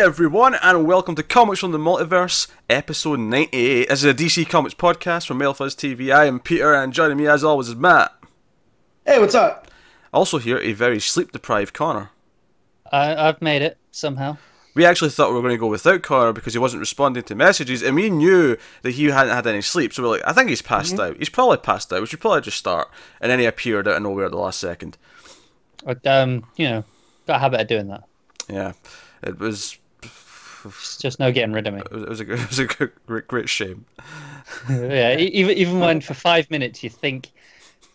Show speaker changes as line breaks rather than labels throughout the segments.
everyone, and welcome to Comics from the Multiverse, episode 98. This is a DC Comics podcast from MailFuzz TV. I am Peter, and joining me as always is Matt.
Hey, what's up?
Also here, a very sleep-deprived Connor.
I've made it, somehow.
We actually thought we were going to go without Connor because he wasn't responding to messages, and we knew that he hadn't had any sleep, so we're like, I think he's passed out. He's probably passed out. We should probably just start. And then he appeared out of nowhere at the last second.
Got a habit of doing that.
Yeah, it was...
It's just no getting rid of me.
It was a great shame.
Yeah, even when for 5 minutes you think,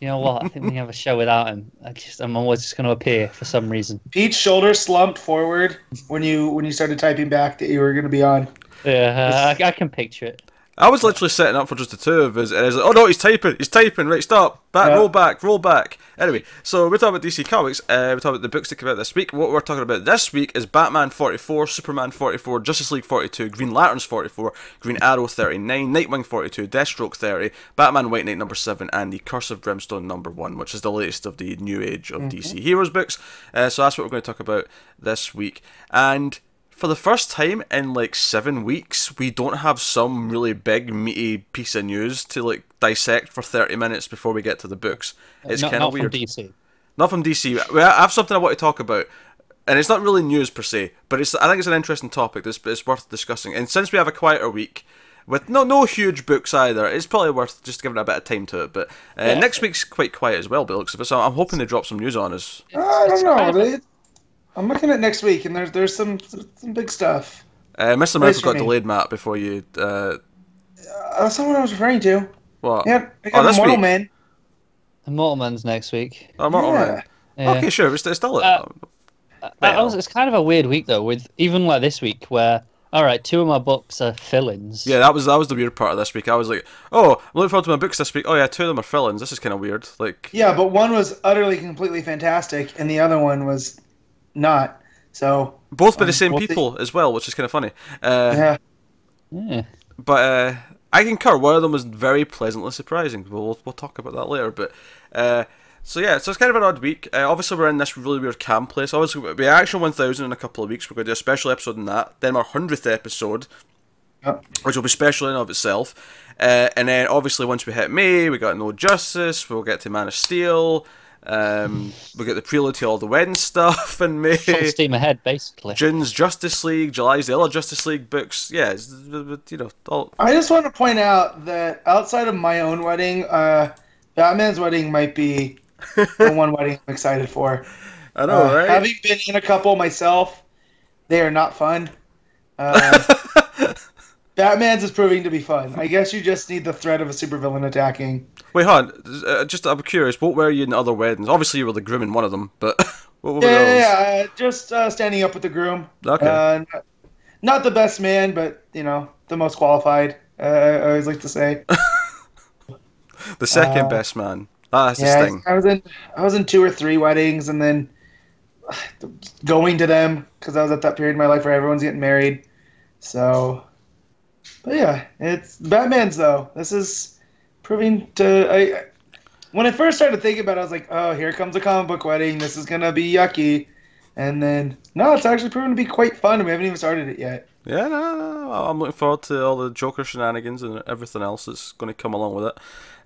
you know what, I think we can have a show without him. I'm always just going to appear for some reason.
Pete's shoulder slumped forward when you started typing back that you were going to be on.
Yeah, I can picture it.
I was literally setting up for just the two of us, and I was like, oh no, he's typing, right, stop, roll back. Anyway, so we're talking about DC Comics, we're talking about the books that came out this week. What we're talking about this week is Batman 44, Superman 44, Justice League 42, Green Lanterns 44, Green Arrow 39, Nightwing 42, Deathstroke 30, Batman White Knight number 7, and The Curse of Brimstone number 1, which is the latest of the new age of DC Heroes books. So that's what we're going to talk about this week. And for the first time in like 7 weeks, we don't have some really big, meaty piece of news to like dissect for 30 minutes before we get to the books. It's kind of weird.
Not from DC.
Not from DC. I have something I want to talk about, and it's not really news per se, but I think it's an interesting topic that's worth discussing. And since we have a quieter week, with no huge books either, it's probably worth just giving a bit of time to it. But next week's quite quiet as well, but it looks of it. So I'm hoping they drop some news on us.
I don't know. I'm looking at next week, and there's some big stuff.
Mr. Miracle got delayed, Matt, before you...
That's not what I was referring to.
What?
Yeah, I got Immortal Man.
Immortal Man's next week.
Oh, Immortal Man. Yeah. Okay, sure, it's still...
It's kind of a weird week, though, with even like this week, where, alright, 2 of my books are fill-ins.
Yeah, that was the weird part of this week. I was like, oh, I'm looking forward to my books this week. Oh yeah, 2 of them are fill-ins. This is kind of weird. Like...
Yeah, but one was utterly, completely fantastic, and the other one was... not. So
both by the same people as well, which is kind of funny.
Yeah.
But I concur. One of them was very pleasantly surprising. We'll talk about that later. But so it's kind of an odd week. Obviously, we're in this really weird camp place. Obviously, we'll be Action 1000 in a couple of weeks. We're going to do a special episode on that. Then our 100th episode, which will be special in and of itself. And then obviously, once we hit May, we got No Justice. We'll get to Man of Steel. We get the prelude to all the wedding stuff in May.
Full steam ahead, basically.
June's Justice League, July's the other Justice League books. Yeah, all...
I just want to point out that outside of my own wedding, Batman's wedding might be the one wedding I'm excited for.
I know, right?
Having been in a couple myself, they are not fun. Batman's is proving to be fun. I guess you just need the threat of a supervillain attacking.
Wait, hon. I'm curious. What were you in other weddings? Obviously, you were the groom in one of them, but what were those?
Yeah. Just standing up with the groom.
Okay.
Not the best man, but the most qualified. I always like to say.
The second best man. That's his thing.
I was in 2 or 3 weddings, and then going to them because I was at that period in my life where everyone's getting married. So. But yeah, it's Batman's though. This is proving to. When I first started thinking about it, I was like, "Oh, here comes a comic book wedding. This is gonna be yucky." And then no, it's actually proven to be quite fun. We haven't even started it yet.
Yeah, no. I'm looking forward to all the Joker shenanigans and everything else that's going to come along with it.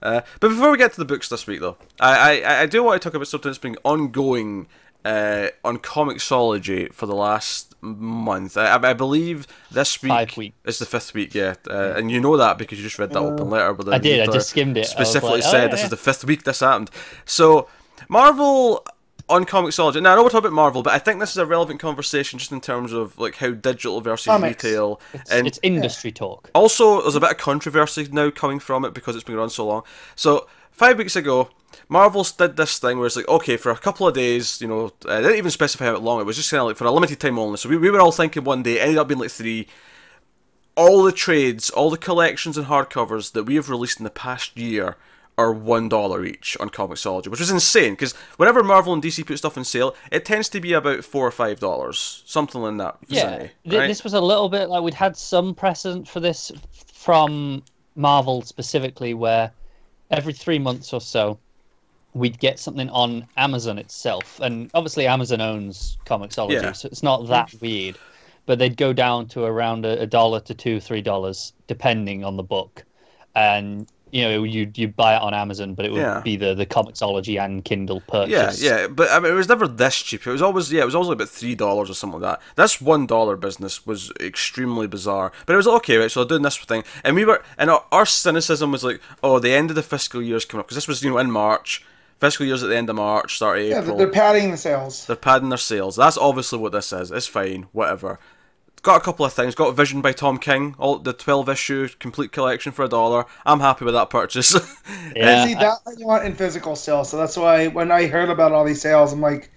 But before we get to the books this week, though, I do want to talk about something that's been ongoing on Comixology for the last month. I believe this week
5 weeks.
Is the 5th week, yeah. And you know that because you just read that open letter. Where the
I did, I just skimmed it.
Specifically said this is the 5th week this happened. So, Marvel on Comixology. Now, I know we're talking about Marvel, but I think this is a relevant conversation just in terms of like how digital versus retail.
It's industry talk.
Also, there's a bit of controversy now coming from it because it's been on so long. So, 5 weeks ago, Marvel did this thing where it's like, okay, for a couple of days, they didn't even specify how long, it was just kind of like for a limited time only. So we were all thinking one day, it ended up being like 3, all the trades, all the collections and hardcovers that we have released in the past year are $1 each on Comixology, which was insane, because whenever Marvel and DC put stuff on sale, it tends to be about $4 or $5, something in that vicinity.
Yeah, this was a little bit like we'd had some precedent for this from Marvel specifically, where every 3 months or so, we'd get something on Amazon itself. And obviously Amazon owns Comixology, so it's not that weird. but they'd go down to around $1 to $2, $3, depending on the book. And you'd buy it on Amazon, but it would be the Comixology and Kindle purchase.
Yeah, but I mean, it was never this cheap. It was always like about $3 or something like that. This $1 business was extremely bizarre, but it was okay, right? So they're doing this thing, and our cynicism was like, oh, the end of the fiscal year's coming up, because this was in March. Fiscal year's at the end of March, start of April.
Yeah, they're padding the sales.
They're padding their sales. That's obviously what this is. It's fine, whatever. Got a couple of things. Got Vision by Tom King, all the 12-issue complete collection for $1. I'm happy with that purchase.
Yeah. See, that I want in physical still. So that's why when I heard about all these sales, I'm like,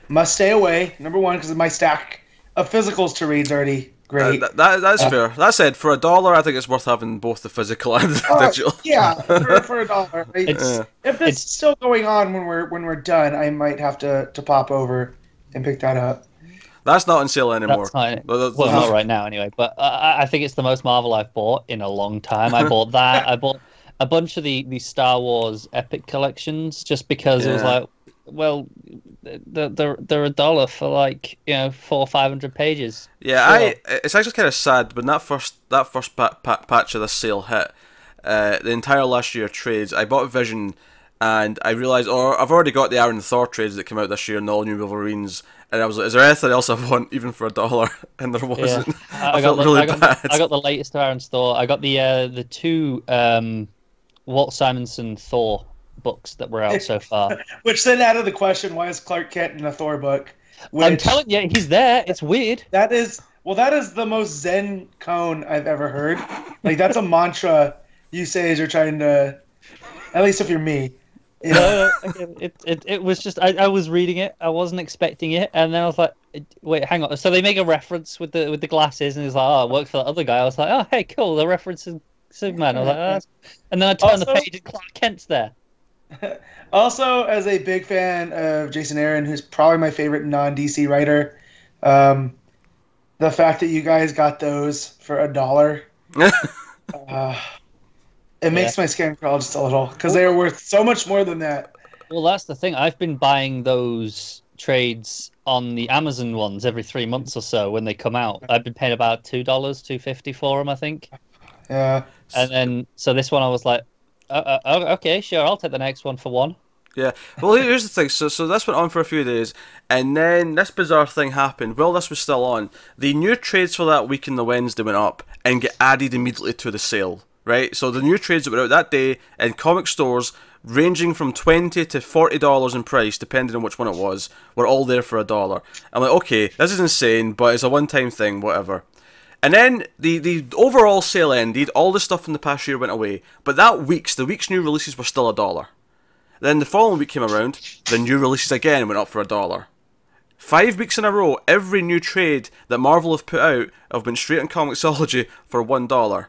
must stay away. Number one, because my stack of physicals to read is already great.
That's fair. That said, for $1, I think it's worth having both the physical and the digital.
Yeah, for $1. If this is still going on when we're done, I might have to pop over and pick that up.
That's not on sale anymore.
Well, not right now anyway. But I think it's the most Marvel I've bought in a long time. I bought that. I bought a bunch of the Star Wars Epic collections just because it was like, well, they're $1 for like 400 or 500 pages.
Yeah, it's actually kind of sad when that first patch of the sale hit. The entire last year trades. I bought Vision, and I realised, I've already got the Aaron Thor trades that came out this year and the all new Wolverines. And I was like, is there anything else I want, even for $1? And there wasn't. Yeah. I felt really bad.
I got the latest Aaron Thor. I got the two Walt Simonson Thor books that were out so far.
Which then added the question, why is Clark Kent in a Thor book?
I'm telling you, he's there. It's weird.
That is the most zen cone I've ever heard. Like, that's a mantra you say as you're trying to, at least if you're me.
No, it was just I was reading it, I wasn't expecting it, and then I was like, wait, hang on. So they make a reference with the glasses, and he's like, oh, I work for that other guy. I was like, oh, hey, cool, they're referencing Superman. I was like, oh. And then I turned the page and Clark Kent's there.
Also, as a big fan of Jason Aaron, who's probably my favorite non-DC writer, the fact that you guys got those for $1. It makes my skin crawl just a little, because they are worth so much more than that.
Well, that's the thing. I've been buying those on the Amazon ones every 3 months or so when they come out. I've been paying about $2, $2.50 for them, I think.
Yeah.
And then, so this one I was like, okay, sure, I'll take the next one for $1.
Yeah. Well, here's the thing. So this went on for a few days, and then this bizarre thing happened. While this was still on, the new trades for that week in the Wednesday went up and get added immediately to the sale. Right, so the new trades that were out that day in comic stores, ranging from $20 to $40 in price, depending on which one it was, were all there for $1. I'm like, okay, this is insane, but it's a one-time thing, whatever. And then the overall sale ended. All the stuff from the past year went away, but the week's new releases were still $1. Then the following week came around, the new releases again went up for $1. 5 weeks in a row, every new trade that Marvel have put out have been straight on Comixology for $1.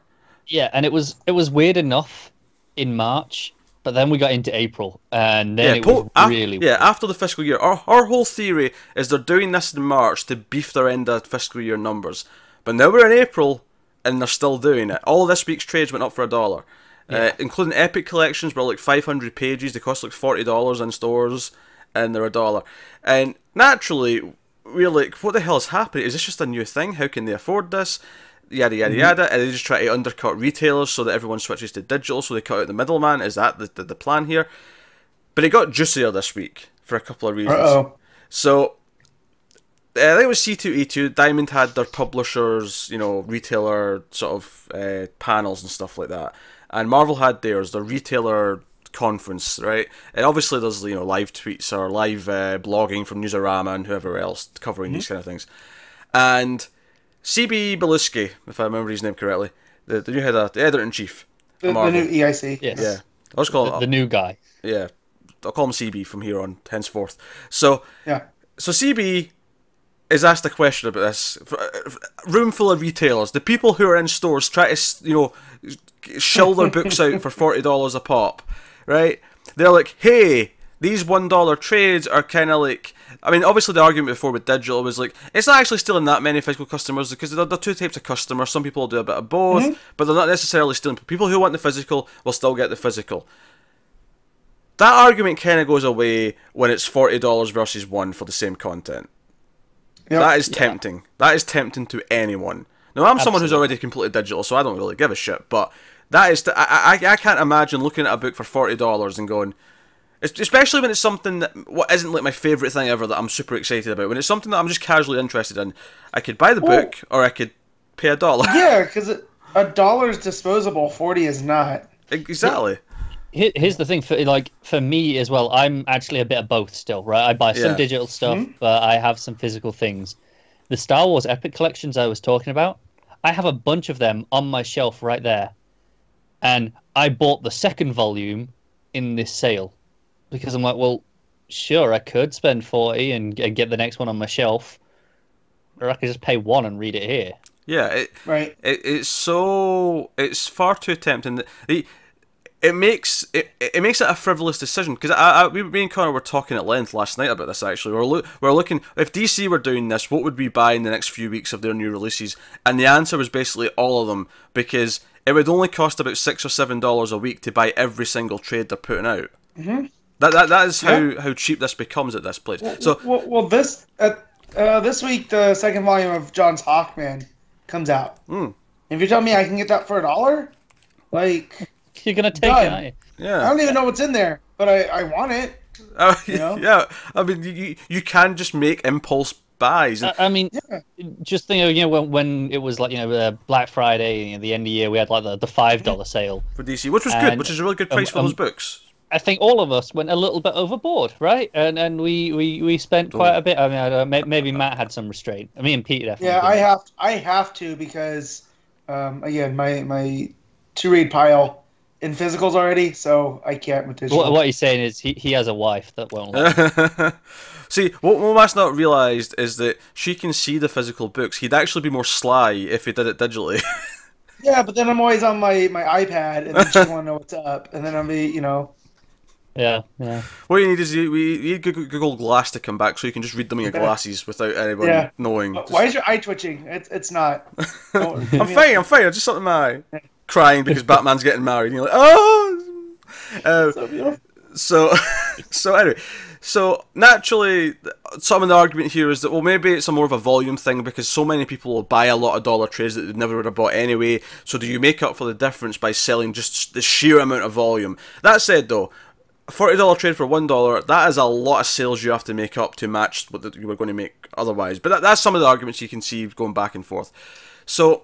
Yeah, and it was weird enough in March, but then we got into April, and then it was really weird.
Yeah, after the fiscal year. Our whole theory is they're doing this in March to beef their end of fiscal year numbers. But now we're in April, and they're still doing it. All this week's trades went up for $1. Yeah. Including Epic collections were like 500 pages. They cost like $40 in stores, and they're $1. And naturally, we're like, what the hell is happening? Is this just a new thing? How can they afford this? Yada yada yada, and they just try to undercut retailers so that everyone switches to digital, so they cut out the middleman. Is that the plan here? But it got juicier this week for a couple of reasons. So I think it was C2E2. Diamond had their publishers, retailer sort of panels and stuff like that, and Marvel had theirs, their retailer conference, right? And obviously there's live tweets or live blogging from Newsarama and whoever else covering these kind of things, and CB Belusky, if I remember his name correctly, the new head of the editor-in-chief.
The new EIC.
Yes.
Yeah. I'll just call him
the new guy.
Yeah. I'll call him CB from here on, henceforth. So,
yeah.
So CB is asked a question about this. Room full of retailers. The people who are in stores try to, shill their books out for $40 a pop, right? They're like, hey, these $1 trades are kind of like... I mean, obviously the argument before with digital was like, it's not actually stealing that many physical customers, because there are two types of customers. Some people will do a bit of both, but they're not necessarily stealing. People who want the physical will still get the physical. That argument kind of goes away when it's $40 versus $1 for the same content.
Yep.
That is tempting. That is tempting to anyone. Now, I'm someone who's
Absolutely.
already completely digital, so I don't really give a shit. But that is, I can't imagine looking at a book for $40 and going, especially when it's something that what isn't like my favorite thing ever that I'm super excited about. When it's something that I'm just casually interested in, I could buy the book or I could pay $1.
Yeah, because $1 is disposable, 40 is not.
Exactly.
Here's the thing for me as well. I'm actually a bit of both still, right? I buy some digital stuff, but I have some physical things. The Star Wars Epic collections I was talking about, I have a bunch of them on my shelf right there, and I bought the second volume in this sale because I'm like, well, sure, I could spend 40 and get the next one on my shelf, or I could just pay one and read it here.
Yeah,
Right.
It's far too tempting. It makes it a frivolous decision because me and Connor were talking at length last night about this. Actually, we're looking if DC were doing this, what would we buy in the next few weeks of their new releases? And the answer was basically all of them because it would only cost about $6 or $7 a week to buy every single trade they're putting out. Mm-hmm. That is how cheap this becomes at this place.
This week the second volume of John's Hawkman comes out. If you tell me I can get that for $1, like.
You're gonna take it, aren't you?
Yeah.
I don't even know what's in there, but I want it. You know?
Yeah. I mean, you can just make impulse buys.
I mean, just think of when it was like Black Friday, the end of the year, we had like the $5 sale
for DC, which was good, which is a really good price for those books.
I think all of us went a little bit overboard, right? And we spent quite a bit. I mean, maybe Matt had some restraint. Me and Pete definitely.
Yeah, I have to because again my to read pile in physicals already, so I can't with digital.
What he's saying is he has a wife that won't let him.
See, what Matt's not realised is that she can see the physical books. He'd actually be more sly if he did it digitally.
Yeah, but then I'm always on my iPad, and then she want to know what's up, and then I'll be,
Yeah.
What you need is you need Google Glass to come back so you can just read them in your glasses without anyone knowing.
Why is your eye twitching? It's not.
I'm fine. I just something my eye. Crying because Batman's getting married. And you're like, oh!
So beautiful.
So anyway, so naturally, some of the argument here is that, well, maybe it's more of a volume thing because so many people will buy a lot of dollar trades that they never would have bought anyway. So do you make up for the difference by selling just the sheer amount of volume? That said, though, a $40 trade for $1, that is a lot of sales you have to make up to match what you were going to make otherwise. But that's some of the arguments you can see going back and forth. So...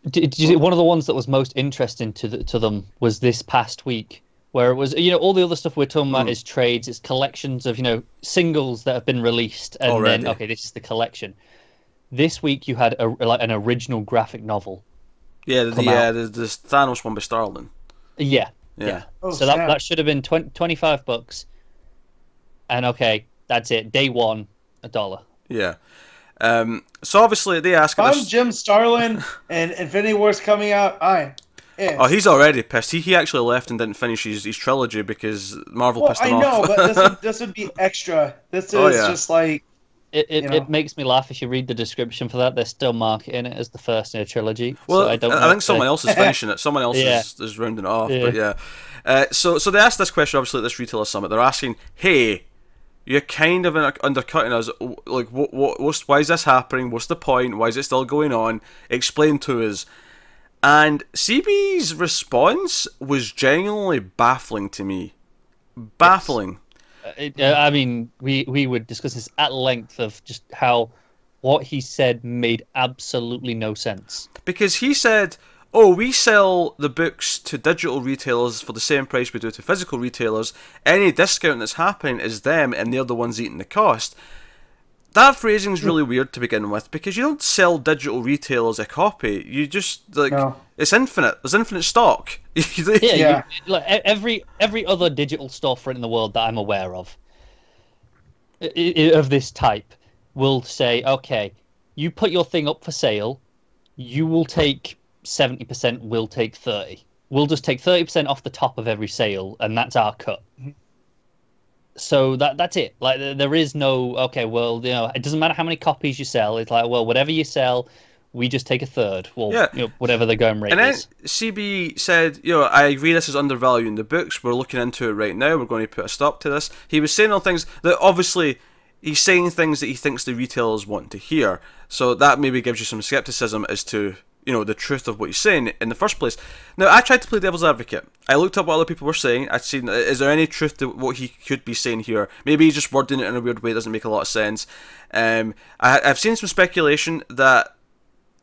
Did you see one of the ones that was most interesting to them was this past week, where it was all the other stuff we're talking about is trades, it's collections of singles that have been released, and then this is the collection. This week you had an original graphic novel.
Yeah, the Thanos one by Starlin.
Yeah.
Oh,
so that should have been $25, and that's it. Day one, $1.
Yeah. So obviously they ask
if I'm Jim Starlin and Infinity War's coming out,
Oh, he's already pissed. He actually left and didn't finish his trilogy because Marvel pissed him off.
I know, but this would be extra. This is just like...
It makes me laugh if you read the description for that. They're still marketing it as the first in a trilogy.
Well,
so I
think someone else is finishing it. Someone else is rounding it off.
Yeah.
But so they asked this question, obviously, at this retailer summit. They're asking, hey... You're kind of undercutting us. Like, why is this happening? What's the point? Why is it still going on? Explain to us. And CB's response was genuinely baffling to me. Baffling.
I mean, we would discuss this at length of just how what he said made absolutely no sense.
Because he said, oh, we sell the books to digital retailers for the same price we do to physical retailers. Any discount that's happening is them, and they're the ones eating the cost. That phrasing is really weird to begin with, because you don't sell digital retailers a copy. You just, it's infinite. There's infinite stock.
Every other digital storefront in the world that I'm aware of this type will say, okay, you put your thing up for sale, you will take 70%, we'll take 30%. We'll just take 30% off the top of every sale, and that's our cut. Mm-hmm. So that's it. Like, there is no, it doesn't matter how many copies you sell. It's like, well, whatever you sell, we just take a third. Well, whatever the going rate is.
And then CB said, I agree this is undervaluing the books. We're looking into it right now. We're going to put a stop to this. He was saying all things that obviously he's saying things that he thinks the retailers want to hear. So that maybe gives you some skepticism as to, you know, the truth of what he's saying in the first place. Now, I tried to play devil's advocate. I looked up what other people were saying. I'd seen, is there any truth to what he could be saying here? Maybe he's just wording it in a weird way. It doesn't make a lot of sense. I've seen some speculation that,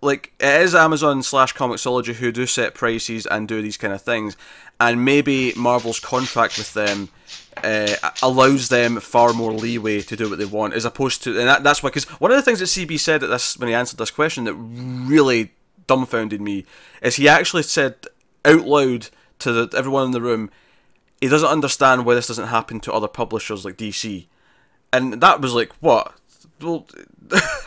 like, it is Amazon/Comixology who do set prices and do these kind of things, and maybe Marvel's contract with them allows them far more leeway to do what they want, as opposed to, and that's why, because one of the things that CB said at this when he answered this question that really dumbfounded me is he actually said out loud to everyone in the room he doesn't understand why this doesn't happen to other publishers like DC, and that was like, what? Well,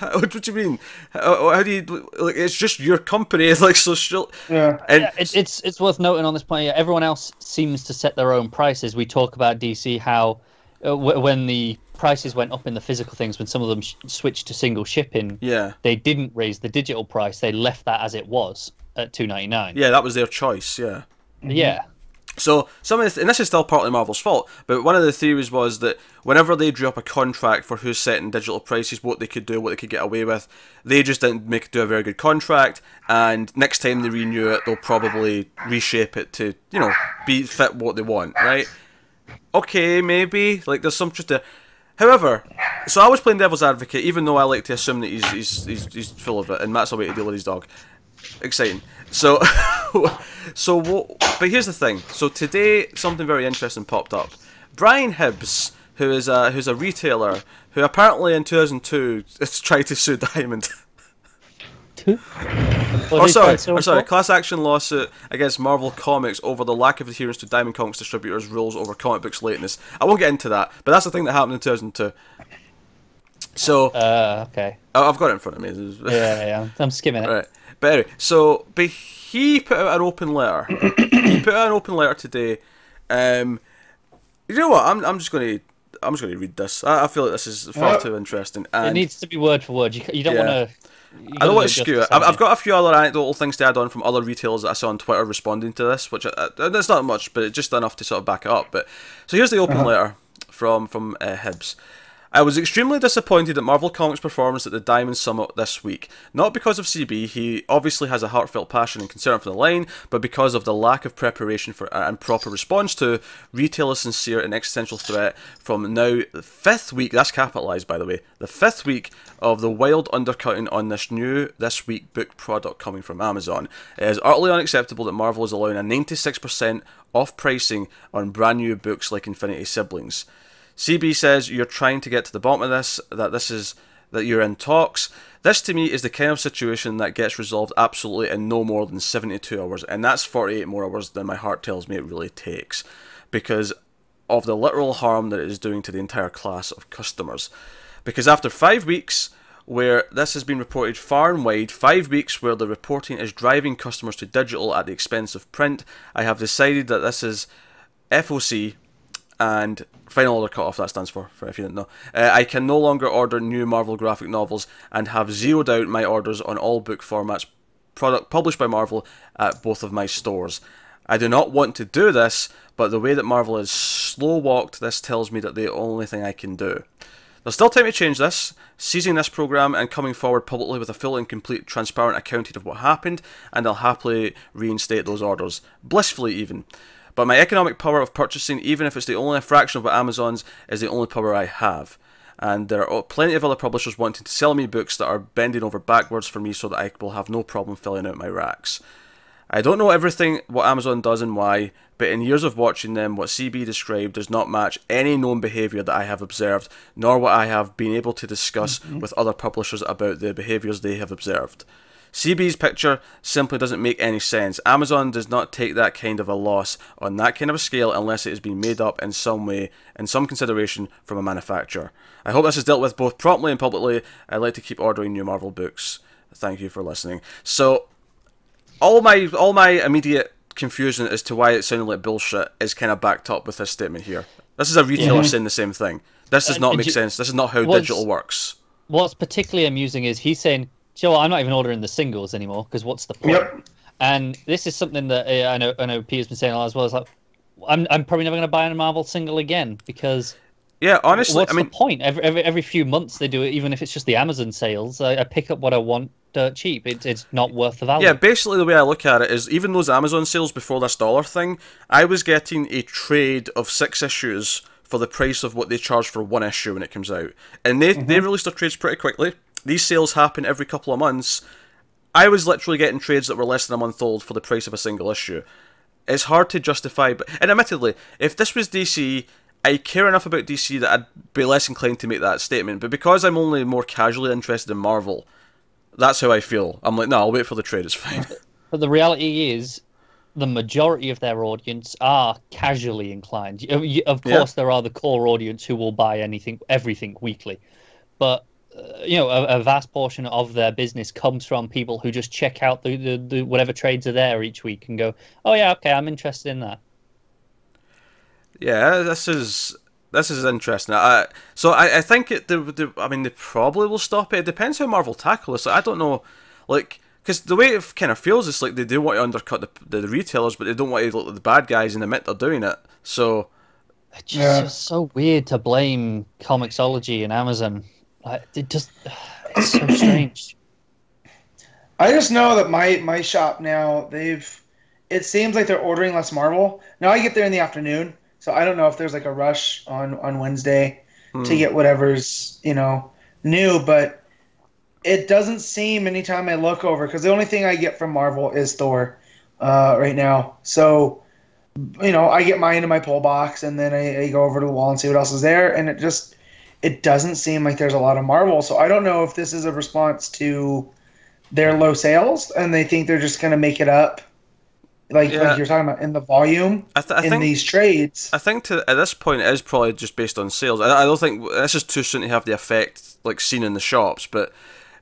what do you mean? How do you, like? It's just your company, like, so still.
Yeah.
And
yeah, it's worth noting on this point. Yeah, everyone else seems to set their own prices. We talk about DC how when the prices went up in the physical things, when some of them switched to single shipping,
yeah,
they didn't raise the digital price. They left that as it was at $2.99.
yeah, that was their choice. Yeah.
Yeah.
So some of this, and this is still partly Marvel's fault, but one of the theories was that whenever they drew up a contract for who's setting digital prices, what they could do, what they could get away with, they just didn't do a very good contract, and next time they renew it, they'll probably reshape it to, you know, fit what they want, right? Okay, maybe, like, there's some truth there. However, so I was playing devil's advocate, even though I like to assume that he's full of it, and Matt's away to deal with his dog. Exciting. So, but here's the thing. So today, something very interesting popped up. Brian Hibbs, who is who's a retailer, who apparently in 2002 has tried to sue Diamond. Sorry, class action lawsuit against Marvel Comics over the lack of adherence to Diamond Comics distributors' rules over comic books lateness. I won't get into that, but that's the thing that happened in 2002. So,
okay.
I've got it in front of me.
Yeah, I'm skimming it.
Right. But anyway, so he put out an open letter. He put out an open letter today. You know what? I'm just going to read this. I feel like this is far too interesting. And
it needs to be word for word. You don't want to.
I don't want to skew it. I've got a few other anecdotal things to add on from other retailers that I saw on Twitter responding to this, which that's not much, but it's just enough to sort of back it up. But so here's the open letter from Hibbs. I was extremely disappointed at Marvel Comics' performance at the Diamond Summit this week. Not because of CB, he obviously has a heartfelt passion and concern for the line, but because of the lack of preparation for and proper response to retailer's sincere and existential threat from now the 5th week, that's capitalised by the way, the 5th week of the wild undercutting on this new This Week book product coming from Amazon. It is utterly unacceptable that Marvel is allowing a 96% off pricing on brand new books like Infinity Siblings. CB says you're trying to get to the bottom of this, that you're in talks. This to me is the kind of situation that gets resolved absolutely in no more than 72 hours, and that's 48 more hours than my heart tells me it really takes, because of the literal harm that it is doing to the entire class of customers. Because after 5 weeks where this has been reported far and wide, 5 weeks where the reporting is driving customers to digital at the expense of print, I have decided that this is FOC, and final order cut-off, that stands for if you didn't know. I can no longer order new Marvel graphic novels and have zeroed out my orders on all book formats published by Marvel at both of my stores. I do not want to do this, but the way that Marvel has slow-walked this tells me that the only thing I can do. There's still time to change this, seizing this program and coming forward publicly with a full and complete transparent accounting of what happened, and I'll happily reinstate those orders, blissfully even. But my economic power of purchasing, even if it's the only fraction of what Amazon's, is the only power I have. And there are plenty of other publishers wanting to sell me books that are bending over backwards for me so that I will have no problem filling out my racks. I don't know everything what Amazon does and why, but in years of watching them, what CB described does not match any known behaviour that I have observed, nor what I have been able to discuss with other publishers about the behaviours they have observed. CB's picture simply doesn't make any sense. Amazon does not take that kind of a loss on that kind of a scale unless it has been made up in some way, in some consideration from a manufacturer. I hope this is dealt with both promptly and publicly. I'd like to keep ordering new Marvel books. Thank you for listening. So, all my immediate confusion as to why it sounded like bullshit is kind of backed up with this statement here. This is a retailer saying the same thing. This does not make sense. This is not how digital works.
What's particularly amusing is he's saying, Joe, I'm not even ordering the singles anymore because what's the point? Yep. And this is something that I know Peter's been saying a lot as well. It's like, I'm probably never going to buy a Marvel single again because
Yeah, honestly,
What's
I mean,
the point? Every few months they do it, even if it's just the Amazon sales. I pick up what I want dirt cheap. It's not worth the value.
yeah, basically the way I look at it is, even those Amazon sales before this dollar thing, I was getting a trade of 6 issues for the price of what they charge for 1 issue when it comes out. And they release their trades pretty quickly. These sales happen every couple of months. I was literally getting trades that were less than a month old for the price of a single issue. It's hard to justify, and admittedly, if this was DC, I care enough about DC that I'd be less inclined to make that statement. But because I'm only more casually interested in Marvel, that's how I feel. I'm like, no, I'll wait for the trade, it's fine.
But the reality is, the majority of their audience are casually inclined. Of course, there are the core audience who will buy everything weekly. But a vast portion of their business comes from people who just check out the whatever trades are there each week and go, oh yeah, okay, I'm interested in that.
Yeah, this is interesting. I think they probably will stop it. It depends how Marvel tackle this. I don't know, like, because the way it kind of feels is like they do want to undercut the retailers, but they don't want to look like the bad guys and admit they're doing it. So
it's just so weird to blame Comixology and Amazon. It's so strange.
I just know that my shop now, it seems like they're ordering less Marvel. Now I get there in the afternoon, so I don't know if there's like a rush on Wednesday to get whatever's, new, but it doesn't seem anytime I look over, because the only thing I get from Marvel is Thor right now. So, I get mine in my pull box, and then I go over to the wall and see what else is there, and it doesn't seem like there's a lot of Marvel. So I don't know if this is a response to their low sales, and they think they're just going to make it up, like you're talking about, in the volume I think these trades.
I think at this point it is probably just based on sales. I don't think this is too soon to have the effect like seen in the shops, but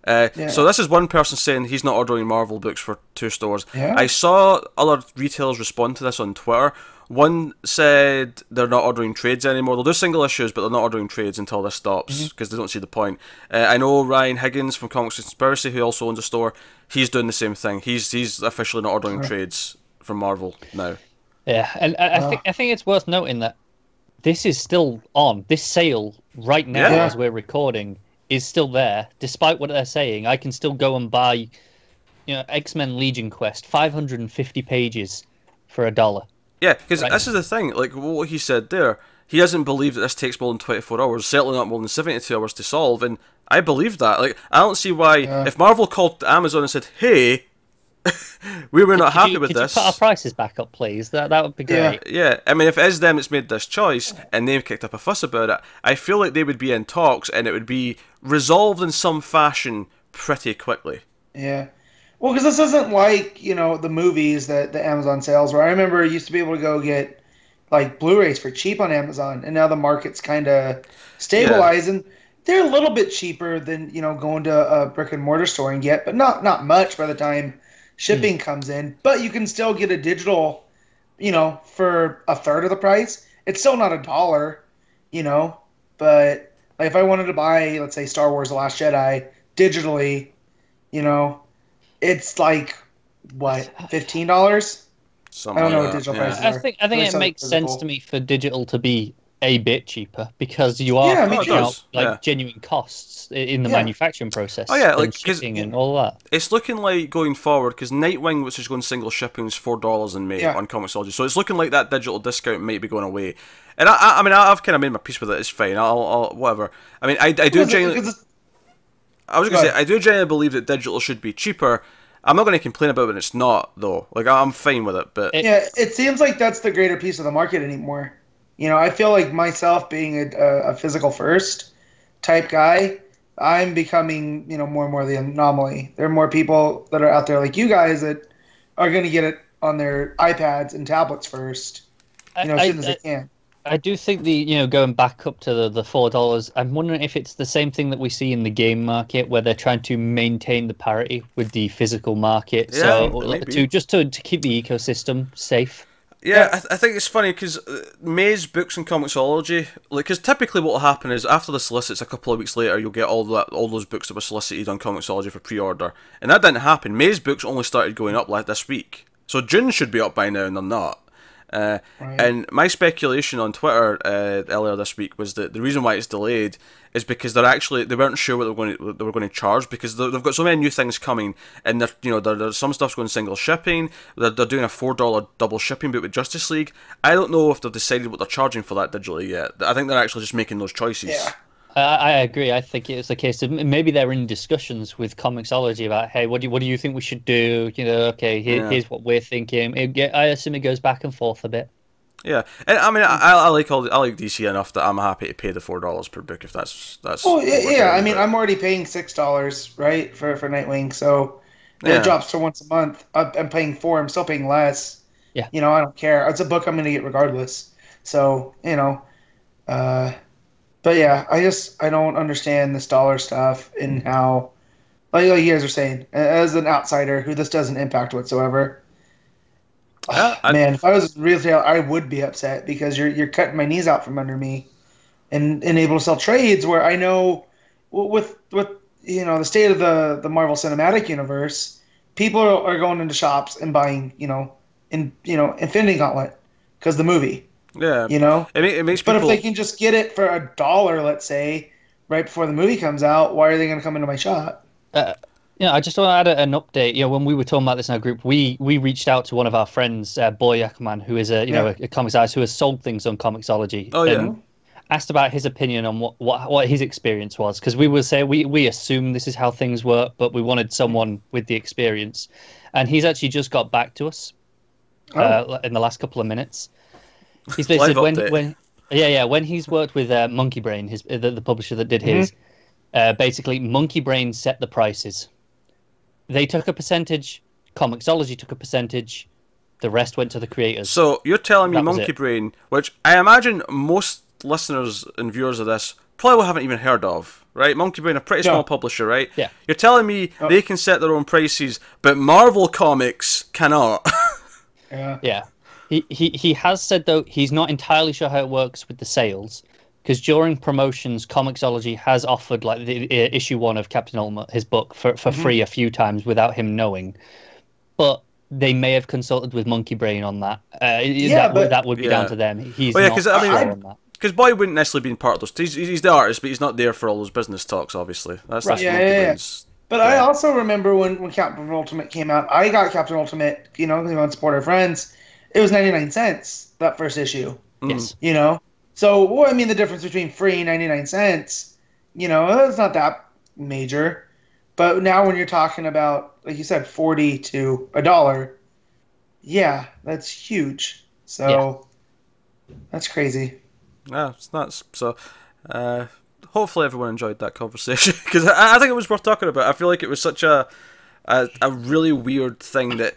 so this is one person saying he's not ordering Marvel books for 2 stores.
Yeah.
I saw other retailers respond to this on Twitter. One said they're not ordering trades anymore. They'll do single issues, but they're not ordering trades until this stops, because they don't see the point. I know Ryan Higgins from Comics Conspiracy, who also owns a store, he's doing the same thing. He's officially not ordering trades from Marvel now.
Yeah, and I think it's worth noting that this is still on. This sale right now, as we're recording, is still there. Despite what they're saying, I can still go and buy, X-Men Legion Quest, 550 pages for $1.
Yeah, because this is the thing, like what he said there, he doesn't believe that this takes more than 24 hours, certainly not more than 72 hours to solve, and I believe that. Like, I don't see why, if Marvel called Amazon and said, hey, we were not happy with this.
Could you put our prices back up, please? That would be great.
Yeah, I mean, if it is them that's made this choice, and they've kicked up a fuss about it, I feel like they would be in talks, and it would be resolved in some fashion pretty quickly.
Yeah. Well, because this isn't like, the movies that the Amazon sells, where I remember I used to be able to go get, like, Blu-rays for cheap on Amazon, and now the market's kind of stabilizing. Yeah. They're a little bit cheaper than, going to a brick-and-mortar store and get, but not much by the time shipping comes in. But you can still get a digital, for a third of the price. It's still not $1, but like if I wanted to buy, let's say, Star Wars The Last Jedi digitally, it's like, what, $15? I don't know what digital prices are.
I think it makes sense to me for digital to be a bit cheaper, because you are picking up genuine costs in the manufacturing process.
Oh yeah,
like shipping and all that.
It's looking like going forward, because Nightwing, which is going single shipping, is $4 in May on Comixology, so it's looking like that digital discount might be going away. And I mean, I've kind of made my peace with it. It's fine. I'll whatever. I mean, I do genuinely. I was going to say, I do genuinely believe that digital should be cheaper. I'm not going to complain about it when it's not, though. Like, I'm fine with it, but
it seems like that's the greater piece of the market anymore. I feel like myself being a physical first type guy, I'm becoming, more and more the anomaly. There are more people that are out there like you guys that are going to get it on their iPads and tablets first, as soon as they can.
I do think going back up to the $4, I'm wondering if it's the same thing that we see in the game market, where they're trying to maintain the parity with the physical market, to keep the ecosystem safe.
Yeah, I think it's funny because May's books and Comixology, because typically what will happen is after the solicits, a couple of weeks later, you'll get all those books that were solicited on Comixology for pre-order, and that didn't happen. May's books only started going up this week, so June should be up by now, and they're not. And my speculation on Twitter earlier this week was that the reason why it's delayed is because they weren't sure what they were going to charge, because they've got so many new things coming, and there's some stuff's going single shipping. They're doing a $4 double shipping book with Justice League. I don't know if they've decided what they're charging for that digitally yet. I think they're actually just making those choices.
Yeah.
I agree. I think it's a case of maybe they're in discussions with Comixology about, hey, what do you think we should do? Okay, here's what we're thinking. I assume it goes back and forth a bit.
Yeah, and I mean, I like DC enough that I'm happy to pay the $4 per book if that's.
Oh yeah. I mean, I'm already paying $6, right, for Nightwing, so it drops to once a month. I'm paying $4. I'm still paying less.
Yeah.
I don't care. It's a book I'm going to get regardless. So but yeah, I don't understand this dollar stuff and how, like you guys are saying, as an outsider who this doesn't impact whatsoever. Man, if I was retail, I would be upset because you're cutting my knees out from under me, and able to sell trades where I know with the state of the Marvel Cinematic Universe, people are going into shops and buying Infinity Gauntlet because the movie.
Yeah, it makes people.
But if they can just get it for $1, let's say, right before the movie comes out, why are they going to come into my shop?
I just want to add an update. When we were talking about this in our group, we reached out to one of our friends, Boy Ackerman, who is a comics artist who has sold things on Comixology.
Oh yeah.
And asked about his opinion on what his experience was, because we would say we assume this is how things work, but we wanted someone with the experience, and he's actually just got back to us in the last couple of minutes. He's basically when he's worked with Monkey Brain, the publisher that did his, basically Monkey Brain set the prices. They took a percentage, Comixology took a percentage, the rest went to the creators.
So you're telling me Monkey Brain, which I imagine most listeners and viewers of this probably haven't even heard of, right? Monkey Brain, a pretty small publisher, right?
Yeah.
You're telling me they can set their own prices, but Marvel Comics cannot.
Yeah. He has said, though, he's not entirely sure how it works with the sales, because during promotions, Comixology has offered like the issue 1 of Captain Ultimate, his book, for free a few times without him knowing. But they may have consulted with Monkey Brain on that. That would be down to them. He's not sure on that.
Because Boy wouldn't necessarily be part of those. He's the artist, but he's not there for all those business talks, obviously. That's Monkey Brain's.
But I also remember when Captain Ultimate came out, I got Captain Ultimate, because we want to support our friends. It was 99 cents, that first issue.
Yes.
So, the difference between free and 99 cents, it's not that major. But now when you're talking about, like you said, 40 to $1, yeah, that's huge. So, that's crazy.
Yeah, it's nuts. So, hopefully everyone enjoyed that conversation, because I think it was worth talking about. I feel like it was such a really weird thing that...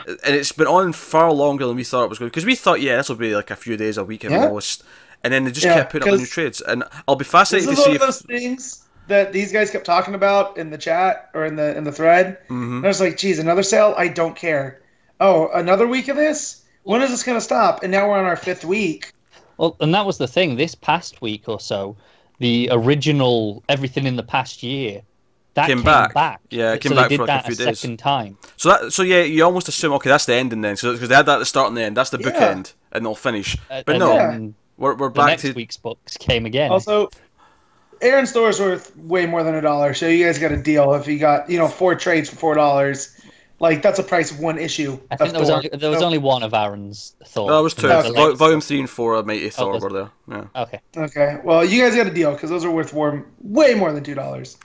And it's been on far longer than we thought it was going to, because we thought, this will be like a few days, a week at most, and then they just kept putting up new trades, and I'll be fascinated to see if those
things that these guys kept talking about in the chat or in the thread. And I was like, geez, another sale? I don't care. Oh, another week of this? When is this going to stop? And now we're on our 5th week.
Well, and that was the thing. This past week or so, the original Everything in the Past Year, that came back.
Yeah, it came back for like a few days.
Second time.
So you almost assume, okay, that's the ending then. So because they had that at the start and the end, that's the bookend, and they'll finish. But no, we're back to
next week's books came again.
Also, Aaron's store is worth way more than $1, so you guys got a deal if you got 4 trades for $4. Like, that's a price of 1 issue.
I think there was only one of Aaron's Thor.
No, it was 2. Volume 3 and 4 of Mighty Thor were there. Yeah.
Okay. Well, you guys got a deal because those are worth way more than $2.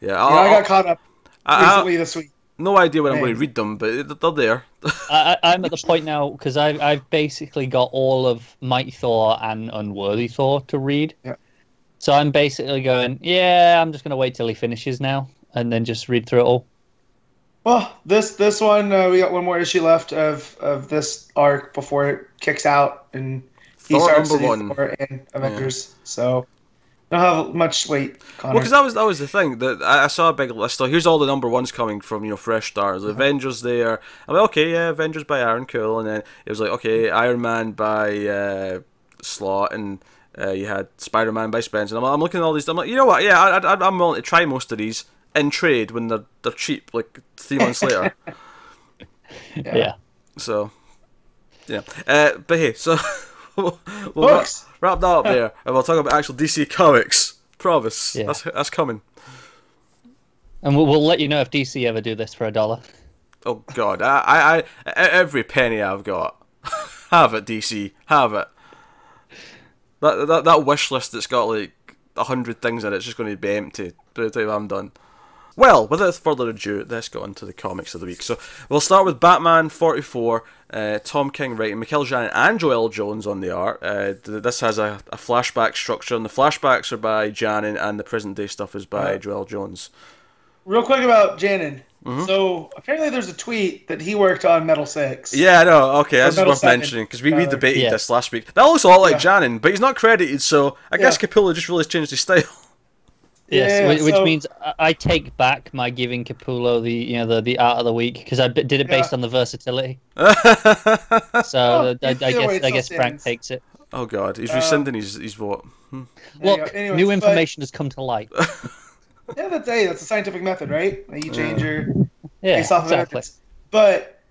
Yeah,
I got caught up recently this week.
No idea when I'm going to read them, but they're there.
I'm at the point now, because I've basically got all of Mighty Thor and Unworthy Thor to read.
Yeah.
So I'm basically going, I'm just going to wait till he finishes now, and then just read through it all.
Well, this one, we got one more issue left of this arc before it kicks out, and he starts Thor and Avengers. So... don't have much weight, Connor.
Well, because that was the thing that I saw a big list. So here's all the number 1s coming from fresh stars. Avengers there. I'm like, okay, Avengers by Aaron, cool. And then it was like, okay, Iron Man by Slott, and you had Spider-Man by Spence. And I'm looking at all these. I'm like, you know what? Yeah, I'm willing to try most of these in trade when they're cheap, like 3 months later.
Yeah.
So. Yeah. But hey, so we'll wrap that up there, and we'll talk about actual DC Comics. Promise. Yeah. That's coming.
And we'll let you know if DC ever do this for $1.
Oh God, I every penny I've got, have it, DC, have it. That wish list that's got like 100 things in it, it's just going to be empty by the time I'm done. Well, without further ado, let's get on to the comics of the week. So we'll start with Batman 44, Tom King writing, Mikel, Janin and Joelle Jones on the art. This has a flashback structure, and the flashbacks are by Janin, and the present day stuff is by Joelle Jones.
Real quick about Janin. Mm-hmm. So apparently there's a tweet that he worked on Metal 6.
Yeah, I know. Okay, that's worth mentioning because we debated this last week. That looks a lot like Janin, but he's not credited, so I guess Capullo just really changed his style.
Yes, which means I take back my giving Capullo the art of the week because I did it based on the versatility. So I guess Frank takes it.
Oh God, he's rescinding his vote.
Look, new information has come to light.
Yeah, that's a scientific method, right? You change your
based off
exactly. But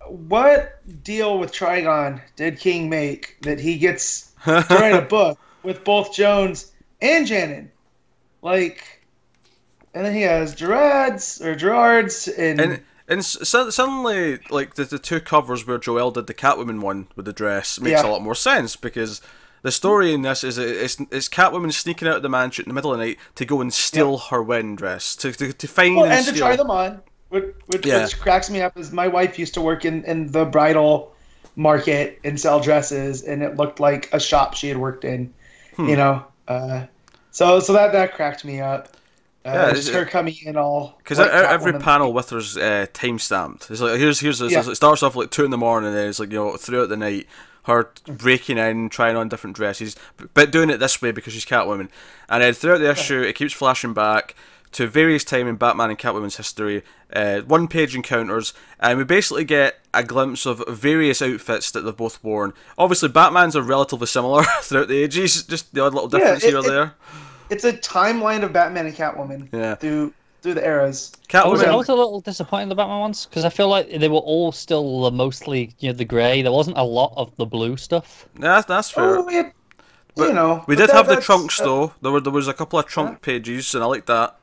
what deal with Trigon did King make that he gets to write a book with both Jones and Janin? Like, and then he has Gerards
and suddenly, like the two covers where Joelle did the Catwoman one with the dress makes a lot more sense because the story in this is it's Catwoman sneaking out of the mansion in the middle of the night to go and steal her wedding dress to find and
to try them on, which cracks me up. Is my wife used to work in the bridal market and sell dresses, and it looked like a shop she had worked in, you know. So that cracked me up. Just her coming in all
because every panel with her's time stamped. It's like here's it starts off like 2 in the morning, and then it's like throughout the night. Her breaking in, trying on different dresses, but doing it this way because she's Catwoman. And then throughout the issue, it keeps flashing back to various time in Batman and Catwoman's history, one-page encounters, and we basically get a glimpse of various outfits that they've both worn. Obviously, Batman's are relatively similar throughout the ages, just the odd little difference here or there.
It's a timeline of Batman and Catwoman through the eras.
I was a little disappointed in the Batman ones because I feel like they were all still mostly the grey. There wasn't a lot of the blue stuff.
Yeah, that's fair. We did have the trunks though. There was a couple of trunk pages, and I liked that.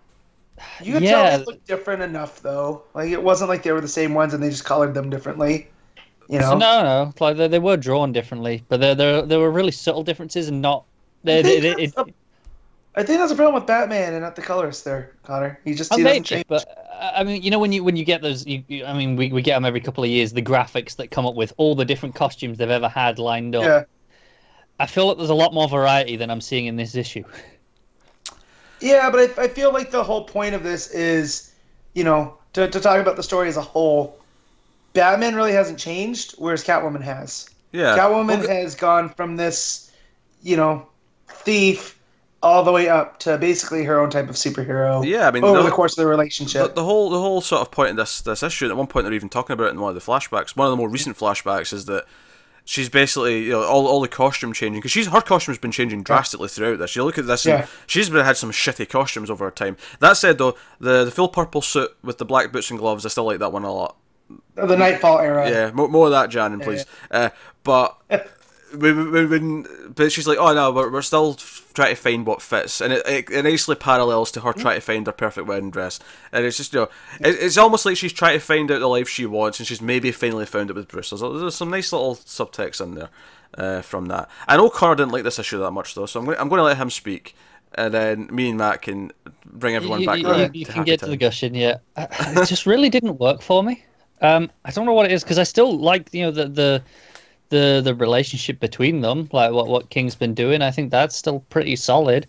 You could tell they looked different enough though. Like it wasn't like they were the same ones and they just colored them differently. You know?
No. Like they were drawn differently, but there were really subtle differences and not.
I think that's a problem with Batman and not the colorist there, Connor. He doesn't change.
But I mean, when you get those, we get them every couple of years. The graphics that come up with all the different costumes they've ever had lined up. Yeah. I feel like there's a lot more variety than I'm seeing in this issue.
Yeah, but I feel like the whole point of this is, to talk about the story as a whole. Batman really hasn't changed, whereas Catwoman has.
Yeah.
Catwoman has gone from this, thief. All the way up to basically her own type of superhero.
Yeah, I mean,
over the course of the relationship.
The whole sort of point of this issue. And at one point, they're even talking about it in one of the flashbacks. One of the more recent flashbacks is that she's basically all the costume changing because her costume's been changing drastically throughout this. You look at this, and she's had some shitty costumes over her time. That said, though, the full purple suit with the black boots and gloves, I still like that one a lot.
The Nightfall era.
Yeah, more of that, Janin, please. But. But she's like, oh no, we're still trying to find what fits, and it nicely parallels to her trying to find her perfect wedding dress, and it's just it's almost like she's trying to find out the life she wants, and she's maybe finally found it with Bruce. There's some nice little subtext in there from that. I know Connor didn't like this issue that much though, so I'm going to let him speak, and then me and Matt can bring everyone back.
You can get to the gushing, yeah. It just really didn't work for me. I don't know what it is because I still like the relationship between them, like what King's been doing. I think that's still pretty solid.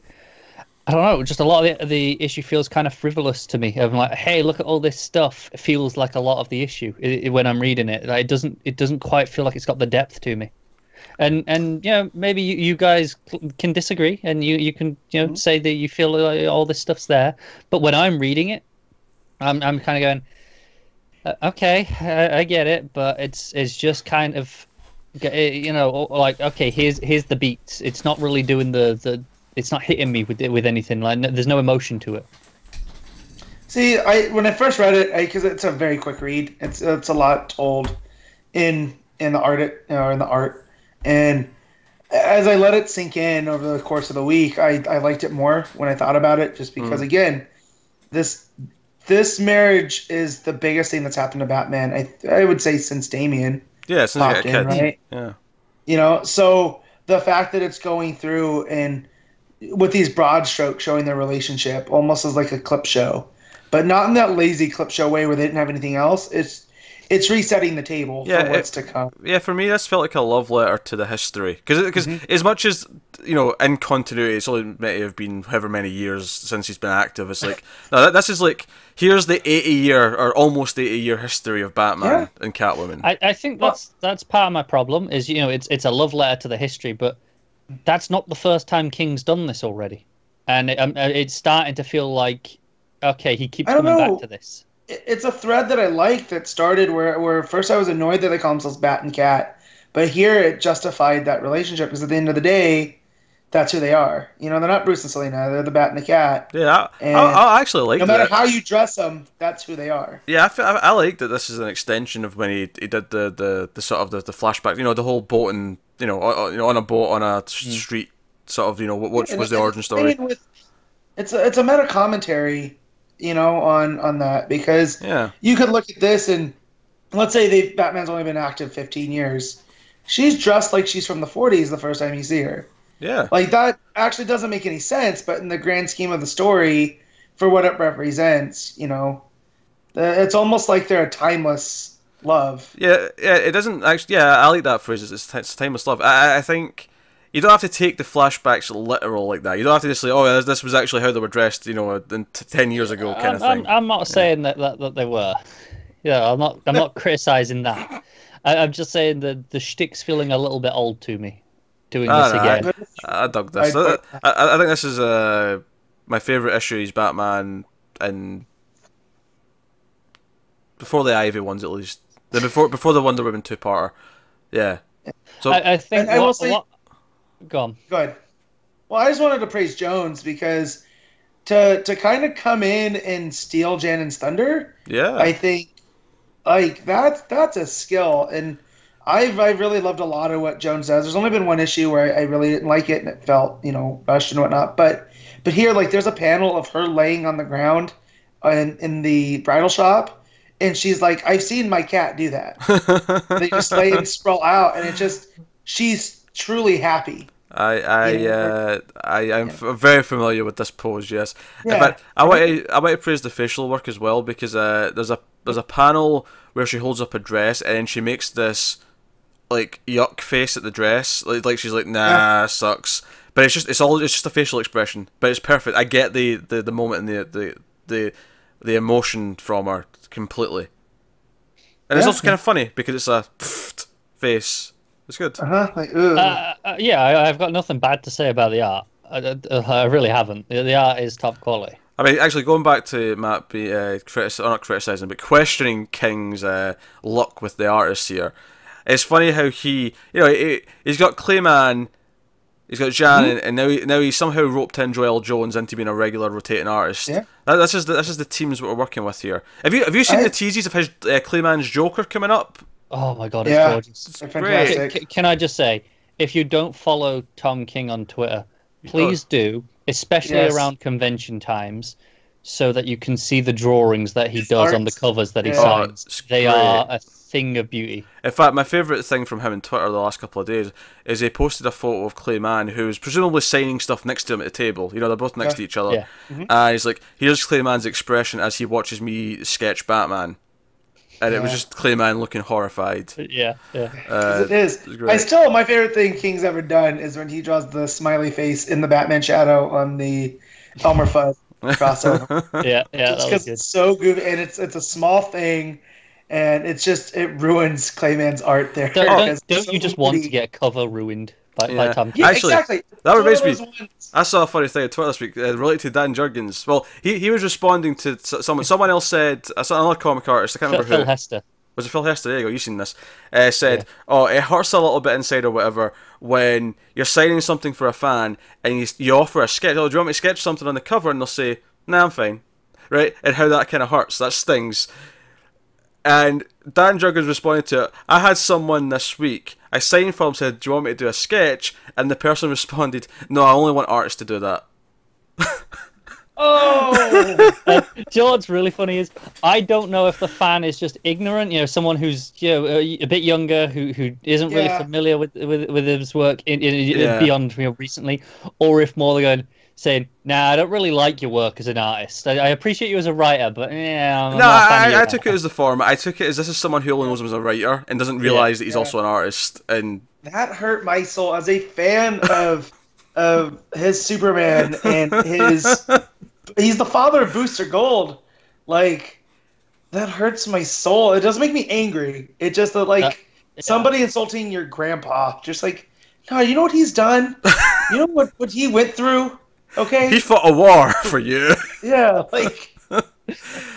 I don't know, just a lot of the issue feels kind of frivolous to me. I'm like, hey, look at all this stuff. It feels like a lot of the issue when I'm reading it. Like, it doesn't quite feel like it's got the depth to me. And maybe you guys can disagree, and you can say that you feel like all this stuff's there. But when I'm reading it, I'm kind of going, okay, I get it, but it's just kind of. Like, okay, here's the beats. It's not really doing it's not hitting me with anything. Like, there's no emotion to it.
See, when I first read it, because it's a very quick read. It's a lot told in in the art, and as I let it sink in over the course of the week, I liked it more when I thought about it, just because again, this marriage is the biggest thing that's happened to Batman. I would say since Damian.
Yeah, since he got a kid.
Right?
Yeah.
You know, so the fact that it's going through and with these broad strokes showing their relationship almost as like a clip show, but not in that lazy clip show way where they didn't have anything else. It's resetting the table for what's to come.
Yeah, for me, this felt like a love letter to the history. Because as much as, you know, in continuity, it's only meant to have been however many years since he's been active. It's like, no, this is like, here's the 80-year or almost 80-year history of Batman and Catwoman.
I think that's part of my problem is, you know, it's a love letter to the history, but that's not the first time King's done this already. And it's starting to feel like, okay, he keeps coming back to this.
It's a thread that I like that started where first I was annoyed that they call themselves Bat and Cat, but here it justified that relationship because at the end of the day, that's who they are. You know, they're not Bruce and Selena; they're the Bat and the Cat.
Yeah, I actually like that.
No matter how you dress them, that's who they are.
Yeah, I like that this is an extension of when he did the sort of the flashback. You know, the whole boating. You know, on a boat on a street. Sort of, you know, what was the origin story?
It's a meta commentary. You know, on that, because you could look at this and let's say Batman's only been active 15 years. She's dressed like she's from the 40s the first time you see her. Yeah. Like, that actually doesn't make any sense, but in the grand scheme of the story, for what it represents, you know, it's almost like they're a timeless love.
Yeah, it doesn't actually, I like that phrase, it's timeless love. I think you don't have to take the flashbacks literal like that. You don't have to just say, "Oh, this was actually how they were dressed," you know, 10 years ago, kind of thing.
I'm not saying that they were. Yeah, I'm not criticizing that. I'm just saying that the shtick's feeling a little bit old to me. Doing this again.
I dug this. I think this is my favorite issue. Is Batman and before the Ivy ones, at least. Before the Wonder Woman 2-parter. Yeah. So
I think
I will say.
Go on.
Go ahead. Well, I just wanted to praise Jones because to kind of come in and steal Janin's thunder, I think like that's a skill, and I've really loved a lot of what Jones does. There's only been one issue where I really didn't like it and it felt, you know, rushed and whatnot. But here, like, there's a panel of her laying on the ground in the bridal shop, and she's like, "I've seen my cat do that." They just lay and sprawl out, and she's truly happy.
I'm very familiar with this pose. Yes, in fact, I want to praise the facial work as well, because there's a panel where she holds up a dress and then she makes this like yuck face at the dress, like she's like, nah, sucks. But it's just a facial expression, but it's perfect. I get the moment and the emotion from her completely, and it's also kind of funny because it's a face. It's good.
I've got nothing bad to say about the art. I really haven't. The art is top quality.
I mean, actually, going back to Matt not criticising, but questioning King's luck with the artists here, it's funny how he's got Clayman, he's got Janin, and now he's somehow roped in Joelle Jones into being a regular rotating artist. Yeah. This is the teams that we're working with here. Have you seen the teases of his Clayman's Joker coming up?
Oh my god, it's gorgeous. It's great. Can I just say, if you don't follow Tom King on Twitter, please do, especially around convention times, so that you can see the drawings that he does on the covers that he signs. They are a thing of beauty.
In fact, my favourite thing from him on Twitter the last couple of days is he posted a photo of Clayman, who's presumably signing stuff next to him at the table. You know, they're both next to each other. Yeah. And he's like, here's Clayman's expression as he watches me sketch Batman. And it was just Clayman looking horrified.
Yeah.
It is. My favorite thing King's ever done is when he draws the smiley face in the Batman shadow on the Elmer Fudd crossover.
yeah,
just because it's so goofy, and it's a small thing, and it ruins Clayman's art there.
Don't you just want to get a cover ruined by Tom King?
Yeah, actually, exactly.
That reminds me. I saw a funny thing on Twitter this week related to Dan Jurgens. Well, he was responding to someone else said, I saw another comic artist, I can't remember
Phil
who.
Hester.
Was it Phil Hester? There you go, you've seen this. Said, it hurts a little bit inside or whatever when you're signing something for a fan and you offer a sketch. Oh, do you want me to sketch something on the cover? And they'll say, nah, I'm fine. Right? And how that kind of hurts. That stings. And Dan Juggins responded to it. I had someone this week. I signed for him, said, "Do you want me to do a sketch?" And the person responded, "No, I only want artists to do that."
Oh!
You know what's really funny is I don't know if the fan is just ignorant, someone who's a bit younger who isn't really familiar with his work beyond recently, or if more they're saying, "Nah, I don't really like your work as an artist. I appreciate you as a writer, but
I took it as the format. I took it as this is someone who only knows him as a writer and doesn't realize that he's also an artist." And
that hurt my soul as a fan of his Superman and his. He's the father of Booster Gold. Like, that hurts my soul. It doesn't make me angry. It just somebody insulting your grandpa. Just like, no, you know what he's done? You know what he went through? Okay?
He fought a war for you.
Yeah, like...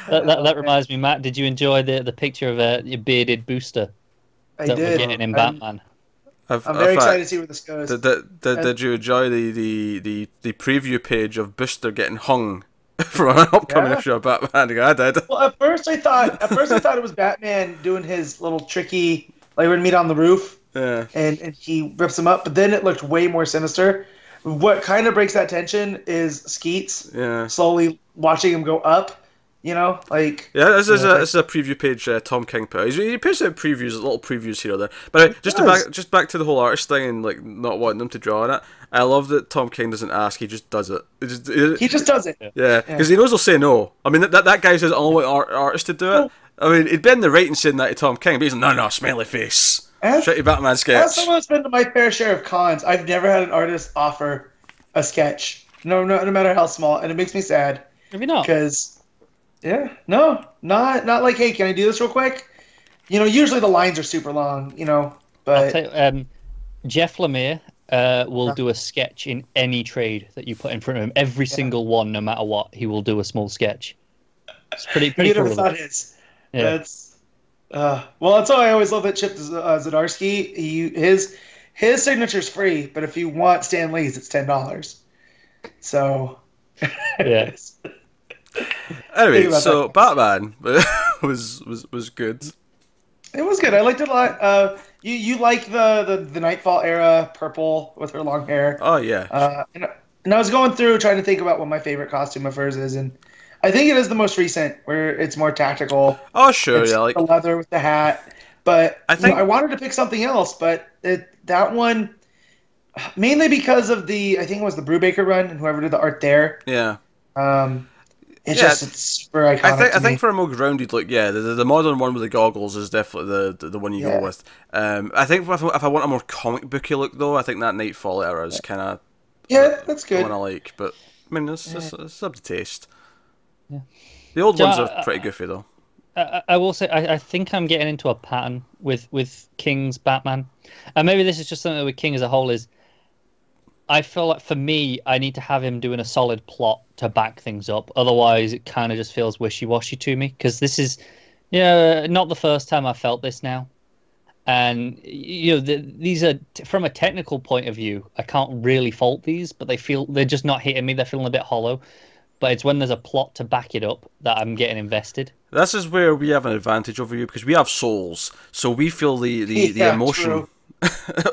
that reminds me, Matt, did you enjoy the picture of your bearded Booster?
I did.
We're getting in Batman?
I'm very excited to see where this goes.
Did you enjoy the preview page of Booster getting hung for an upcoming issue of Batman? I did.
Well, at first I thought it was Batman doing his little tricky, like we're gonna meet on the roof.
Yeah. And
he rips him up, but then it looked way more sinister. What kind of breaks that tension is Skeets slowly watching him go up.
This is a preview page Tom King put. He puts out previews, little previews here or there. But just back to the whole artist thing and like not wanting them to draw on it. I love that Tom King doesn't ask; he just does it.
He just does it.
Yeah, because he knows they'll say no. I mean, that guy says, "I only want artists to do it." I mean, he'd been in the right in saying that to Tom King, but he's like, no, smiley face, shitty Batman sketch.
As someone that's been to my fair share of cons, I've never had an artist offer a sketch, no matter how small, and it makes me sad.
Have you not?
Because. Yeah, no, not like, hey, can I do this real quick? Usually the lines are super long, but...
I'll tell you, Jeff Lemire will do a sketch in any trade that you put in front of him. Every single one, no matter what, he will do a small sketch. It's pretty cool.
That's... well, that's why I always love that Chip Zdarsky. His signature's free, but if you want Stan Lee's, it's $10. So...
Yeah.
Anyway, so Batman was good.
It was good. I liked it a lot. You like the Nightfall era purple with her long hair.
Oh yeah.
And I was going through trying to think about what my favorite costume of hers is, and I think it is the most recent where it's more tactical.
Oh sure,
it's
like
the leather with the hat. But I think I wanted to pick something else, but that one mainly because of I think it was the Brubaker run and whoever did the art there.
Yeah.
It's super iconic.
I think for a more grounded look, the modern one with the goggles is definitely the one you go with. I think if I want a more comic booky look though, I think that Nightfall era is kind of
that's good.
The one I like, but I mean it's up to taste. Yeah. The old ones are pretty goofy though.
I will say I think I'm getting into a pattern with King's Batman, and maybe this is just something with King as a whole is. I feel like for me, I need to have him doing a solid plot to back things up. Otherwise, it kind of just feels wishy-washy to me. Because this is, not the first time I felt this now. And, these are, from a technical point of view, I can't really fault these, but they're just not hitting me. They're feeling a bit hollow. But it's when there's a plot to back it up that I'm getting invested.
This is where we have an advantage over you, because we have souls. So we feel the emotion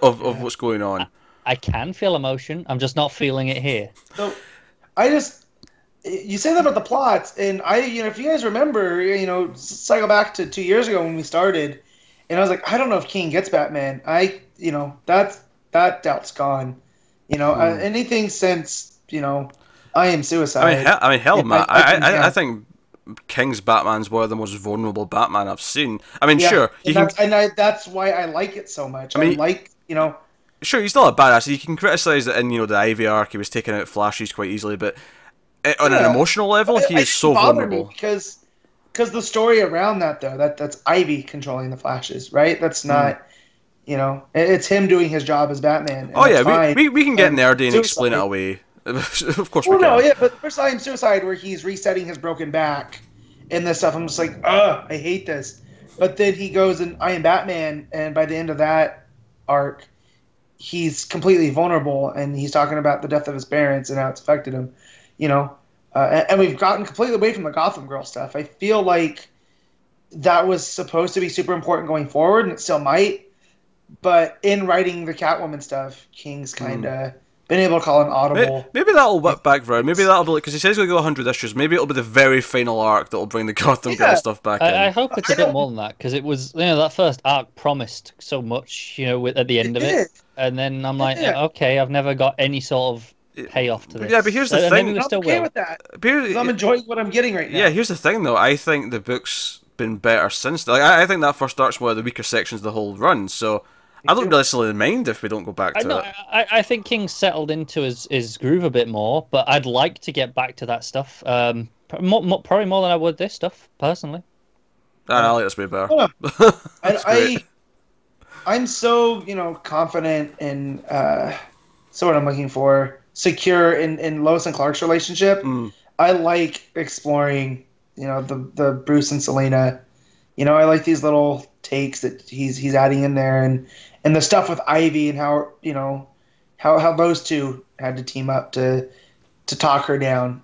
of what's going on.
I can feel emotion. I'm just not feeling it here.
So, you say that about the plots, and if you guys remember, cycle back to 2 years ago when we started, and I was like, I don't know if King gets Batman. That doubt's gone. Anything since, I Am Suicide.
I mean, hell, Matt. I think King's Batman's one of the most vulnerable Batman I've seen. I mean, sure,
that's why I like it so much. I like.
Sure, he's not a badass. You can criticise that in the Ivy arc, he was taking out Flashes quite easily, but on an emotional level, he is so vulnerable.
Because the story around that though, that's Ivy controlling the Flashes, right? That's not, it's him doing his job as Batman.
Oh yeah, we can get nerdy and explain it away. Of course we can.
No, yeah, but first I Am Suicide, where he's resetting his broken back and this stuff, I'm just like, I hate this. But then he goes and I Am Batman, and by the end of that arc, he's completely vulnerable, and he's talking about the death of his parents and how it's affected him, and we've gotten completely away from the Gotham Girl stuff. I feel like that was supposed to be super important going forward, and it still might. But in writing the Catwoman stuff, King's kind of been able to call an audible.
Maybe that'll whip back round. Maybe that'll be because he says he'll go 100 issues. Maybe it'll be the very final arc that'll bring the Gotham Girl stuff back in.
I hope it's a bit more than that, because it was, that first arc promised so much, at the end of it, and then I'm like, okay, I've never got any sort of payoff to this.
Yeah, but here's the thing.
I'm okay with that. I'm enjoying what I'm getting right now.
Yeah, here's the thing though. I think the book's been better since. Like, I think that first arc's one of the weaker sections of the whole run. So I don't necessarily mind if we don't go back to it.
I think King settled into his groove a bit more, but I'd like to get back to that stuff. Probably more than I would this stuff, personally.
I like this way better.
I'm so, confident and so what I'm looking for, secure in Lois and Clark's relationship. I like exploring, the Bruce and Selena. I like these little takes that he's adding in there, and the stuff with Ivy and how how those two had to team up to talk her down,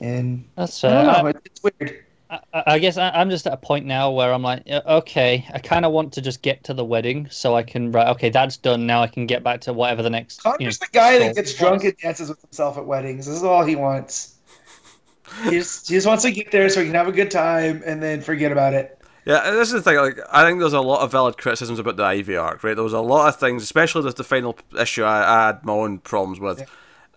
and
that's
I don't know, it's weird.
I guess I'm just at a point now where I'm like, okay, I kind of want to just get to the wedding so I can okay, that's done. Now I can get back to whatever the next.
Connor's the guy that gets drunk and dances with himself at weddings. This is all he wants. He just wants to get there so he can have a good time and then forget about it.
Yeah, this is the thing. Like, I think there's a lot of valid criticisms about the Ivy arc, right? There was a lot of things, especially with the final issue. I had my own problems with.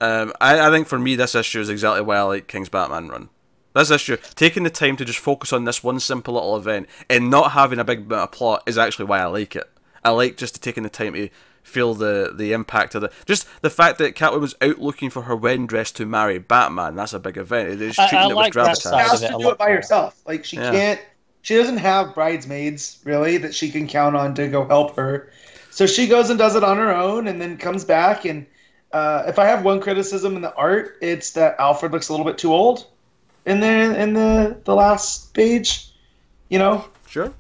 Yeah. I think for me, this issue is exactly why I like King's Batman run. This issue, taking the time to just focus on this one simple little event and not having a big bit of plot is actually why I like it. I like just taking the time to feel the impact of just the fact that Catwoman was out looking for her wedding dress to marry Batman. That's a big event. It is treating it with gravitas.
She has to do it by herself. Like she can't. She doesn't have bridesmaids really that she can count on to go help her. So she goes and does it on her own, and then comes back. And if I have one criticism in the art, it's that Alfred looks a little bit too old in the last page,
Sure.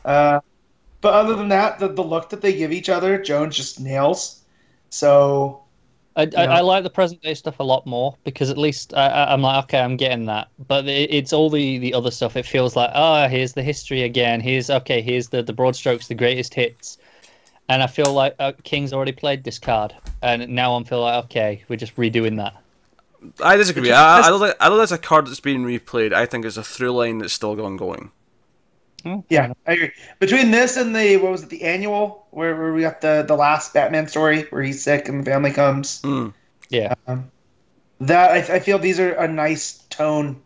But other than that, the look that they give each other, Jones just nails. So
I like the present day stuff a lot more, because at least I'm like, okay, I'm getting that. But it's all the other stuff. It feels like, here's the history again. Here's the broad strokes, the greatest hits. And I feel like King's already played this card, and now I'm feeling like, okay, we're just redoing that.
I disagree. I don't think it's a card that's being replayed. I think it's a through line that's still ongoing.
Yeah, I agree. Between this and the annual, where we got the last Batman story where he's sick and the family comes.
Yeah.
That I feel these are a nice tone,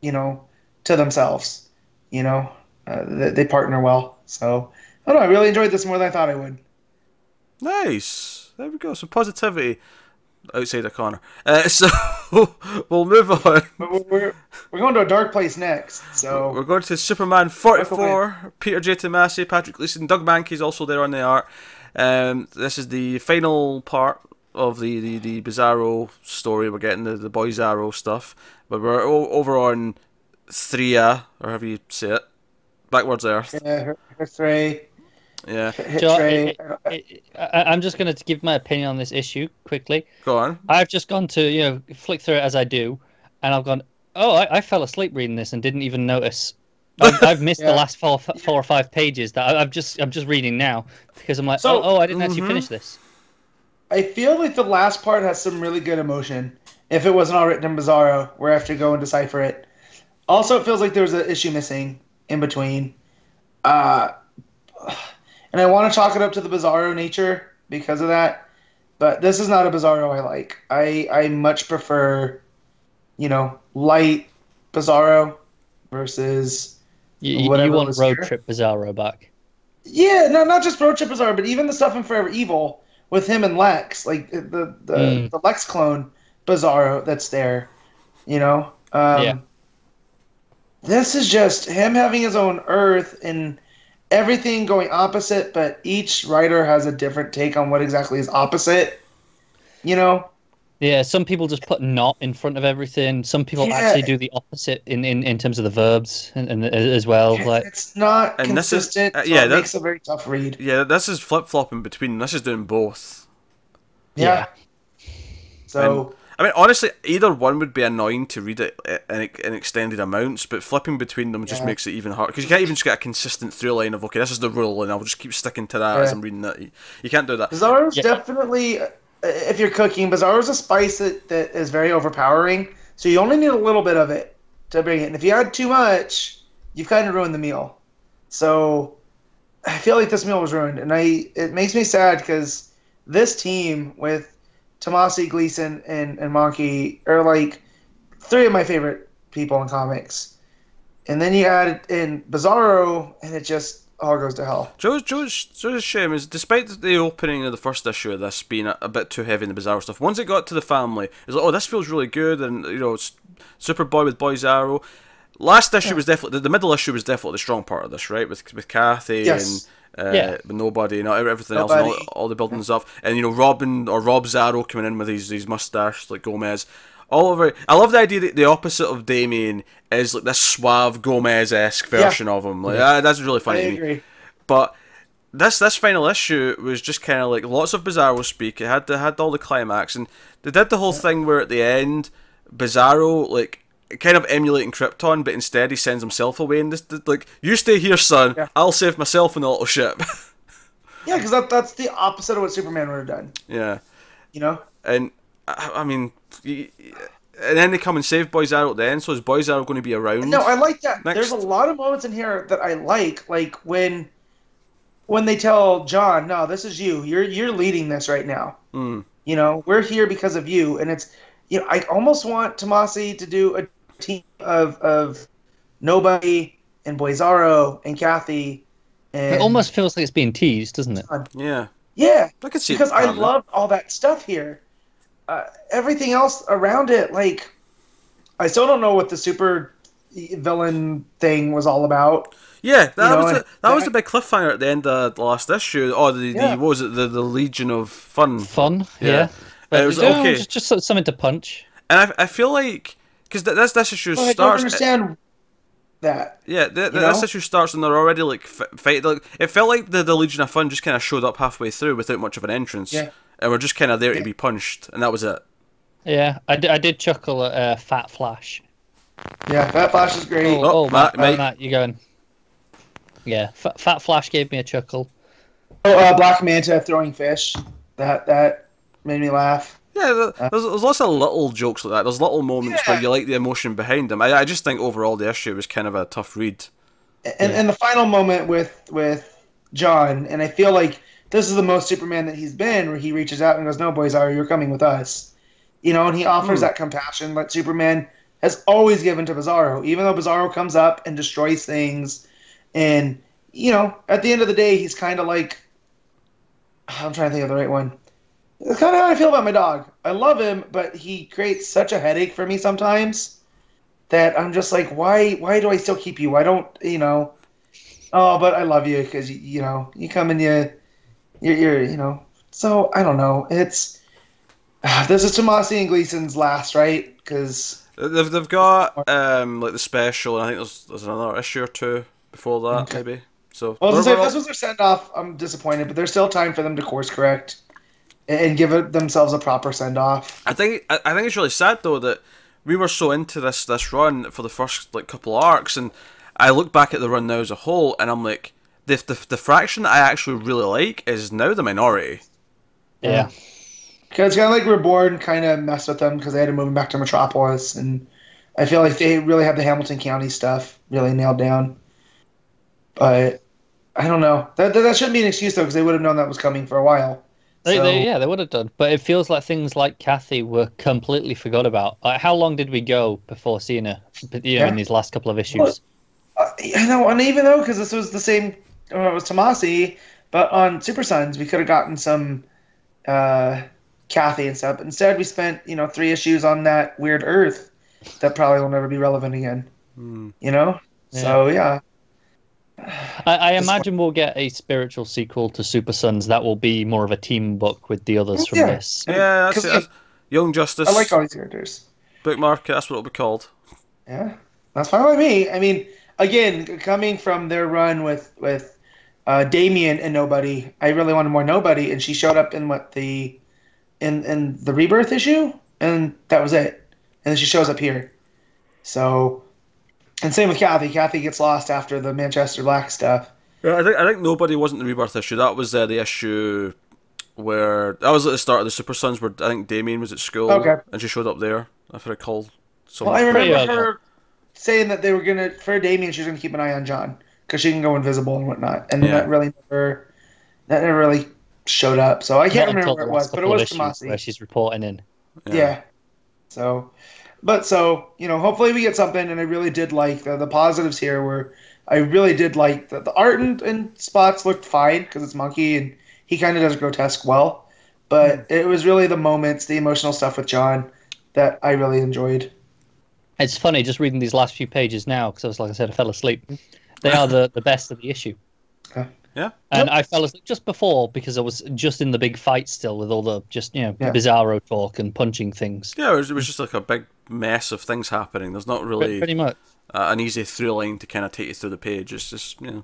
to themselves. They partner well. So I don't know. I really enjoyed this more than I thought I would.
Nice. There we go. Some positivity outside of Connor. So we'll move on.
We're going to a dark place next. So
we're going to Superman 44. Peter J. Tomasi, Patrick Gleason, Doug Mahnke's also there on the art. This is the final part of the Bizarro story. We're getting the Boy Zarro stuff, but we're over on Thria, or however you say it, Backwards Earth.
Yeah, her three.
Yeah.
I'm just going to give my opinion on this issue quickly.
Go on.
I've just gone to flick through it as I do, and I've gone, I fell asleep reading this and didn't even notice. I've missed the last four or five pages that I'm just reading now, because I'm like, I didn't actually finish this.
I feel like the last part has some really good emotion. If it wasn't all written in Bizarro, where I have to go and decipher it. Also, it feels like there was an issue missing in between. And I want to chalk it up to the Bizarro nature because of that. But this is not a Bizarro I like. I much prefer, light Bizarro versus whatever. You want
Road Trip Bizarro back?
Yeah, no, not just Road Trip Bizarro, but even the stuff in Forever Evil with him and Lex, like the Lex clone Bizarro that's there. This is just him having his own Earth and everything going opposite, but each writer has a different take on what exactly is opposite.
Yeah, some people just put not in front of everything. Some people actually do the opposite in terms of the verbs and as well. Like,
it's not consistent. It makes a very tough read.
Yeah, this is flip-flopping between. This is doing both.
Yeah. So
I mean, honestly, either one would be annoying to read it in extended amounts, but flipping between them just makes it even harder. Because you can't even just get a consistent through line of, okay, this is the rule, and I'll just keep sticking to that as I'm reading it. You can't do that.
Bizarro's definitely, if you're cooking, Bizarro's a spice that is very overpowering, so you only need a little bit of it to bring it. And if you add too much, you've kind of ruined the meal. So I feel like this meal was ruined, and it makes me sad because this team with Tomasi, Gleason, and Mahnke are like 3 of my favorite people in comics. And then you add in Bizarro, and it just all goes to hell.
Joe's a shame is, despite the opening of the first issue of this being a bit too heavy in the Bizarro stuff, once it got to the family, it's like, oh, this feels really good, and it's Superboy with Boy Zarro. Last issue was definitely the middle issue was definitely the strong part of this, right? With Kathy and with Nobody and everything else, and all the building stuff, and Robin or Rob Zarro coming in with his mustache like Gomez. All over. I love the idea that the opposite of Damien is like this suave Gomez-esque version of him. Like that's really funny.
I agree.
But this final issue was just kind of like lots of Bizarro speak. It had all the climax, and they did the whole thing where at the end, Bizarro like kind of emulating Krypton, but instead he sends himself away and this like, you stay here, son. I'll save myself in the little ship.
Yeah, because that's the opposite of what Superman would have done.
Yeah.
And
I mean, and then they come and save Boy Zarro at the end. So is Boy Zarro going to be around?
No, I like that.
Next?
There's a lot of moments in here that I like when they tell John, "No, this is you. You're leading this right now. We're here because of you." And it's, I almost want Tomasi to do a team of Nobody and Boy Zarro and Kathy. And
it almost feels like it's being teased, doesn't it?
Yeah,
I could see
because I
loved
loved all that stuff here. Everything else around it, like, I still don't know what the super villain thing was all about.
Yeah, that was a big cliffhanger at the end of the last issue. Oh, what was it? The Legion of Fun.
Yeah. But
it was okay.
Just something to punch.
And I feel like because this issue starts.
I don't understand that.
Yeah, this issue starts and they're already like fight. Like, it felt like the Legion of Fun just kind of showed up halfway through without much of an entrance. Yeah. And we're just kind of there to be punched, and that was it.
Yeah, I did chuckle at Fat Flash.
Yeah, Fat Flash is great.
Matt, you going? Yeah, Fat Flash gave me a chuckle.
Black Manta throwing fish. That made me laugh.
Yeah, there's lots of little jokes like that. There's little moments where you like the emotion behind them. I just think overall the issue was kind of a tough read.
And the final moment with John, and I feel like this is the most Superman that he's been, where he reaches out and goes, "No, Boy Zarro, you're coming with us." And he offers that compassion that Superman has always given to Bizarro, even though Bizarro comes up and destroys things. And, at the end of the day, he's kind of like, I'm trying to think of the right one. It's kind of how I feel about my dog. I love him, but he creates such a headache for me sometimes that I'm just like, why do I still keep you? Why don't, oh, but I love you because, you come and you're, so I don't know. It's, this is Tomasi and Gleason's last, right? Because
they've got like the special, and I think there's another issue or two before that, maybe. So
if this was their send off, I'm disappointed, but there's still time for them to course correct and give themselves a proper send off.
I think it's really sad though that we were so into this run for the first couple of arcs, and I look back at the run now as a whole, and I'm like, the fraction that I actually really like is now the minority.
Yeah.
Because it's kind of like Reborn kind of messed with them because they had to move them back to Metropolis, and I feel like they really have the Hamilton County stuff really nailed down. But I don't know. That shouldn't be an excuse though, because they would have known that was coming for a while.
They would have done. But it feels like things like Kathy were completely forgot about. Like, how long did we go before seeing her? In these last couple of issues.
I know, and even though because this was the same, it was Tomasi, but on Super Sons we could have gotten some Kathy and stuff. Instead, we spent 3 issues on that weird Earth that probably will never be relevant again. So yeah.
I imagine we'll get a spiritual sequel to Super Sons that will be more of a team book with the others from this.
Yeah, that's Young Justice.
I like all these characters.
Bookmark, that's what it'll be called.
Yeah, that's fine with me. I mean, again, coming from their run with Damien and Nobody, I really wanted more Nobody, and she showed up in in the Rebirth issue. and that was it. And then she shows up here. So, and same with Kathy. Kathy gets lost after the Manchester Black stuff.
Yeah, I think nobody wasn't the Rebirth issue. That was the issue where that was at the start of the Super Sons, where I think Damien was at school, and she showed up there. If I recall.
Well, I remember her saying that they were gonna, for Damien, she was gonna keep an eye on John because she can go invisible and whatnot, and that never really showed up. So I can't remember where it was, but it was Tomasi
where she's reporting in.
Yeah. So, hopefully we get something, and I really did like the positives here were. I really did like the art and spots looked fine because it's Mahnke and he kind of does grotesque well. But it was really the moments, the emotional stuff with John that I really enjoyed.
It's funny just reading these last few pages now because, like I said, I fell asleep. They are the best of the issue.
Okay.
Yeah.
And I fell asleep just before because I was just in the big fight still with all the Bizarro talk and punching things.
Yeah, it was just like a big mess of things happening. There's not really
pretty much
an easy through line to kind of take you through the page. It's just so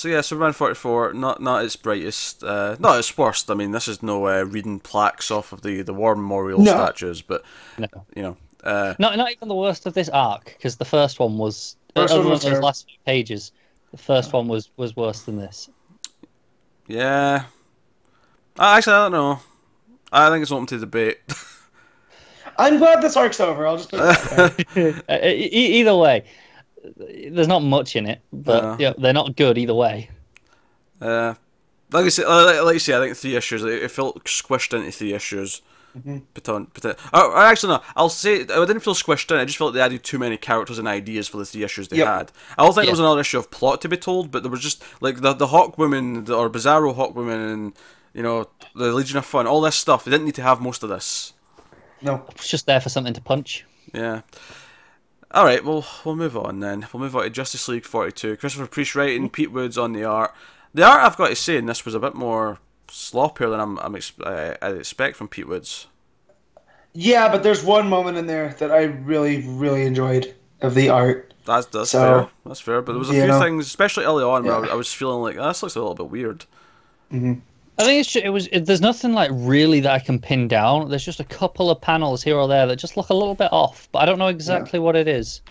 yeah, Superman 44, not its brightest, not its worst. I mean, this is no reading plaques off of the war memorial statues, but
not even the worst of this arc because the first one was other than those last few pages. The first one was worse than this.
Yeah, actually, I don't know. I think it's open to debate.
I'm glad this arc's over. I'll just put it that way.
Either way, there's not much in it, but they're not good either way.
Like you say, I think 3 issues. It felt squished into 3 issues. Actually, no. I'll say I didn't feel squished in. I just felt like they added too many characters and ideas for the 3 issues they had. I don't think there was another issue of plot to be told, but there was just like the Hawk Woman or Bizarro Hawk Woman and the Legion of Fun, all this stuff. They didn't need to have most of this.
No,
it's just there for something to punch.
Yeah. All right, well, we'll move on then. We'll move on to Justice League 42. Christopher Priest writing, Pete Woods on the art. The art, I've got to say, in this was a bit more sloppier than I'd expect from Pete Woods.
Yeah, but there's one moment in there that I really, really enjoyed of the art.
That's fair. That's fair. But there was a few things, especially early on, where I was feeling like, this looks a little bit weird.
Mm-hmm.
I think there's nothing like really that I can pin down. There's just a couple of panels here or there that just look a little bit off, but I don't know exactly what it is.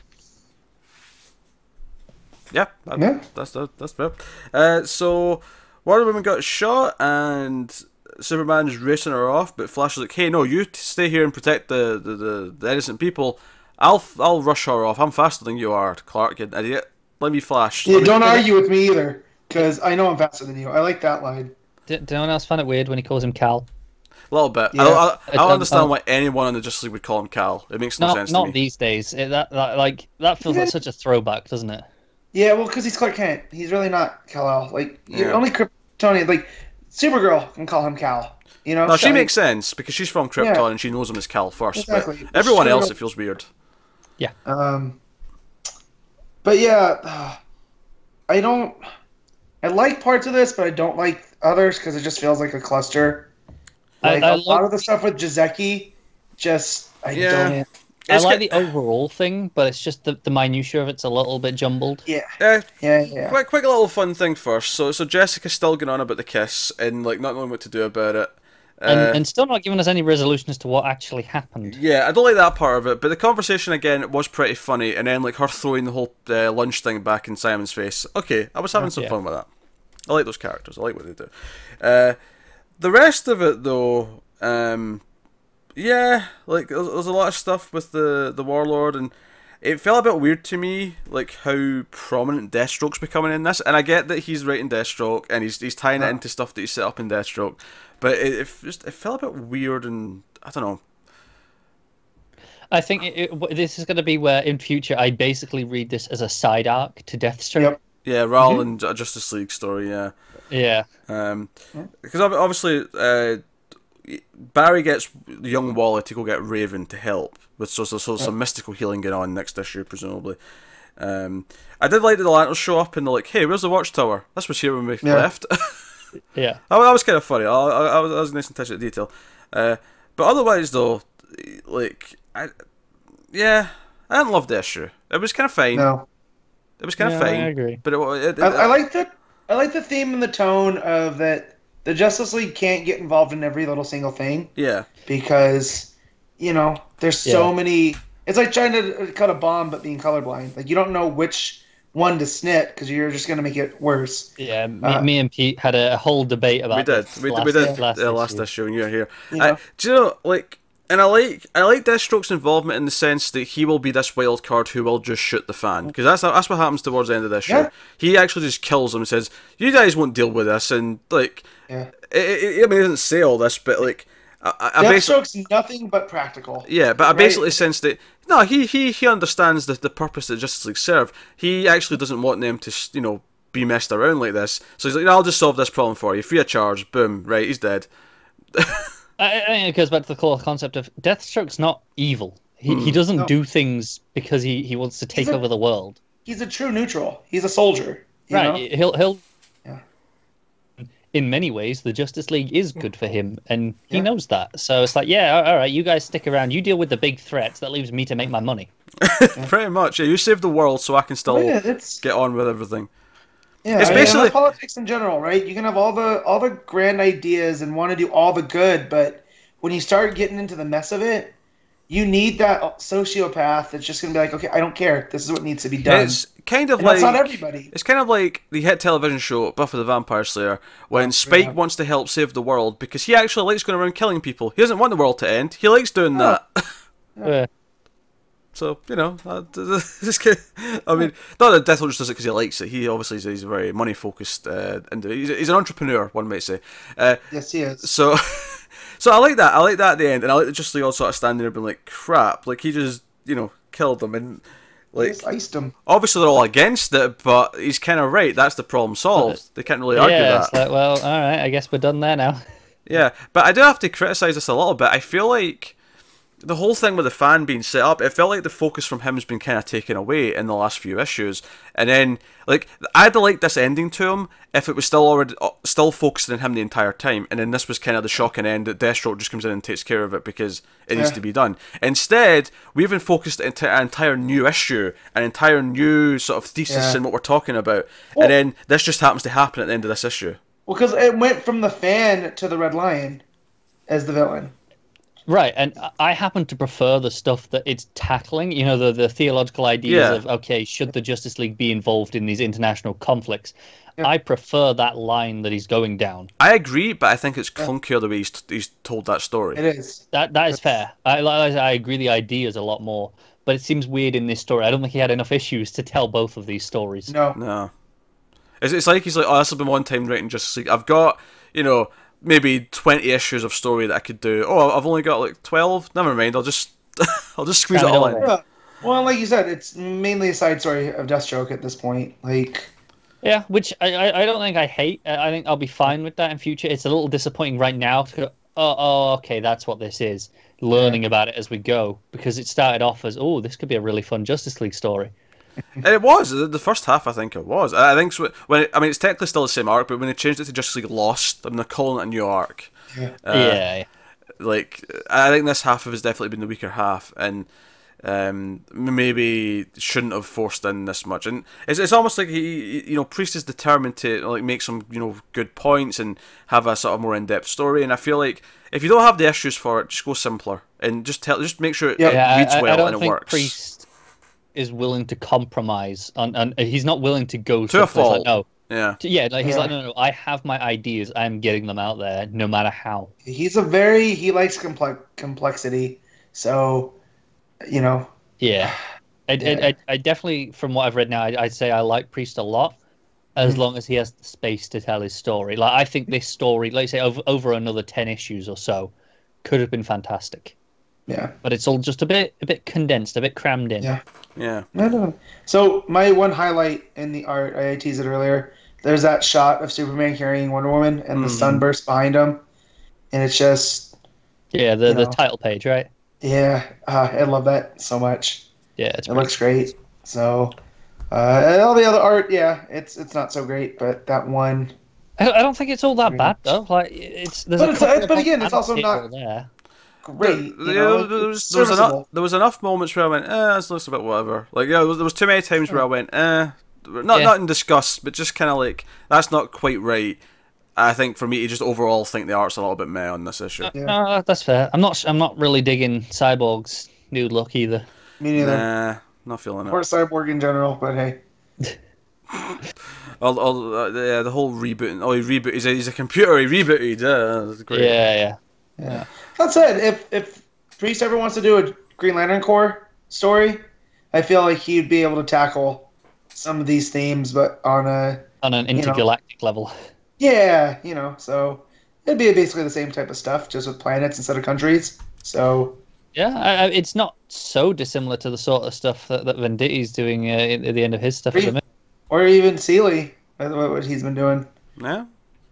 Yeah, that's fair. So Wonder Woman got shot and Superman's racing her off, but Flash is like, "Hey, no, you stay here and protect the innocent people. I'll rush her off. I'm faster than you are, Clark, you idiot. Let me Flash."
Yeah, don't argue with me either, because I know I'm faster than you. I like that line.
Did anyone else find it weird when he calls him Cal?
A little bit. Yeah. I don't understand why anyone in the Justice League would call him Cal. It makes no sense to me.
Not these days. That feels like such a throwback, doesn't it?
Yeah, well, because he's Clark Kent. He's really not Kal-El. Only Kryptonian. Like, Supergirl can call him Cal.
No, she makes sense because she's from Krypton and she knows him as Cal first. Exactly. But everyone else, it feels weird.
Yeah.
But yeah, I like parts of this, but I don't like others because it just feels like a cluster. A lot of the stuff with Jizeki, don't.
I like the overall thing, but it's just the minutiae of it's a little bit jumbled.
Yeah.
Quick little fun thing first. So Jessica's still going on about the kiss and not knowing what to do about it.
And still not giving us any resolution as to what actually happened.
Yeah, I don't like that part of it, but the conversation again was pretty funny, and then her throwing the whole lunch thing back in Simon's face. Okay, I was having some fun with that. I like those characters. I like what they do. The rest of it, though, there's a lot of stuff with the Warlord, and it felt a bit weird to me, how prominent Deathstroke's becoming in this. And I get that he's writing Deathstroke, and he's tying it into stuff that he set up in Deathstroke, but it felt a bit weird, and I don't know.
I think this is going to be where, in future, I basically read this as a side arc to Deathstroke.
Yep.
Yeah, rather than a Justice League story, yeah.
Yeah.
Because obviously, Barry gets young Wally to go get Raven to help, with some mystical healing going on next issue, presumably. I did like that the Lanterns show up and they're like, "Hey, where's the Watchtower? This was here when we left."
Yeah.
That was kind of funny. I was nice and touched at detail. But otherwise, though, I didn't love the issue. It was kind of fine.
No.
It was kind of fine.
I agree.
But
I like the theme and the tone of that the Justice League can't get involved in every little single thing.
Yeah.
Because there's so many. It's like trying to cut a bomb but being colorblind. Like you don't know which one to snip because you're just going to make it worse.
Yeah, me and Pete had a whole debate about this.
We did last issue when you were here.
Yeah.
Do you know, like, and I like Deathstroke's involvement in the sense that he will be this wild card who will just shoot the fan, because that's what happens towards the end of this issue. He actually just kills them and says, "You guys won't deal with this," and like, I mean, he doesn't say all this, but like.
Deathstroke's nothing but practical.
Yeah, but I basically sense that he understands the purpose that Justice League serve. He actually doesn't want them to be messed around like this. So he's like, I'll just solve this problem for you, free of charge. Boom, right, he's dead.
I think it goes back to the core concept of Deathstroke's not evil. He doesn't do things because he wants to take over the world.
He's a true neutral. He's a soldier.
Right. He'll. In many ways, the Justice League is good for him, and he knows that. So it's like, all right, you guys stick around. You deal with the big threats. That leaves me to make my money.
Pretty much. Yeah, you save the world so I can still get on with everything.
Yeah, it's basically politics in general, right? You can have all the grand ideas and want to do all the good, but when you start getting into the mess of it, you need that sociopath that's just going to be like, okay, I don't care. This is what needs to be done.
It's kind of
that's not everybody.
It's kind of like the hit television show Buffy the Vampire Slayer, when Spike wants to help save the world because he actually likes going around killing people. He doesn't want the world to end. He likes doing that. So, this kid, I mean, not that Deathstroke just does it because he likes it. He obviously he's a very money-focused, he's an entrepreneur, one might say.
Yes, he is.
So, so I like that. I like that at the end, and I like just all sort of standing there being like, crap, like he just, killed them, and like,
just iced him.
Obviously they're all against it, but he's kind of right. That's the problem solved. They can't really argue that.
It's like, well, all right, I guess we're done there now.
Yeah, but I do have to criticise this a little bit. I feel like the whole thing with the fan being set up, it felt like the focus from him has been kind of taken away in the last few issues. And then, like, I'd have liked this ending to him if it was still focusing on him the entire time. And then this was kind of the shocking end that Deathstroke just comes in and takes care of it because it needs to be done. Instead, we even focused an entire new issue, an entire new sort of thesis in what we're talking about. Well, and then this just happens to happen at the end of this issue.
Well, because it went from the fan to the Red Lion as the villain.
Right, and I happen to prefer the stuff that it's tackling, the theological ideas of, okay, should the Justice League be involved in these international conflicts? Yeah. I prefer that line that he's going down.
I agree, but I think it's clunkier the way he's told that story.
It is.
That is fair. I agree the ideas a lot more, but it seems weird in this story. I don't think he had enough issues to tell both of these stories.
No. It's like he's like, oh, this will be one time writing Justice League. I've got, maybe 20 issues of story that I could do. Oh, I've only got like 12. Never mind. I'll just squeeze it all in.
Yeah. Well, like you said, it's mainly a side story of Deathstroke at this point. Like,
yeah, which I don't think I hate. I think I'll be fine with that in future. It's a little disappointing right now to go, oh, okay, that's what this is. Learning about it as we go, because it started off as, oh, this could be a really fun Justice League story.
And it was the first half. I think it was. I think so, it's technically still the same arc, but when they changed it to Justice League Lost, they're calling it a new arc. Like, I think this half has definitely been the weaker half, and maybe shouldn't have forced in this much. And it's almost like Priest is determined to like make some good points and have a sort of more in-depth story. And I feel like if you don't have the issues for it, just go simpler and just make sure it reads well and it works.
Priest is willing to compromise and he's not willing to go
to a fault.
Like, no.
Yeah.
He's like, no, I have my ideas. I'm getting them out there, no matter how.
He likes complexity. So,
Yeah, I definitely, from what I've read now, I'd say I like Priest a lot, as long as he has the space to tell his story. Like, I think this story, let's say over another 10 issues or so, could have been fantastic.
Yeah,
but it's all just a bit condensed, a bit crammed in.
Yeah.
So my one highlight in the art, I teased it earlier. There's that shot of Superman carrying Wonder Woman, and the sunburst behind him, and it's just
the title page, right?
Yeah, I love that so much.
Yeah,
it looks great. So all the other art, it's not so great, but that one.
I don't think it's all that bad though. Like
but again, it's also not
there.
Great.
There was enough moments where I went, this looks a bit whatever. Like, there was too many times where I went, not in disgust, but just kind of like, that's not quite right. I think for me to just overall think the art's a little bit meh on this issue.
No, that's fair. I'm not really digging Cyborg's new look either.
Me neither.
Nah, not feeling
Or
it.
Cyborg in general, but hey.
The whole reboot. Oh, he rebooted. He's a computer. He rebooted. That's great.
Yeah.
That said, if Priest ever wants to do a Green Lantern Corps story, I feel like he'd be able to tackle some of these themes, but on
an intergalactic level.
Yeah, so it'd be basically the same type of stuff, just with planets instead of countries. So
yeah, it's not so dissimilar to the sort of stuff that Venditti's doing at the end of his stuff at the minute.
Or even Seeley, what he's been doing.
Yeah.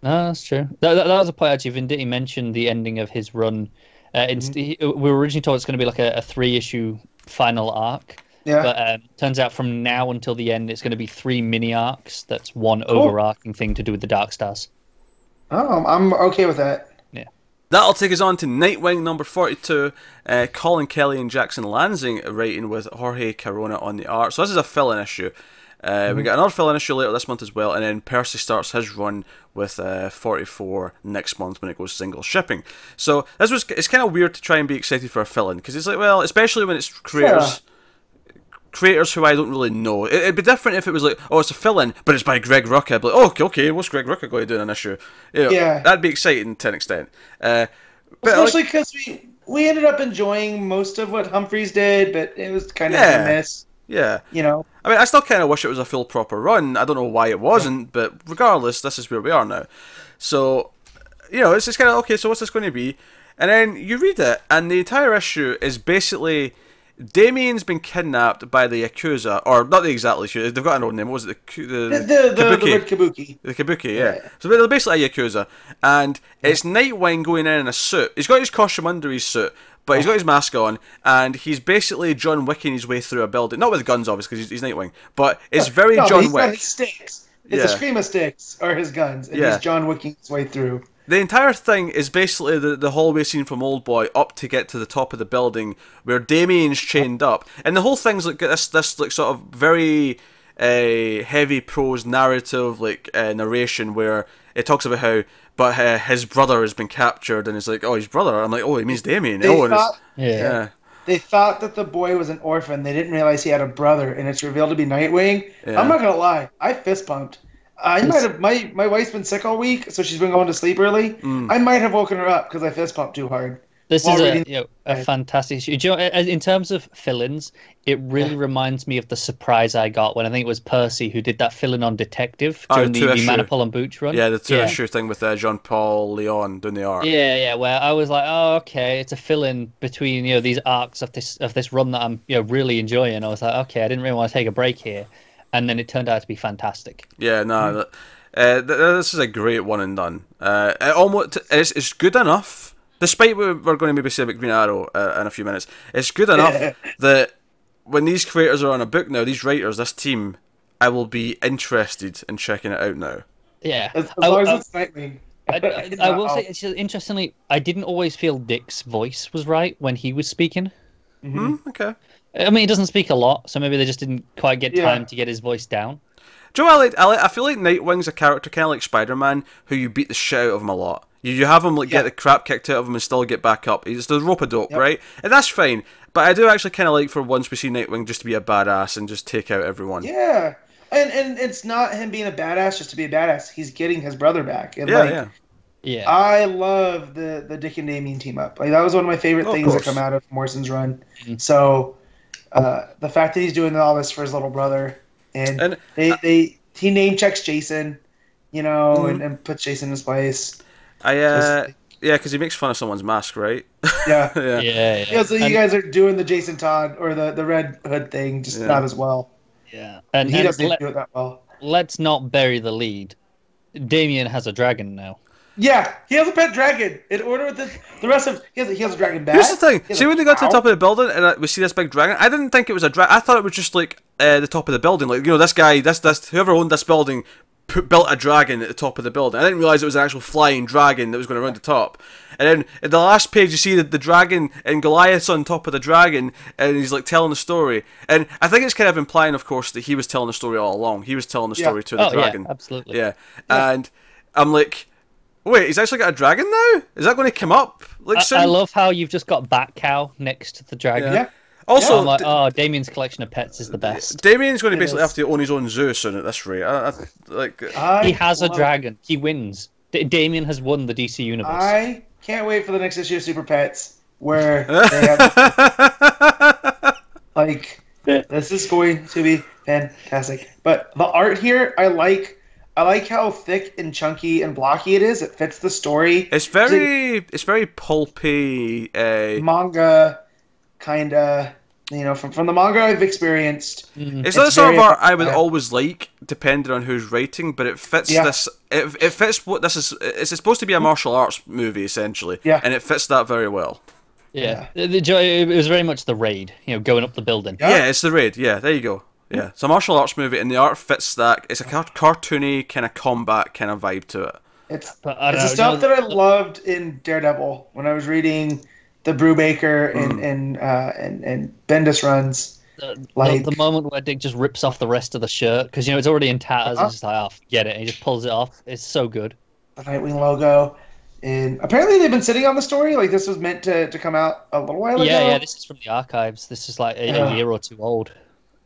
No, that's true. That was a point, actually. Venditti mentioned the ending of his run. We were originally told it's going to be like a 3-issue final arc.
Yeah.
But turns out from now until the end, it's going to be 3 mini arcs. That's one overarching thing to do with the Dark Stars.
Oh, I'm okay with that.
Yeah.
That'll take us on to Nightwing number 42. Collin, Kelly, and Jackson Lanzing writing with Jorge Carona on the art. So this is a fill-in issue. We got another fill-in issue later this month as well, and then Percy starts his run with 44 next month when it goes single shipping. So it's kind of weird to try and be excited for a fill-in, because it's like, well, especially when it's creators who I don't really know. It'd be different if it was like, oh, it's a fill-in, but it's by Greg Rucka. I'd be like, oh, okay, what's Greg Rucka going to do in an issue? That'd be exciting to an extent.
Especially because we ended up enjoying most of what Humphreys did, but it was kind of a miss.
Yeah. I mean, I still kind of wish it was a full proper run. I don't know why it wasn't, but regardless, this is where we are now. So, it's just kind of, okay, so what's this going to be? And then you read it, and the entire issue is basically Damien's been kidnapped by the Yakuza, or not the exactly sure, they've got an old name, what was it?
The Kabuki.
The Kabuki, yeah. So they're basically a Yakuza, and it's Nightwing going in a suit. He's got his costume under his suit, but he's got his mask on, and he's basically John Wicking his way through a building. Not with guns, obviously, because he's Nightwing, but it's very John Wick.
Got his sticks. It's the Screamer sticks, or his guns, and he's John Wicking his way through.
The entire thing is basically the hallway scene from Old Boy up to get to the top of the building where Damien's chained up, and the whole thing's like this like sort of very heavy prose narrative narration where it talks about how his brother has been captured, and it's like, oh, his brother. I'm like, oh, it means Damien.
They thought that the boy was an orphan. They didn't realize he had a brother, and it's revealed to be Nightwing. Yeah. I'm not gonna lie, I fist pumped. I might have. My wife's been sick all week, so she's been going to sleep early. I might have woken her up because I fist pumped too hard.
This is a fantastic issue. Do you know, in terms of fill-ins, it really reminds me of the surprise I got when I think it was Percy who did that fill-in on Detective during the Manipul and Booch run.
Yeah, the two-issue thing with Jean-Paul Leon doing the art.
Yeah, where I was like, oh, okay, it's a fill-in between these arcs of this run that I'm really enjoying. I was like, okay, I didn't really want to take a break here, and then it turned out to be fantastic.
Yeah, no, this is a great one and done. It's good enough. Despite what we're going to maybe say about Green Arrow in a few minutes, it's good enough that when these creators are on a book now, these writers, this team, I will be interested in checking it out now.
Yeah.
As long as it's Nightwing.
I will say, interestingly, I didn't always feel Dick's voice was right when he was speaking.
Okay.
I mean, he doesn't speak a lot, so maybe they just didn't quite get time to get his voice down.
Joelle, I feel like Nightwing's a character kind of like Spider-Man, who you beat the shit out of him a lot. You have him get the crap kicked out of him and still get back up. He's the rope-a-dope, right? And that's fine. But I do actually kind of like for once we see Nightwing just to be a badass and just take out everyone.
Yeah. And it's not him being a badass just to be a badass. He's getting his brother back. And
yeah.
I love the Dick and Damien team up. Like, that was one of my favorite things that come out of Morrison's run. So the fact that he's doing all this for his little brother, and he name checks Jason, and puts Jason in his place.
Because he makes fun of someone's mask, right?
Yeah.
Yeah.
So you guys are doing the Jason Todd or the Red Hood thing, just not as well.
Yeah,
and he doesn't do it that well.
Let's not bury the lead. Damien has a dragon now.
Yeah, he has a pet dragon. In order with the rest of he has a dragon back.
Here's the thing. See, when they got to the top of the building and we see this big dragon, I didn't think it was a dragon. I thought it was just like the top of the building. Like, this guy, this whoever owned this building built a dragon at the top of the building. I didn't realise it was an actual flying dragon that was going around the top. And then in the last page you see the dragon and Goliath's on top of the dragon and he's like telling the story. And I think it's kind of implying, of course, that he was telling the story all along. He was telling the story to the dragon.
Yeah, absolutely.
Yeah. And I'm like, Wait, he's actually got a dragon now? Is that going to come up? Like,
I love how you've just got Bat Cow next to the dragon.
Yeah.
Also,
I'm like, oh, Damien's collection of pets is the best.
Damien's going to basically have to own his own zoo soon at this rate.
He has a dragon. He wins. Damien has won the DC universe.
I can't wait for the next issue of Super Pets where they have, like, this is going to be fantastic. But the art here, I like how thick and chunky and blocky it is. It fits the story.
It's very pulpy.
Manga, kind of, you know, from the manga I've experienced.
It's not the sort of art I would always like, depending on who's writing, but it fits this. It fits what this is. It's supposed to be a martial arts movie, essentially, and it fits that very well.
Yeah, it was very much the Raid, you know, going up the building.
Yeah, it's the Raid. Yeah, there you go. Yeah, it's a martial arts movie, and the art fits that. It's a cartoony kind of combat kind of vibe to it.
It's the stuff that I loved in Daredevil when I was reading the Brubaker and Bendis runs.
The moment where Dick just rips off the rest of the shirt, because, you know, it's already in tatters, and just like, oh, forget it, and he just pulls it off. It's so good.
The Nightwing logo. And apparently they've been sitting on the story. Like, this was meant to come out a little while ago.
Yeah, this is from the archives. This is like a year or two old.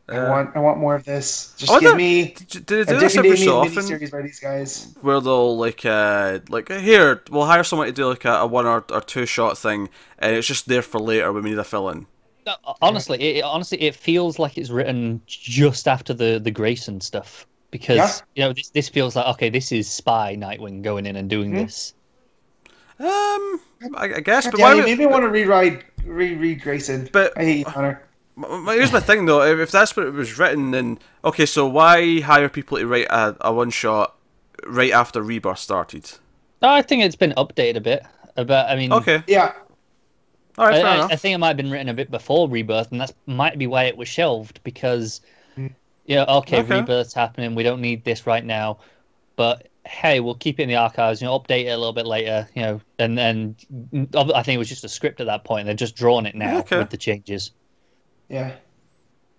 I want more of this. Just give me
did they do this every so often?
Miniseries by these guys.
Where they'll like here, we'll hire someone to do like a 1 or 2 shot thing, and it's just there for later when we need a fill-in.
No, honestly, it feels like it's written just after the Gleason stuff, because you know this feels like, okay, this is Spy Nightwing going in and doing this.
I guess, but
why you made me want to reread Gleason.
But
I hate you, Hunter.
Here's my thing though, if that's what it was written, then okay, so why hire people to write a one shot right after Rebirth started?
I think it's been updated a bit. But I mean,
okay,
yeah.
All right, fair enough.
I think it might have been written a bit before Rebirth, and that might be why it was shelved, because okay, Rebirth's happening, we don't need this right now, but hey, we'll keep it in the archives, you know, update it a little bit later, you know, and I think it was just a script at that point. They've just drawn it now with the changes.
Yeah.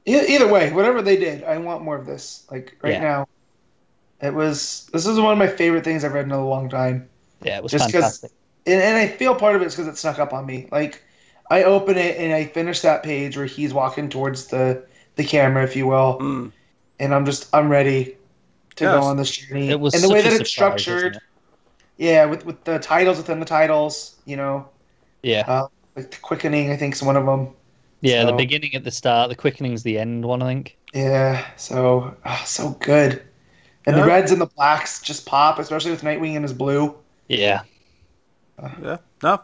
Either way, whatever they did, I want more of this. Like now, this is one of my favorite things I've read in a long time.
Yeah, it was
just
fantastic.
And I feel part of it is because it snuck up on me. Like, I open it and I finish that page where he's walking towards the camera, if you will, and I'm ready to go on this journey.
It was
and the way that it's
surprise,
structured, with the titles within the titles, you know.
Yeah.
Like the quickening, I think, is one of them.
Yeah, the beginning at the start, the quickening's the end one, I think.
Yeah, so good. And the reds and the blacks just pop, especially with Nightwing in his blue.
Yeah.
So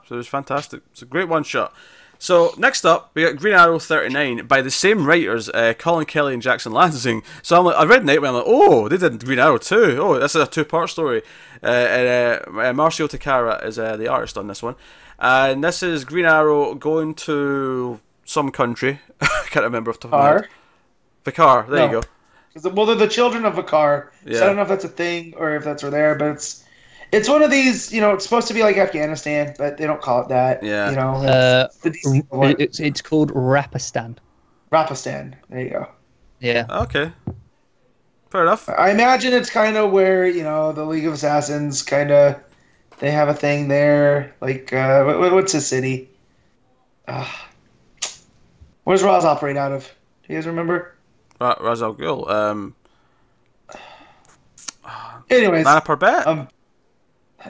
it was fantastic. It's a great one shot. So next up, we got Green Arrow 39 by the same writers, Collin, Kelly, and Jackson Lanzing. So I'm like, I read Nightwing, I'm like, oh, they did Green Arrow too. Oh, this is a 2-part story. And Marcio Takara is the artist on this one. And this is Green Arrow going to some country. I can't remember off the top of my head. Vikar, there you go.
Well, they're the children of Vikar.
Yeah.
So I don't know if that's a thing or if that's where they're, but it's one of these, you know, it's supposed to be like Afghanistan, but they don't call it that.
Yeah.
You know,
it's called Rapistan.
Rapistan. There you go.
Yeah.
Okay. Fair enough.
I imagine it's kind of where, you know, the League of Assassins kind of, they have a thing there. Like, what's the city? Where's Roz operate out of? Do you guys remember?
Ra's al Ghul.
Anyways.
Nana Parbat?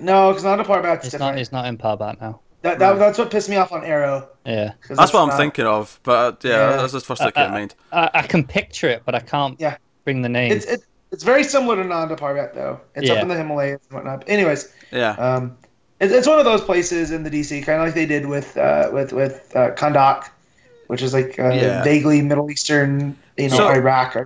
No, because Nana Parbat's different.
It's not in Parbat now.
That's what pissed me off on Arrow.
Yeah.
That's what I'm thinking of, but that's the first thing that came to mind.
I can picture it, but I can't bring the name.
It's very similar to Nanda Parbat, though. It's up in the Himalayas and whatnot. Anyways.
Yeah.
It's one of those places in the DC, kind of like they did with Kandak, which is like vaguely Middle Eastern, you know, Iraq.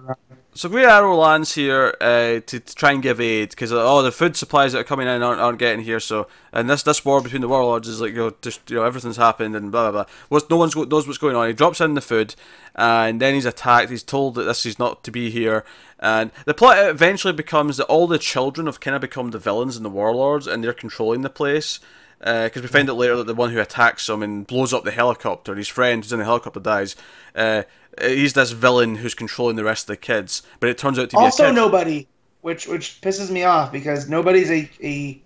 So Green Arrow lands here to try and give aid because the food supplies that are coming in aren't getting here. So and this war between the warlords is like everything's happened and blah blah blah. No one knows what's going on. He drops in the food and then he's attacked. He's told that this is not to be here. And the plot eventually becomes that all the children have kind of become the villains and the warlords, and they're controlling the place. Because we find out later that the one who attacks him and blows up the helicopter, his friend who's in the helicopter dies. He's this villain who's controlling the rest of the kids, but it turns out to be
also
a kid.
Nobody, which pisses me off because Nobody's a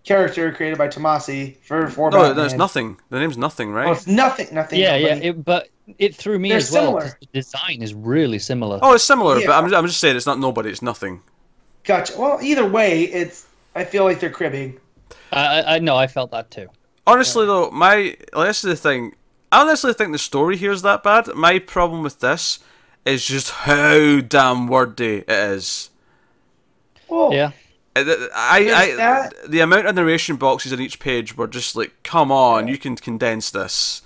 character created by Tomasi for
No,
Batman.
it's nothing. The name's nothing, right?
Oh, it's nothing.
Yeah, but it threw me
They're
as well
similar.
because the design is really similar.
Oh, it's similar,
Yeah.
but I'm just saying it's not nobody. It's nothing.
Gotcha. Well, either way, I feel like they're cribbing.
I know, I felt that too.
Honestly, though, this is the thing. I don't necessarily think the story here is that bad. My problem with this is just how damn wordy it is.
Well,
Yeah.
The amount of narration boxes on each page were just like, come on, you can condense this.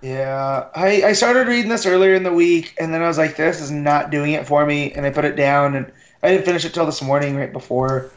Yeah, I started reading this earlier in the week, and then I was like, this is not doing it for me, and I put it down, and I didn't finish it till this morning, right before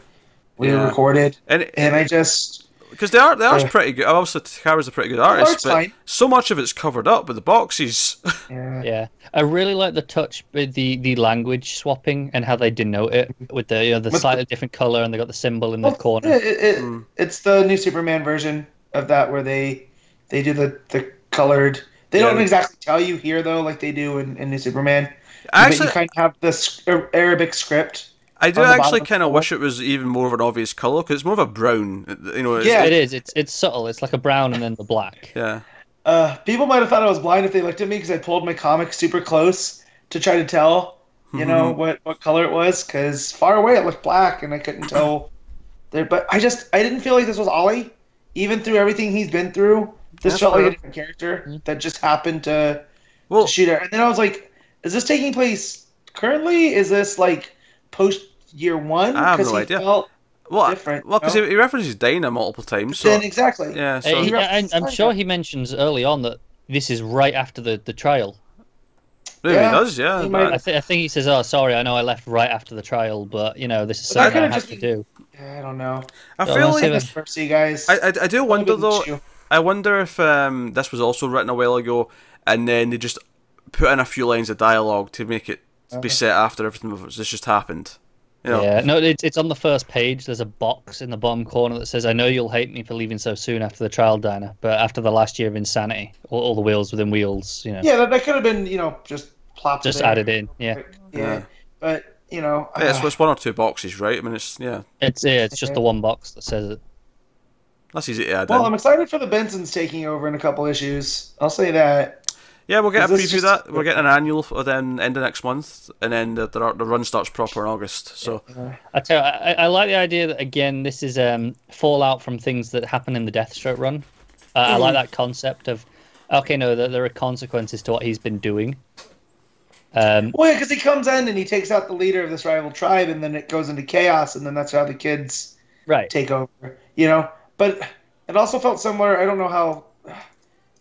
we recorded, and I just...
Because the art's pretty good. Obviously, Takara's a pretty good artist, but
fine.
so much of it's covered up with the boxes.
Yeah.
I really like the touch with the language swapping and how they denote it with the slightly different color, and they got the symbol in the corner.
It's the new Superman version of that where they do the colored. They don't exactly tell you here though, like they do in New Superman. Actually, you kind of have the Arabic script.
I do actually kind of wish it was even more of an obvious color, because it's more of a brown.
It is. It's subtle. It's like a brown and then the black.
Yeah.
People might have thought I was blind if they looked at me because I pulled my comic super close to try to tell, what color it was. Because far away it looked black and I couldn't tell. But I didn't feel like this was Ollie, even through everything he's been through. This felt like a different character that just happened to shoot her. And then I was like, is this taking place currently? Is this like post year one?
I have no idea.
Different.
Well, because he references Dinah multiple times. So.
Then exactly.
Yeah. So.
I'm sure he mentions early on that this is right after the trial.
Maybe he does, yeah.
I think he says, "Oh, sorry, I know I left right after the trial, but this is something I have to do."
I don't know.
I feel like
mercy, guys.
I do wonder though. I wonder if this was also written a while ago, and then they just put in a few lines of dialogue to make it be set after everything that's just happened.
Yeah, no, it's on the first page. There's a box in the bottom corner that says, "I know you'll hate me for leaving so soon after the trial, Dinah, but after the last year of insanity, all the wheels within wheels,
Yeah, that could have been, just plopped.
Just added in. Yeah.
But
it's one or two boxes, right? I mean, it's
It's just the one box that says it.
That's easy to add.
Well, I'm excited for the Bensons taking over in a couple issues. I'll say that.
Yeah, we'll get a preview of that. We're getting an annual for then end of next month, and then the run starts proper in August. So
I tell you, I like the idea that again this is fallout from things that happen in the Deathstroke run. I like that concept of there are consequences to what he's been doing.
Because he comes in and he takes out the leader of this rival tribe, and then it goes into chaos, and then that's how the kids take over. But it also felt similar. I don't know how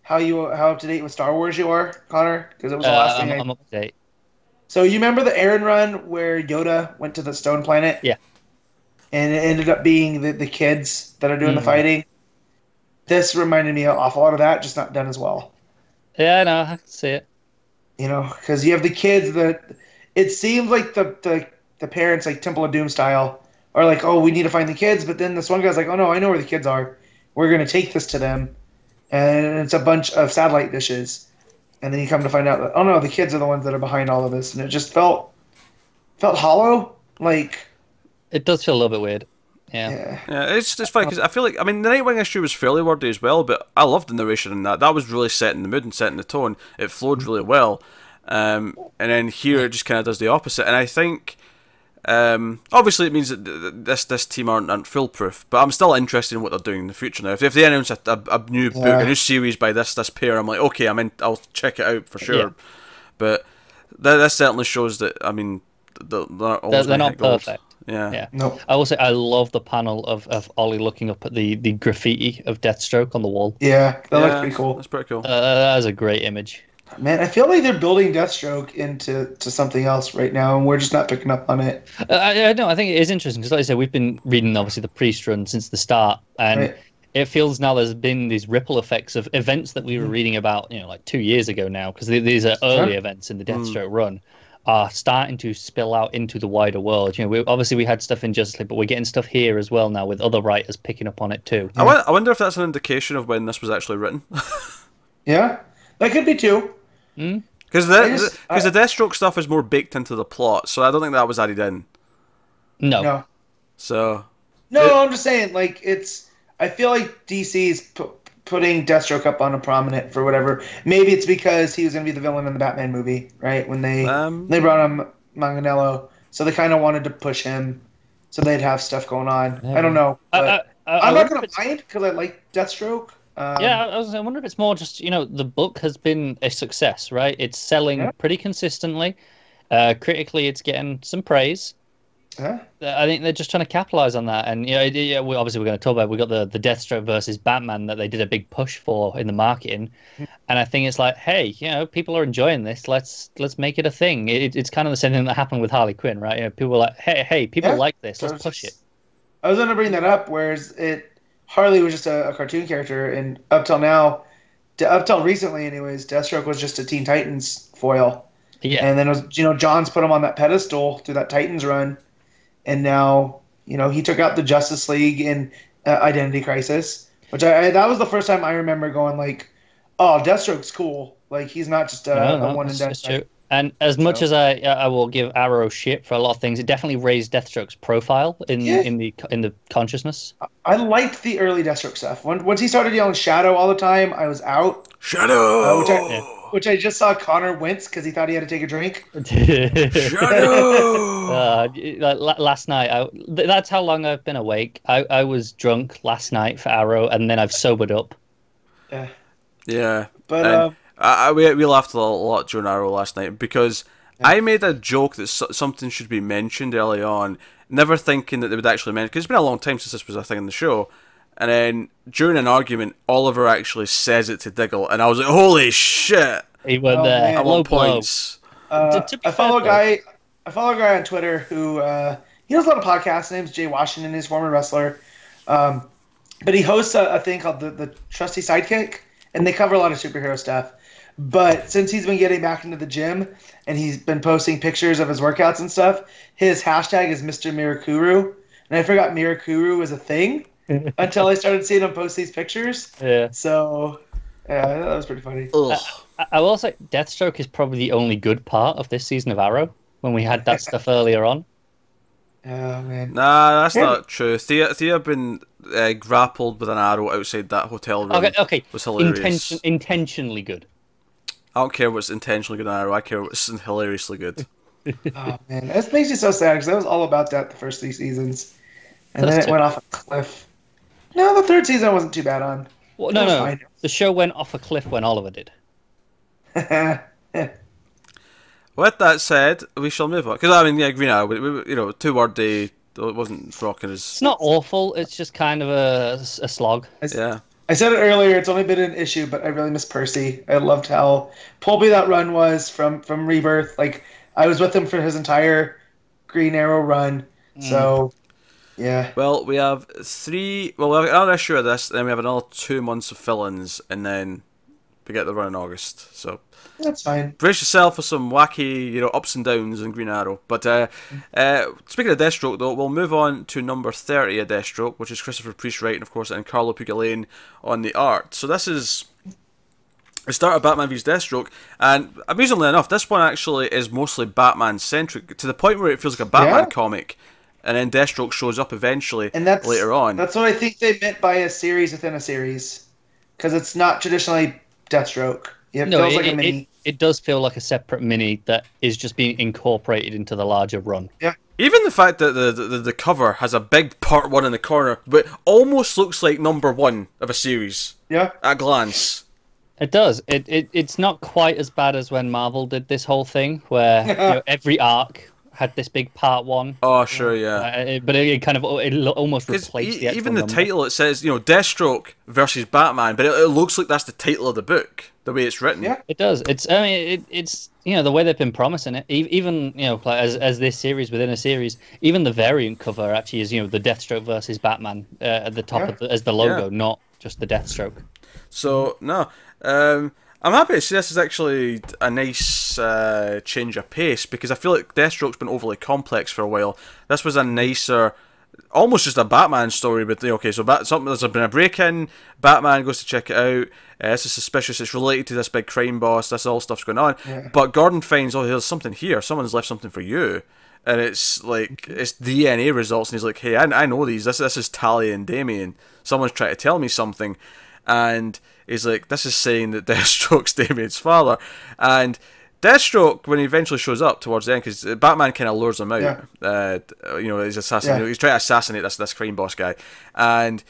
up to date with Star Wars you are, Connor, because it was the last thing.
I'm up to date.
So you remember the Aaron run where Yoda went to the Stone Planet?
Yeah.
And it ended up being the kids that are doing the fighting. This reminded me an awful lot of that, just not done as well.
Yeah, I know. I can see it.
Because you have the kids that it seems like the parents, like Temple of Doom style, are like, oh, we need to find the kids. But then this one guy's like, oh no, I know where the kids are. We're going to take this to them. And it's a bunch of satellite dishes. And then you come to find out that, oh no, the kids are the ones that are behind all of this. And it just felt hollow. Like,
it does feel a little bit weird. Yeah,
it's funny because I feel like, the Nightwing issue was fairly wordy as well, but I loved the narration in that. That was really setting the mood and setting the tone. It flowed really well. And then here it just kind of does the opposite. And I think, obviously it means that this team aren't foolproof, but I'm still interested in what they're doing in the future now. If they announce a new book, a new series by this pair, I'm like, okay, I'll check it out for sure. Yeah. But that certainly shows that, they're not
perfect.
Yeah.
No.
I will say I love the panel of Ollie looking up at the graffiti of Deathstroke on the wall.
Yeah, that looks pretty cool.
That's pretty cool.
That is a great image.
Man, I feel like they're building Deathstroke into something else right now, and we're just not picking up on it.
I think it is interesting because, like I said, we've been reading obviously the Priest run since the start, and it feels now there's been these ripple effects of events that we were reading about, like 2 years ago now, because these are early events in the Deathstroke run. Are starting to spill out into the wider world. We had stuff in Justice League, but we're getting stuff here as well now with other writers picking up on it too.
I wonder if that's an indication of when this was actually written.
Yeah, that could be too.
Because the Deathstroke stuff is more baked into the plot, so I don't think that was added in.
No.
So.
No, I'm just saying, like, it's I feel like DC's putting Deathstroke up on a prominent for whatever. Maybe it's because he was going to be the villain in the Batman movie, right? When they brought him Manganiello, so they kind of wanted to push him, so they'd have stuff going on.
Maybe.
I don't know. But I'm not going to mind because I like Deathstroke.
I wonder if it's more just, the book has been a success, right? It's selling pretty consistently. Critically, it's getting some praise. I think they're just trying to capitalize on that, and we're going to talk about. We got the Deathstroke versus Batman that they did a big push for in the marketing, and I think it's like, hey, people are enjoying this. Let's make it a thing. It's kind of the same thing that happened with Harley Quinn, right? People were like, hey, people like this. Let's push it.
I was going to bring that up, whereas Harley was just a cartoon character, and up till recently, anyways, Deathstroke was just a Teen Titans foil. Yeah, and then it was John's put him on that pedestal through that Titans run. And now, he took out the Justice League in Identity Crisis, which that was the first time I remember going like, "Oh, Deathstroke's cool. Like he's not just a one and done." True.
And as much as I will give Arrow shit for a lot of things, it definitely raised Deathstroke's profile in the consciousness.
I liked the early Deathstroke stuff. Once he started yelling "Shadow" all the time, I was out.
Shadow.
Which I just saw Connor wince because he thought he had to take a drink.
Last night, that's how long I've been awake. I was drunk last night for Arrow, and then I've sobered up.
Yeah.
But
we laughed a lot during Arrow last night because I made a joke that something should be mentioned early on, never thinking that they would actually mention, because it's been a long time since this was a thing in the show. And then during an argument, Oliver actually says it to Diggle, and I was like, "Holy shit!"
He went there.
I'm on points.
I follow a guy on Twitter who he does a lot of podcasts. His name's Jay Washington. He's a former wrestler, but he hosts a thing called the Trusty Sidekick, and they cover a lot of superhero stuff. But since he's been getting back into the gym and he's been posting pictures of his workouts and stuff, his hashtag is Mr. Mirakuru, and I forgot Mirakuru was a thing. Until I started seeing him post these pictures. Yeah. So, that was pretty funny.
I will say Deathstroke is probably the only good part of this season of Arrow, when we had that stuff earlier on.
Oh, man.
Nah, that's not true. Thea been grappled with an arrow outside that hotel room.
Okay.
Was hilarious.
Intentionally good.
I don't care what's intentionally good in Arrow. I care what's hilariously good.
Oh, man. This makes me so sad, because I was all about that the first 3 seasons. And then it went off a cliff. No, the 3rd season I wasn't too bad on.
Well, no. The show went off a cliff when Oliver did.
With that said, we shall move on. Because, Green Arrow, 2-word day, it wasn't rocking as...
It's not awful, it's just kind of a slog.
I said it earlier, it's only been an issue, but I really miss Percy. I loved how pulpy that run was from Rebirth. Like, I was with him for his entire Green Arrow run, so... Yeah.
Well, we have 3... Well, we have another issue of this, and then we have another 2 months of fill-ins, and then we get the run in August. So
that's fine.
Brace yourself for some wacky, ups and downs in Green Arrow. But speaking of Deathstroke, though, we'll move on to number 30 of Deathstroke, which is Christopher Priest writing, of course, and Carlo Pagulayan on the art. So this is the start of Batman vs Deathstroke, and amusingly enough, this one actually is mostly Batman-centric, to the point where it feels like a Batman comic. And then Deathstroke shows up eventually later on.
That's what I think they meant by a series within a series. Because it's not traditionally Deathstroke. It feels like a mini.
It does feel like a separate mini that is just being incorporated into the larger run.
Yeah.
Even the fact that the cover has a big part 1 in the corner, but almost looks like number 1 of a series.
Yeah.
At a glance.
It does. It's not quite as bad as when Marvel did this whole thing, where every arc had this big part 1.
Oh, sure, yeah.
But it almost replaced the actual
even the
number.
title, it says, Deathstroke versus Batman, but it looks like that's the title of the book, the way it's written.
Yeah,
it does. It's the way they've been promising it. Even as this series within a series, even the variant cover actually is the Deathstroke versus Batman at the top as the logo, not just the Deathstroke.
So no. I'm happy to see this is actually a nice change of pace, because I feel like Deathstroke's been overly complex for a while. This was a nicer almost just a Batman story. But okay, so there's been a break-in. Batman goes to check it out. This is suspicious. It's related to this big crime boss. This all stuff's going on.
Yeah.
But Gordon finds, oh, there's something here. Someone's left something for you. And it's like, it's DNA results, and he's like, hey, I know these. This is Talia and Damien. Someone's trying to tell me something. And he's like, this is saying that Deathstroke's Damien's father. And Deathstroke, when he eventually shows up towards the end, because Batman kind of lures him out.
Yeah.
He's he's trying to assassinate this crime boss guy. And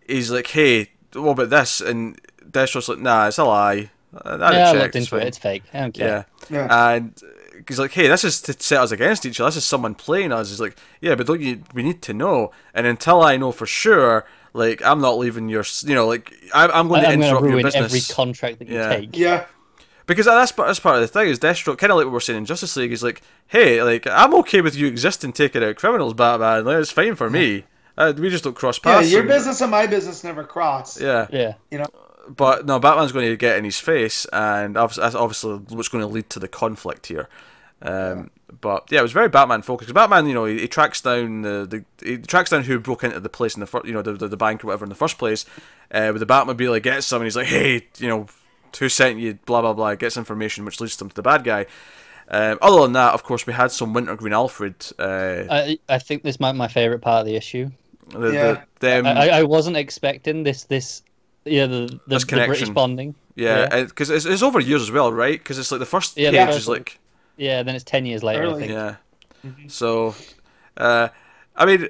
he's like, hey, what about this? And Deathstroke's like, nah, it's a lie.
I looked into it. It's fake. I don't care.
Yeah. And he's like, hey, this is to set us against each other. This is someone playing us. He's like, yeah, but we need to know. And until I know for sure, like, I'm not leaving your, like, I'm going to interrupt your business.
Every contract that you take.
Yeah.
Because that's part of the thing, is Deathstroke, kind of like what we're saying in Justice League, is like, hey, like, I'm okay with you existing, taking out criminals, Batman. Like, it's fine for me. We just don't cross paths.
Yeah, your business and my business never cross.
Yeah.
You know?
But no, Batman's going to get in his face, and that's obviously what's going to lead to the conflict here. But yeah, it was very Batman focused. Because Batman, he tracks down who broke into the place in the bank or whatever in the first place, with the Batmobile. He gets some, and he's like, hey, who sent you? Blah blah blah. Gets information which leads them to the bad guy. Other than that, of course, we had some Wintergreen Alfred.
I think this might be my favorite part of the issue.
I
wasn't expecting this the British bonding.
Yeah, because it's over years as well, right? Because it's like the first page is like...
Yeah, then it's 10 years later, I think.
Yeah. So, I mean,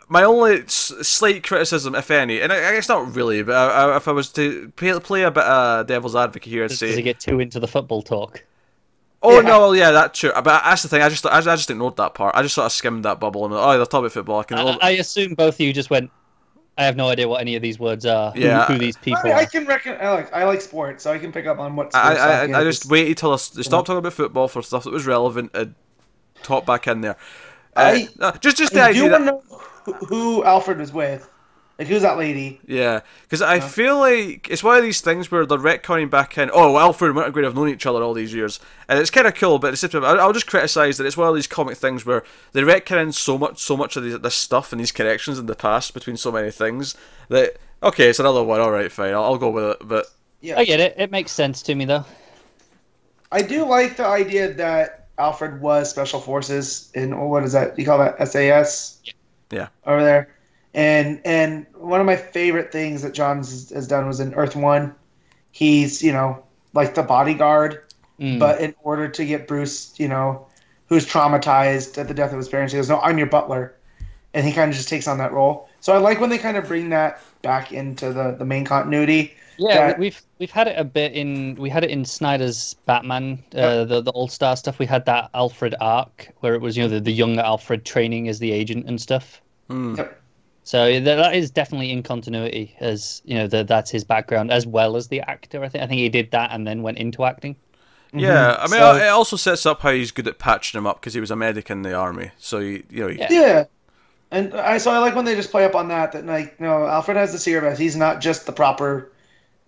my only slight criticism, if any, and I guess not really, but if I was to play a bit of devil's advocate here, I'd say...
Does he get too into the football talk?
Oh, no, well, yeah, that's true. But that's the thing, I just ignored that part. I just sort of skimmed that bubble and they're talking about football.
I assume both of you just went, I have no idea what any of these words are.
Yeah.
Who these people are.
I like sports, so I can pick up on what.
I just waited till they stopped talking about football for stuff that was relevant and top back in there. Just the idea.
Do you want to know who Alfred was with? Like, who's that lady?
Yeah, because I feel like it's one of these things where they're retconning back in. Oh, well, Alfred and Wintergreen have known each other all these years, and it's kind of cool. But I'll just criticise that it's one of these comic things where they retcon in so much of this stuff and these connections in the past between so many things that it's another one. All right, fine, I'll go with it. But
yeah, I get it. It makes sense to me though.
I do like the idea that Alfred was Special Forces in what is that? You call that SAS?
Yeah.
Over there. And one of my favorite things that John has done was in Earth 1. He's, like the bodyguard, but in order to get Bruce, who's traumatized at the death of his parents, he goes, no, I'm your butler. And he kind of just takes on that role. So I like when they kind of bring that back into the main continuity.
Yeah, we've had it a bit we had it in Snyder's Batman, the All-Star stuff. We had that Alfred arc where it was, the younger Alfred training as the agent and stuff.
Yep.
So that is definitely in continuity, as that's his background as well as the actor. I think he did that and then went into acting.
Yeah, I mean, it also sets up how he's good at patching him up because he was a medic in the army. So
yeah. And I like when they just play up on that Alfred has the CRS. He's not just the proper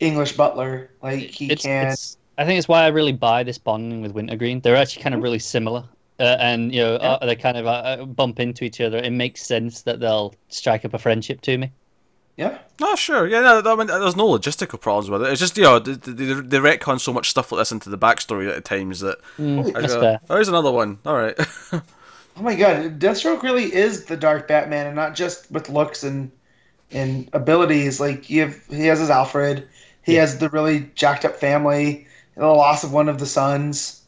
English butler. Like I
think it's why I really buy this bonding with Wintergreen. They're actually kind of really similar. And they kind of bump into each other. It makes sense that they'll strike up a friendship to me.
Yeah.
Oh, sure. Yeah, no, I mean, there's no logistical problems with it. It's just they retcon so much stuff like this into the backstory at times that.
That's fair.
Oh, here's another one. All right.
Oh my God, Deathstroke really is the Dark Batman, and not just with looks and abilities. Like he has his Alfred. He has the really jacked up family. The loss of one of the sons.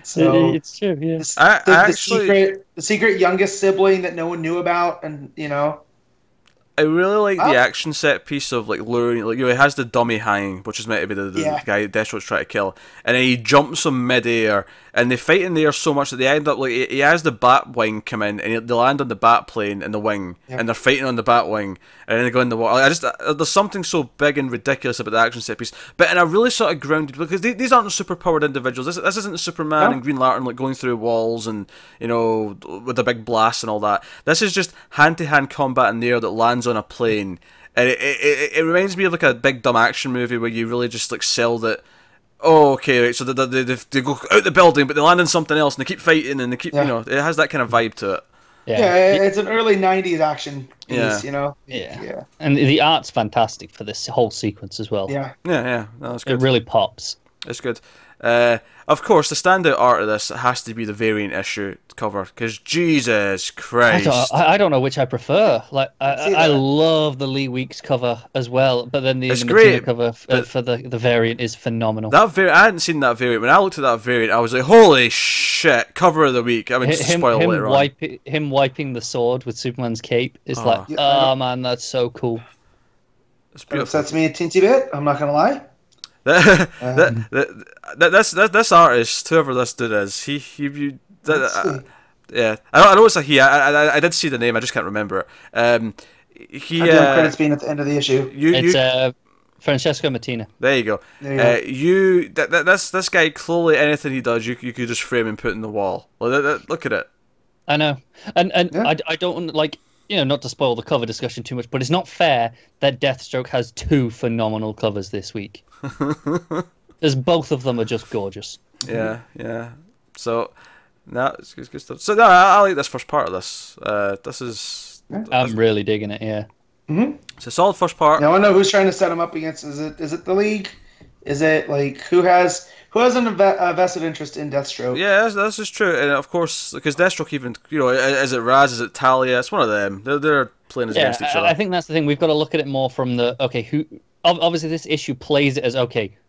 So
it's true, yeah.
The secret youngest sibling that no one knew about, and
I really like the action set piece of like luring, he has the dummy hanging, which is meant to be the guy Deathstroke's trying to kill, and then he jumps him midair, and they fight in the air so much that they end up he has the bat wing come in, and they land on the bat plane in the wing, and they're fighting on the bat wing, and then they go in the water. There's something so big and ridiculous about the action set piece, but in a really sort of grounded, because these aren't super powered individuals. This isn't Superman and Green Lantern like going through walls and with a big blast and all that. This is just hand to hand combat in the air that lands on a plane, and it reminds me of like a big dumb action movie where you really just like sell that. Oh, okay, right. So they go out the building, but they land on something else, and they keep fighting, and they keep it has that kind of vibe to it.
Yeah, it's an early '90s action piece,
Yeah.
you know.
Yeah, and the art's fantastic for this whole sequence as well.
Yeah.
No, that's good.
It really pops.
It's good. Of course, the standout art of this has to be the variant issue cover, because Jesus Christ.
I don't know which I prefer. Like, I love the Lee Weeks cover as well, but then the
great,
cover for the variant is phenomenal.
That I hadn't seen that variant. When I looked at that variant, I was like, "Holy shit!" Cover of the week. I mean, just spoil later on.
Him wiping the sword with Superman's cape is man, that's so cool.
It's beautiful.
It upsets me a teensy bit. I'm not gonna lie.
This artist, whoever this dude is, yeah, I know it's a he. I did see the name, I just can't remember it.
I do have credits being at the end of the issue.
It's Francesco Mattina.
There you go. This guy, clearly anything he does, you could just frame and put in the wall. Look at it.
I know, and I don't like. Not to spoil the cover discussion too much, but it's not fair that Deathstroke has 2 phenomenal covers this week. As both of them are just gorgeous.
Yeah. So, it's good stuff. So, I like this first part of this.
I'm really digging it, yeah.
Mm-hmm.
It's a solid first part.
Now, I know who's trying to set him up against. Is it the League? Is it, like, who has a vested interest in Deathstroke?
Yeah, that's just true. And of course, because Deathstroke, even, is it Raz, is it Talia? It's one of them. They're playing against each other.
I think that's the thing. We've got to look at it more from who. Obviously, this issue plays it as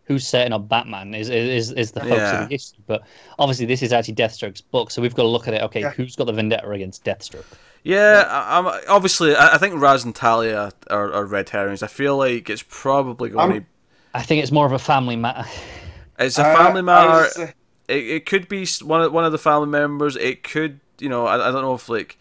who's setting up Batman is the focus of the issue. But obviously, this is actually Deathstroke's book, so we've got to look at it. Who's got the vendetta against Deathstroke?
Yeah, I think Raz and Talia are red herrings. I feel like it's probably going to.
I think it's more of a family matter.
It's a family matter. It could be one of the family members. It could, I don't know if like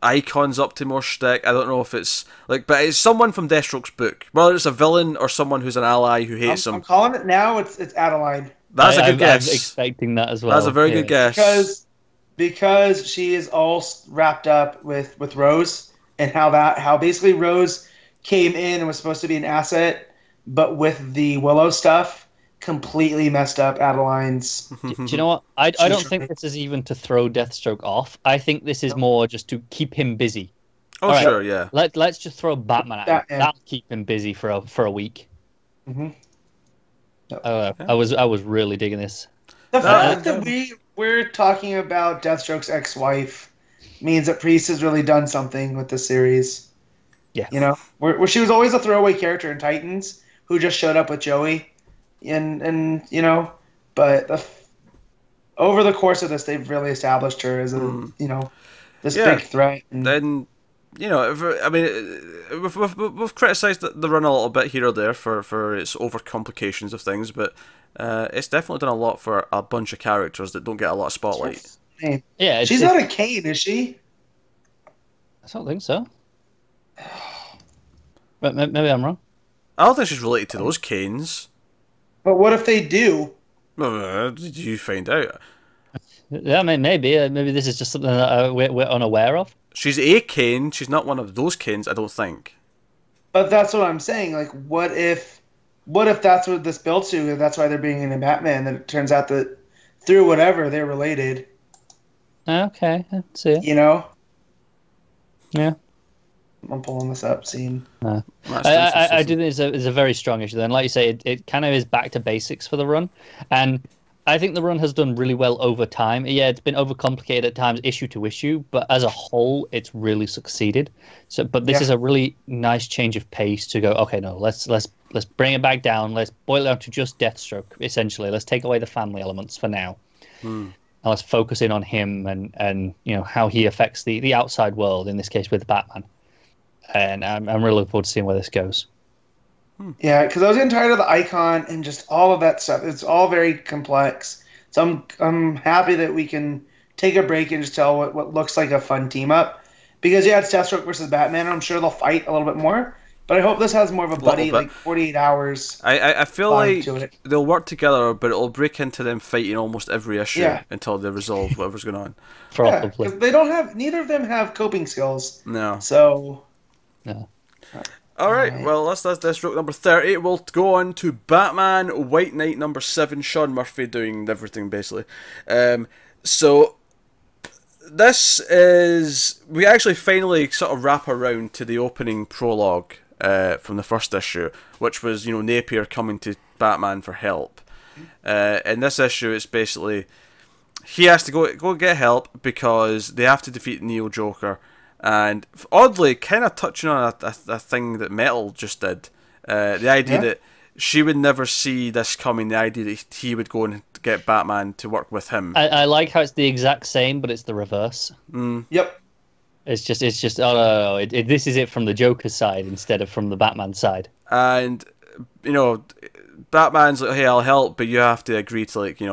Icon's up to more shtick. I don't know if it's but it's someone from Deathstroke's book. Whether it's a villain or someone who's an ally who hates him.
I'm calling it now. It's Adeline.
That's a good guess.
I'm expecting that as well.
That's a very good guess.
Because she is all wrapped up with Rose and how basically Rose came in and was supposed to be an asset, but with the Willow stuff, completely messed up Adeline's.
Do you know what? I don't think this is even to throw Deathstroke off. I think this is more just to keep him busy.
Oh, right, sure, yeah.
Let's just throw Batman at him. That'll keep him busy for a week.
Mm-hmm.
I was really digging this.
The fact that we're talking about Deathstroke's ex-wife means that Priest has really done something with the series.
Yeah.
Where she was always a throwaway character in Titans who just showed up with Joey. And but over the course of this, they've really established her as a this big threat. And
then we've criticised the run a little bit here or there for its overcomplications of things, but it's definitely done a lot for a bunch of characters that don't get a lot of spotlight.
Yeah,
she's not a Kane, is she?
I don't think so. But maybe I'm wrong.
I don't think she's related to those Kanes.
But what if they do?
Did you find out?
Yeah, maybe this is just something that we're unaware of.
She's a Kane. She's not one of those Kanes, I don't think.
But that's what I'm saying. Like, what if that's what this builds to? That's why they're bringing in Batman. That it turns out that through whatever they're related.
Okay, I see it.
Yeah. I'm pulling this up, seeing.
I do think it's a very strong issue. Then, like you say, it kind of is back to basics for the run, and I think the run has done really well over time. Yeah, it's been overcomplicated at times, issue to issue, but as a whole, it's really succeeded. So, but this is a really nice change of pace to go. Okay, no, let's bring it back down. Let's boil it down to just Deathstroke. Essentially, let's take away the family elements for now, and let's focus in on him and how he affects the outside world. In this case, with Batman. And I'm really looking forward to seeing where this goes.
Yeah, because I was getting tired of the icon and just all of that stuff. It's all very complex. So I'm happy that we can take a break and just tell what looks like a fun team up. Because it's Deathstroke versus Batman. I'm sure they'll fight a little bit more. But I hope this has more of a buddy, like 48 hours.
I feel like they'll work together, but it'll break into them fighting almost every issue until they resolve whatever's going on.
Probably.
Because neither of them have coping skills.
No.
So.
No.
All right. Well, that's Deathstroke number 30. We'll go on to Batman White Knight number 7. Sean Murphy doing everything basically. So this is... We actually finally sort of wrap around to the opening prologue from the first issue, which was, you know, Napier coming to Batman for help. In this issue, it's basically... He has to go get help because they have to defeat Neo Joker. And oddly, kind of touching on a thing that Metal just did. The idea that she would never see this coming, the idea that he would go and get Batman to work with him.
I like how it's the exact same, but it's the reverse.
Yep.
It's just oh no, this is it from the Joker's side instead of from the Batman side.
And, you know, Batman's like, hey, I'll help, but you have to agree to, like, you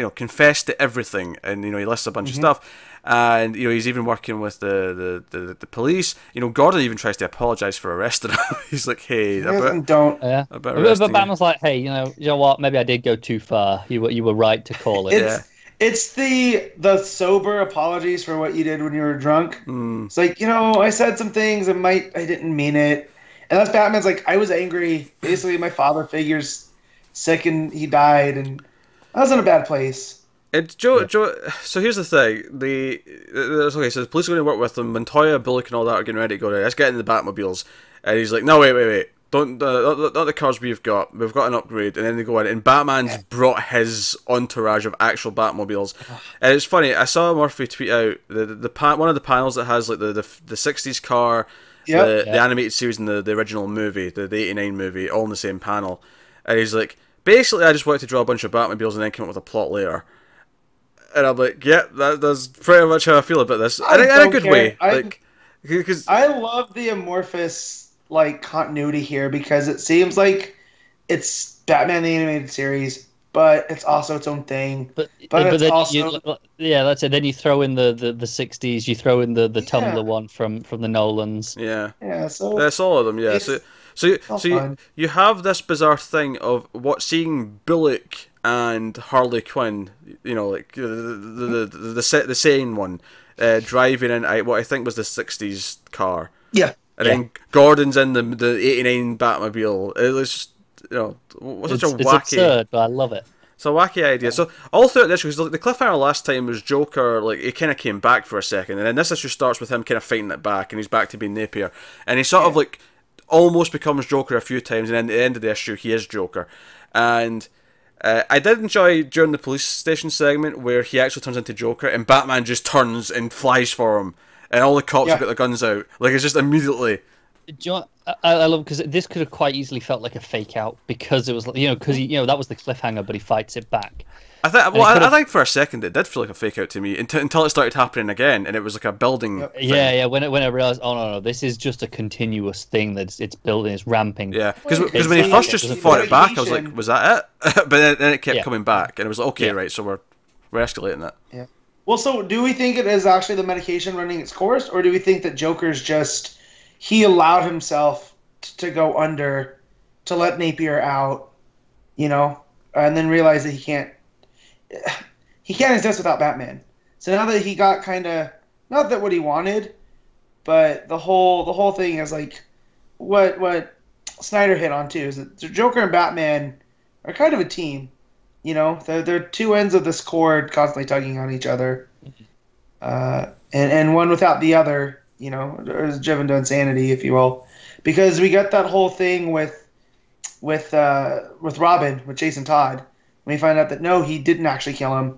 know, confess to everything, and, you know, he lists a bunch of stuff, and, you know, he's even working with the police. You know, Gordon even tries to apologize for arresting him. He's like, hey,
But
Batman's like, hey, you know what? Maybe I did go too far. You were right to call it.
It's the sober apologies for what you did when you were drunk. It's like, you know, I said some things and I didn't mean it, and that's Batman's like, I was angry. Basically, my father figure's sick and he died, and I was in a bad place.
It's Joe. So here's the thing. Okay, so the police are going to work with them. Montoya, Bullock, and all that are getting ready to go there. Let's get in the Batmobiles. And he's like, no, wait. Don't not the cars we've got. We've got an upgrade. And then they go in, and Batman's brought his entourage of actual Batmobiles. And it's funny. I saw Murphy tweet out one of the panels that has like the 60s car, the animated series, and the original movie, the 89 movie, all in the same panel. And he's like, basically, I just wanted to draw a bunch of Batmobiles and then come up with a plot later. And I'm like, yeah, that's pretty much how I feel about this. In a good way.
I love the amorphous, like, continuity here, because it seems like it's Batman the Animated Series, but it's also its own thing. But it's
then
also...
that's it. Then you throw in the 60s, you throw in the Tumblr one from the Nolans.
Yeah, so...
That's all of them, yeah. So you have this bizarre thing of seeing Bullock and Harley Quinn, you know, like the sane one, driving in what I think was the 60s car.
Yeah.
And then Gordon's in the 89 Batmobile. It was just, you know, such a wacky... It's
absurd, but I love it.
It's a wacky idea. So all throughout this, because the cliffhanger last time was Joker, like, he kind of came back for a second, and then this issue starts with him kind of fighting it back, and he's back to being Napier. And he sort of, like, almost becomes Joker a few times, and then at the end of the issue, he is Joker. And... I did enjoy during the police station segment where he actually turns into Joker and Batman just turns and flies for him, and all the cops have got their guns out. Like, it's just immediately.
I love, because this could have quite easily felt like a fake out, because it was, you know, that was the cliffhanger, but he fights it back.
I think for a second it did feel like a fake out to me until it started happening again, and it was like a building.
Yeah. When I realized, oh no, this is just a continuous thing that's building, it's ramping.
Yeah, because when he first just fought it back, I was like, was that it? But then it kept coming back, and it was like, okay, right, so we're escalating it.
Yeah. Well, so do we think it is actually the medication running its course, or do we think that Joker's just he allowed himself to go under to let Napier out, you know, and then realize that he can't exist without Batman. So now that he got kind of, not that what he wanted, but the whole thing is like what Snyder hit on too, is that Joker and Batman are kind of a team. You know, they're two ends of this cord constantly tugging on each other, and one without the other, you know, is driven to insanity, if you will, because we got that whole thing with Robin, with Jason Todd. We find out that no, he didn't actually kill him,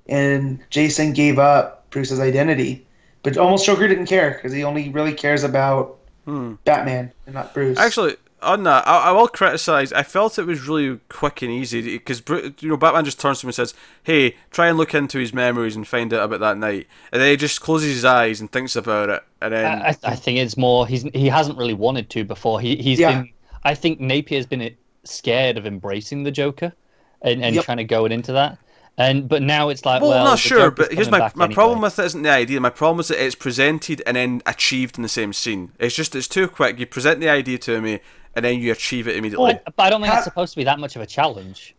and Jason gave up Bruce's identity. But almost Joker didn't care, because he only really cares about Batman and not Bruce.
Actually, on that, I will criticize. I felt it was really quick and easy, because, you know, Batman just turns to him and says, "Hey, try and look into his memories and find out about that night." And then he just closes his eyes and thinks about it. And then
I think it's more he hasn't really wanted to before. He's been. I think Napier's been scared of embracing the Joker. And trying to go into that, but now it's like, well,
I'm not sure. But here's my problem with it isn't the idea. My problem is that it's presented and then achieved in the same scene. It's too quick. You present the idea to me and then you achieve it immediately.
Well, but I don't think it's supposed to be that much of a challenge.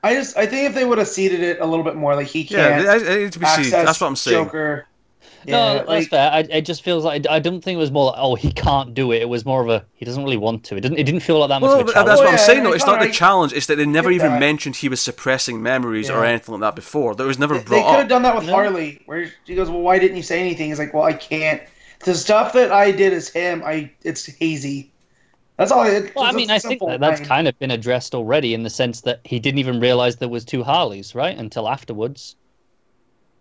I think if they would have seeded it a little bit more, like he can't.
Yeah, it needs to be seeded. That's what I'm saying.
Joker.
No,
Yeah,
that's
like
fair. It just feels like I don't think it was more like, oh, he can't do it. It was more of a he doesn't really want to. It didn't feel like that much
Well,
of a
but
challenge.
that's what I'm
yeah,
saying,
and
though.
I
It's not the
kinda
challenge. It's that they never
get
even
that.
mentioned he was suppressing memories or
Yeah.
anything like that before. That was never
They could
brought
have
up.
done that with
No.
Harley, where she goes, "Well, why didn't you say anything?" He's like, "Well, I can't. The stuff that I did as him, it's hazy." That's all.
Well, I
It's
mean,
a
I think
simple
that's
line.
kind of been addressed already in the sense that he didn't even realize there was two Harleys, right? Until afterwards.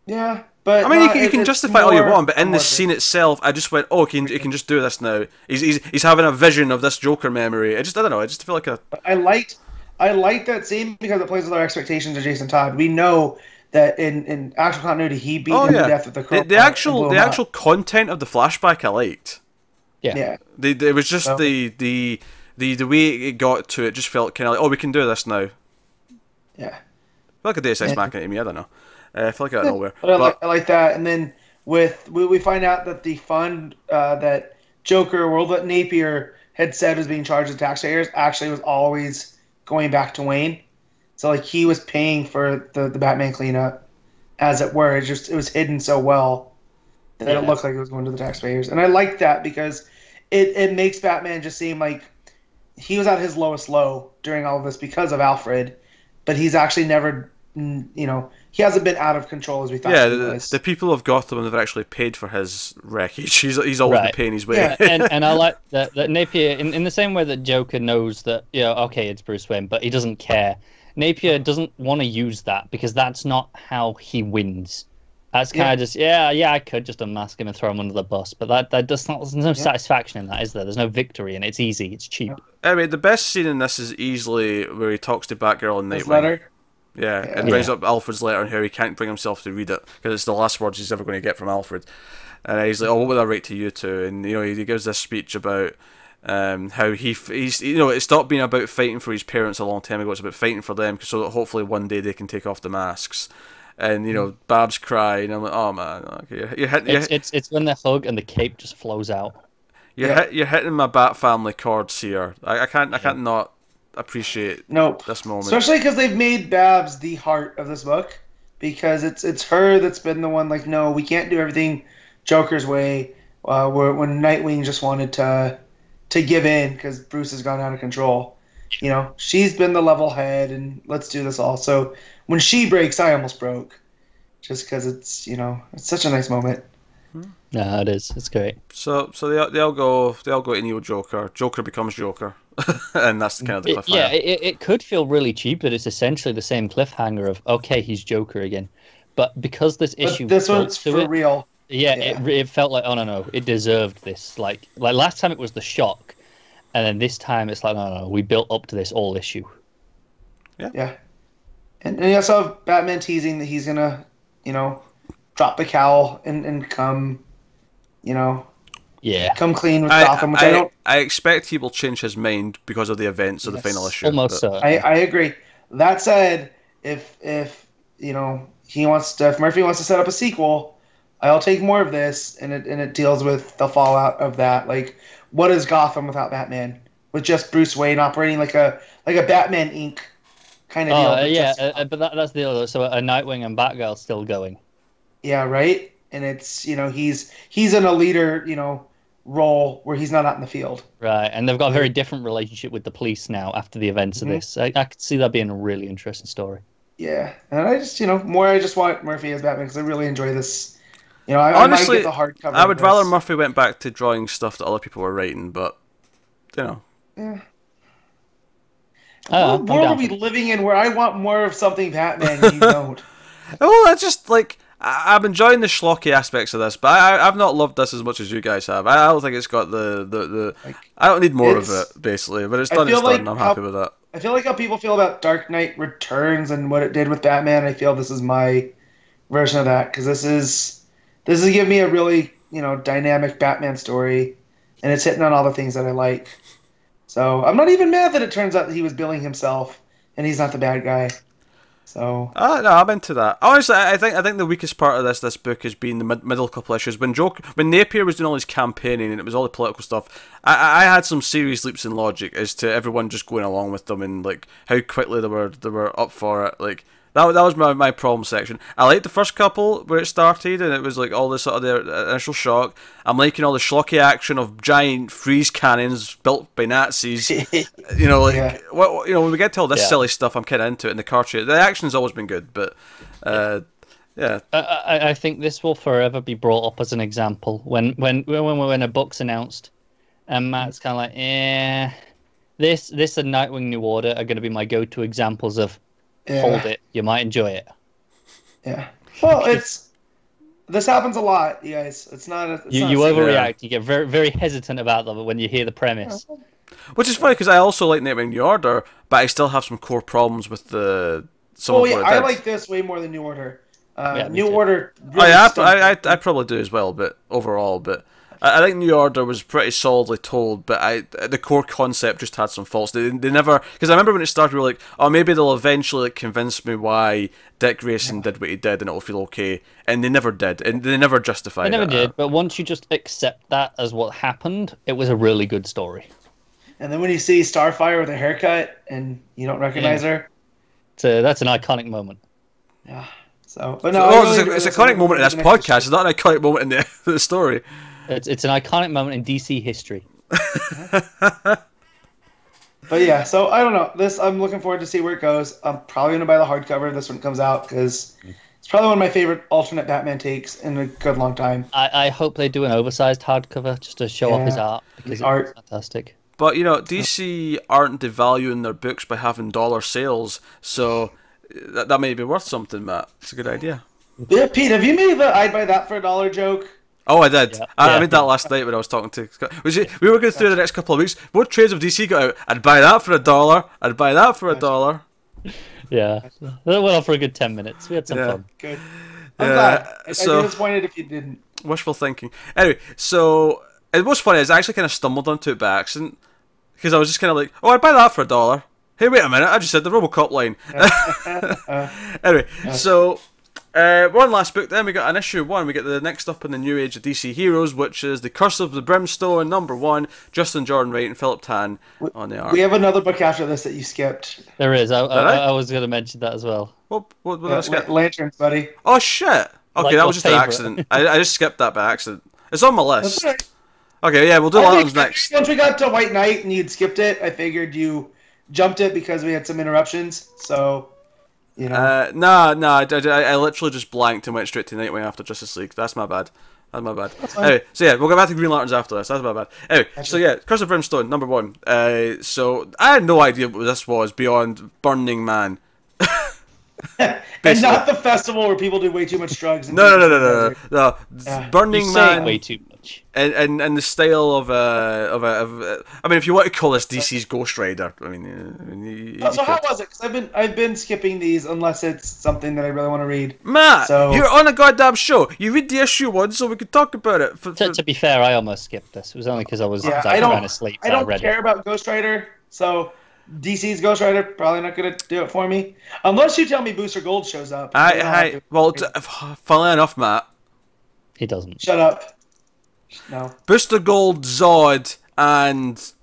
Yeah, but
I mean,
not,
you can
it's
justify all you
more
want, but in the
amorphous.
scene itself, I just went, "Oh, he can just do this now." He's having a vision of this Joker memory. I don't know. I just feel like a
I liked that scene because it plays with our expectations of Jason Todd. We know that in actual continuity, he beat him to death with the
the,
crowbar
the
and
actual
blew
the
him up.
actual content of the flashback I liked.
Yeah.
Yeah,
It was just
So-
the way it got to it just felt kind of like, oh, we can do this now.
yeah.
I feel like a Deus Ex
Yeah.
Machina to me. I don't know. I feel like out of nowhere.
But I like that. And then we find out that the fund that Joker, World that Napier had said was being charged to taxpayers actually was always going back to Wayne. So like he was paying for the Batman cleanup, as it were. It was hidden so well that it looked like it was going to the taxpayers. And I like that because it makes Batman just seem like he was at his lowest low during all of this because of Alfred, but he's actually never, he hasn't been out of control as we thought
Yeah,
he was.
the people of Gotham have actually paid for his wreckage. He's always been
Right.
paying his way.
Yeah.
and I like that Napier in the same way that Joker knows that okay, it's Bruce Wayne, but he doesn't care. Napier doesn't want to use that because that's not how he wins. That's kind of just I could just unmask him and throw him under the bus, but that does not. There's no satisfaction in that, is there? There's no victory, and it's easy, it's cheap.
I mean, the best scene in this is easily where he talks to Batgirl and
His
Nightwing.
letter.
Yeah, and brings up Alfred's letter and how he can't bring himself to read it because it's the last words he's ever going to get from Alfred. And he's like, "Oh, what would I write to you two?" And he gives this speech about how he's it stopped being about fighting for his parents a long time ago. It's about fighting for them so that hopefully one day they can take off the masks. And Babs crying. I'm like, "Oh man, okay, you're hitting."
It's when they hug and the cape just flows out.
You're hitting my Bat family chords here. I can't not appreciate this moment.
Especially because they've made Babs the heart of this book, because it's her that's been the one like, no, we can't do everything Joker's way. When Nightwing just wanted to give in because Bruce has gone out of control, she's been the level head and let's do this all. So when she breaks, I almost broke, just because it's it's such a nice moment.
No, it is. It's great.
So they all go to Neo Joker. Joker becomes Joker, and that's kind of the cliffhanger.
It could feel really cheap, but it's essentially the same cliffhanger of okay, he's Joker again. But because this issue,
this one's for real.
Yeah, it felt like no, it deserved this. Like last time it was the shock, and then this time it's like no, we built up to this all issue.
Yeah, and you also have Batman teasing that he's gonna, drop the cowl and come, come clean with Gotham. Which
I expect he will change his mind because of the events of the final issue.
Almost so.
I agree. That said, if if Murphy wants to set up a sequel, I'll take more of this, and it deals with the fallout of that. Like, what is Gotham without Batman? With just Bruce Wayne operating like a Batman Inc. kind of deal.
But that's the other. So a Nightwing and Batgirl still going.
Yeah, right. And it's he's in a leader role where he's not out in the field.
Right, and they've got a very different relationship with the police now after the events of this. I could see that being a really interesting story.
Yeah, and I just I just want Murphy as Batman because I really enjoy this.
Honestly,
I might get the hardcover.
I would rather Murphy went back to drawing stuff that other people were writing, but
Yeah.
I'm
What world
down
are we
for it.
living in where I want more of something Batman and you don't?
well, that's just like I'm enjoying the schlocky aspects of this, but I've not loved this as much as you guys have. I don't think it's got the I don't need more of it basically, but it's done. It's done. I'm happy with that.
I feel like how people feel about Dark Knight Returns and what it did with Batman. I feel this is my version of that because this is giving me a really dynamic Batman story, and it's hitting on all the things that I like. So I'm not even mad that it turns out that he was billing himself and he's not the bad guy. So
no, I'm into that. Honestly, I think the weakest part of this book has been the middle couple issues. When Napier was doing all his campaigning and it was all the political stuff, I had some serious leaps in logic as to everyone just going along with them and like how quickly they were up for it. Like That was my problem section. I liked the first couple where it started, and it was like all this sort of the initial shock. I'm liking all the schlocky action of giant freeze cannons built by Nazis. You know, like when we get to all this silly stuff, I'm kind of into it. In the cartoon, the action's always been good, but yeah.
I think this will forever be brought up as an example when a book's announced, and Matt's kind of like, this and Nightwing New Order are going to be my go-to examples of. Hold it. You might enjoy it.
Yeah. Well, this happens a lot, you guys. It's not.
You overreact. You get very, very hesitant about them when you hear the premise.
Which is funny because I also like Nightwing New Order, but I still have some core problems with the.
I like this way more than New Order. New Order.
Really I probably do as well, but overall, but. I think New Order was pretty solidly told, but the core concept just had some faults. They never, because I remember when it started, we were like, oh, maybe they'll eventually convince me why Dick Grayson did what he did, and it'll feel okay. And they never did, and they never justified it.
They never did. But once you just accept that as what happened, it was a really good story.
And then when you see Starfire with a haircut and you don't recognize her,
that's an iconic moment.
Yeah. So, but no,
it's an iconic moment in this podcast. It's not an iconic moment in the story.
It's an iconic moment in DC history.
But yeah, so I don't know. I'm looking forward to see where it goes. I'm probably gonna buy the hardcover if this one comes out because it's probably one of my favorite alternate Batman takes in a good long time.
I hope they do an oversized hardcover just to show off his art because it's fantastic.
But DC aren't devaluing their books by having dollar sales, so that may be worth something, Matt. It's a good idea.
Yeah, Pete, have you made the "I'd buy that for $1" joke?
Oh, I did. Yeah. I made that last night when I was talking to Scott. We were going through the next couple of weeks. What trades of DC got out? I'd buy that for $1. I'd buy that for $1.
Yeah. That went on for a good 10 minutes. We had some fun.
Good. I'm glad. I'd be disappointed if you didn't.
Wishful thinking. Anyway, so it was funny is I actually kind of stumbled onto it by accident because I was just kind of like, oh, I'd buy that for $1. Hey, wait a minute. I just said the RoboCop line. Anyway, so... one last book then, we got an issue 1, we get the next up in the new age of DC Heroes, which is The Curse of the Brimstone, #1, Justin Jordan Wright and Philip Tan on the art.
We have another book after this that you skipped.
There is, I was going to mention that as well.
What did I skip?
Lanterns, buddy.
Oh shit, okay, that was just an accident. I just skipped that by accident. It's on my list.
Right.
Okay, yeah, we'll do Lanterns next.
Once we got to White Knight and you'd skipped it, I figured you jumped it because we had some interruptions, so... You know?
I literally just blanked and went straight to Nightwing after Justice League. That's my bad. Anyway, so yeah, we'll go back to Green Lanterns after this. That's my bad. Anyway, so yeah, Curse of Brimstone, #1. So I had no idea what this was beyond Burning Man.
And not the festival where people do way too much drugs.
No.
Yeah.
Burning Man.
Way too much.
And the style of I mean, if you want to call this DC's Ghost Rider, I mean.
So how was it? Because I've been skipping these unless it's something that I really want to read.
Matt, you're on a goddamn show. You read the issue 1 so we could talk about it.
To be fair, I almost skipped this. It was only because I was trying to sleep.
I don't care about Ghost Rider, so DC's Ghost Rider probably not going to do it for me. Unless you tell me Booster Gold shows up.
Funnily enough, Matt.
He doesn't.
Shut up. No.
Booster Gold, Zod, and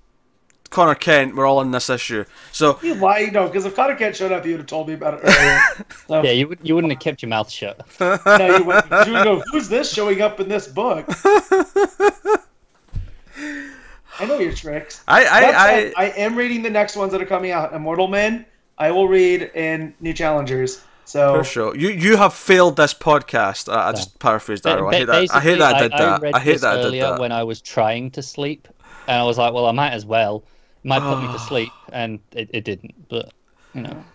Connor Kent were all in this issue. So
you lie, because if Connor Kent showed up, you would have told me about it earlier. So.
Yeah, you wouldn't have kept your mouth shut.
No, you wouldn't. You would go, who's this showing up in this book? I know your tricks. I am reading the next ones that are coming out. Immortal Men, I will read, and New Challengers. So
for sure, you have failed this podcast. I just paraphrased that. I hate that. I hate that I did that. I hate that I did that.
When I was trying to sleep, and I was like, well, I might as well. It might put me to sleep, and it didn't. But you know,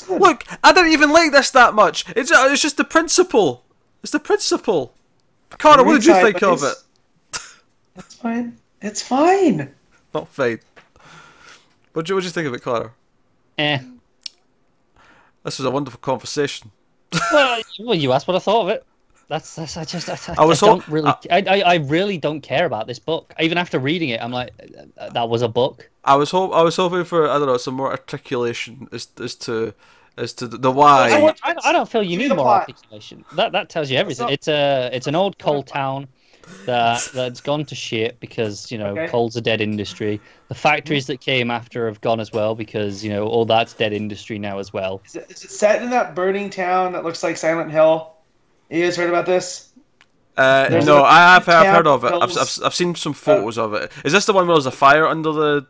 look, I didn't even like this that much. It's just the principle. It's the principle. Carlo, what did you think of it?
It's fine. It's fine.
Not fine. What do you think of it, Carlo? This was a wonderful conversation.
Well, you asked what I thought of it. I really don't care about this book. Even after reading it, I'm like, that was a book.
I was hoping for, I don't know, some more articulation as to the why.
I don't feel you need more articulation. That tells you everything. It's an old coal town. that's gone to shit because coal's a dead industry. The factories that came after have gone as well because all that's dead industry now as well.
Is it set in that burning town that looks like Silent Hill? You guys heard about this?
No, I've heard of it. I've seen some photos of it. Is this the one where there's a fire under the?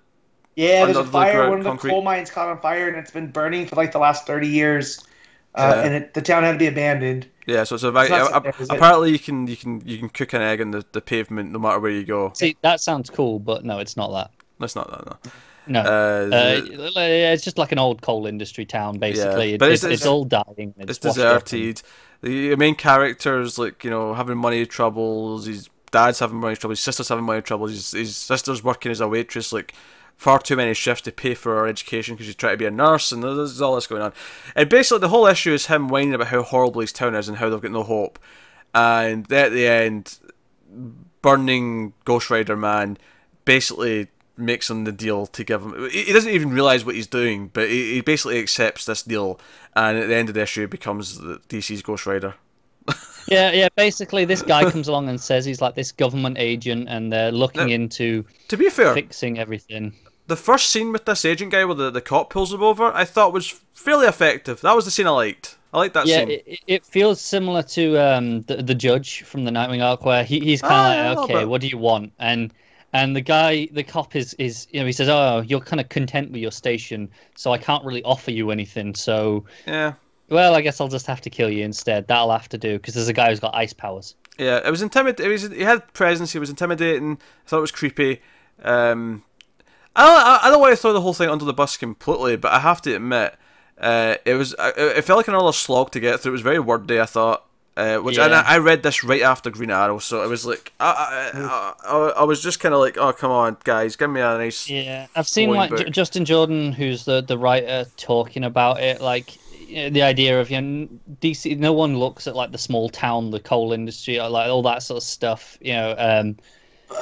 Yeah, there's a fire. One of the coal mines caught on fire, and it's been burning for like the last 30 years. And the town had to be abandoned.
Yeah, so apparently you can cook an egg in the pavement no matter where you go.
See, that sounds cool, but no, it's not that.
That's not that.
No, it's just like an old coal industry town, basically.
Yeah, but
it's all dying.
It's deserted. The main character's having money troubles. His dad's having money troubles. His sister's having money troubles. His sister's working as a waitress, far too many shifts to pay for her education because she's trying to be a nurse, and there's all this going on. And basically, the whole issue is him whining about how horrible his town is and how they've got no hope. And at the end, burning Ghost Rider Man basically makes him the deal to give him. He doesn't even realize what he's doing, but he basically accepts this deal. And at the end of the issue, becomes DC's Ghost Rider.
Yeah. Basically, this guy comes along and says he's like this government agent, and they're looking into,
to be fair,
fixing everything. The
first scene with this agent guy where the cop pulls him over, I thought was fairly effective. That was the scene I liked. I liked that scene.
Yeah, it feels similar to the judge from the Nightwing arc, where he's kind of like, okay, what do you want? And the cop is he says, oh, you're kind of content with your station, so I can't really offer you anything. So
yeah.
Well, I guess I'll just have to kill you instead. That'll have to do, because there's a guy who's got ice powers.
Yeah, it was intimidating. He had presence. He was intimidating. I thought it was creepy. I don't want to throw the whole thing under the bus completely, but I have to admit, it felt like another slog to get through. It was very wordy, I thought. And I read this right after Green Arrow, so it was like I was just kind of like, oh, come on, guys, give me a nice.
Yeah, I've seen Justin Jordan, who's the writer, talking about it, like. The idea of DC, no one looks at like the small town, the coal industry, or like all that sort of stuff. All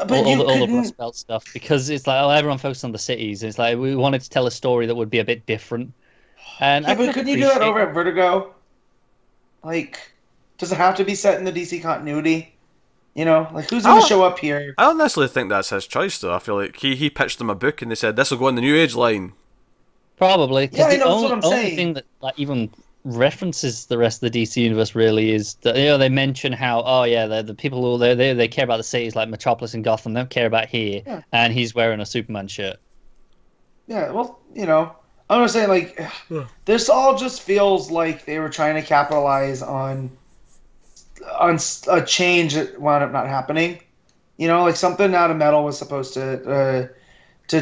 the Rust Belt stuff, because it's like everyone focuses on the cities. It's like we wanted to tell a story that would be a bit different. And
couldn't you do that over at Vertigo? Like, does it have to be set in the DC continuity? Who's going to show up here?
I don't necessarily think that's his choice, though. I feel like he pitched them a book and they said this will go in the New Age line.
Probably, because
that's what I'm
only
saying.
Thing that even references the rest of the DC universe really is that they mention how the people who they care about the cities like Metropolis and Gotham. They don't care about here, and he's wearing a Superman shirt.
Yeah, well, I'm gonna say this all just feels like they were trying to capitalize on a change that wound up not happening. Something out of Metal was supposed to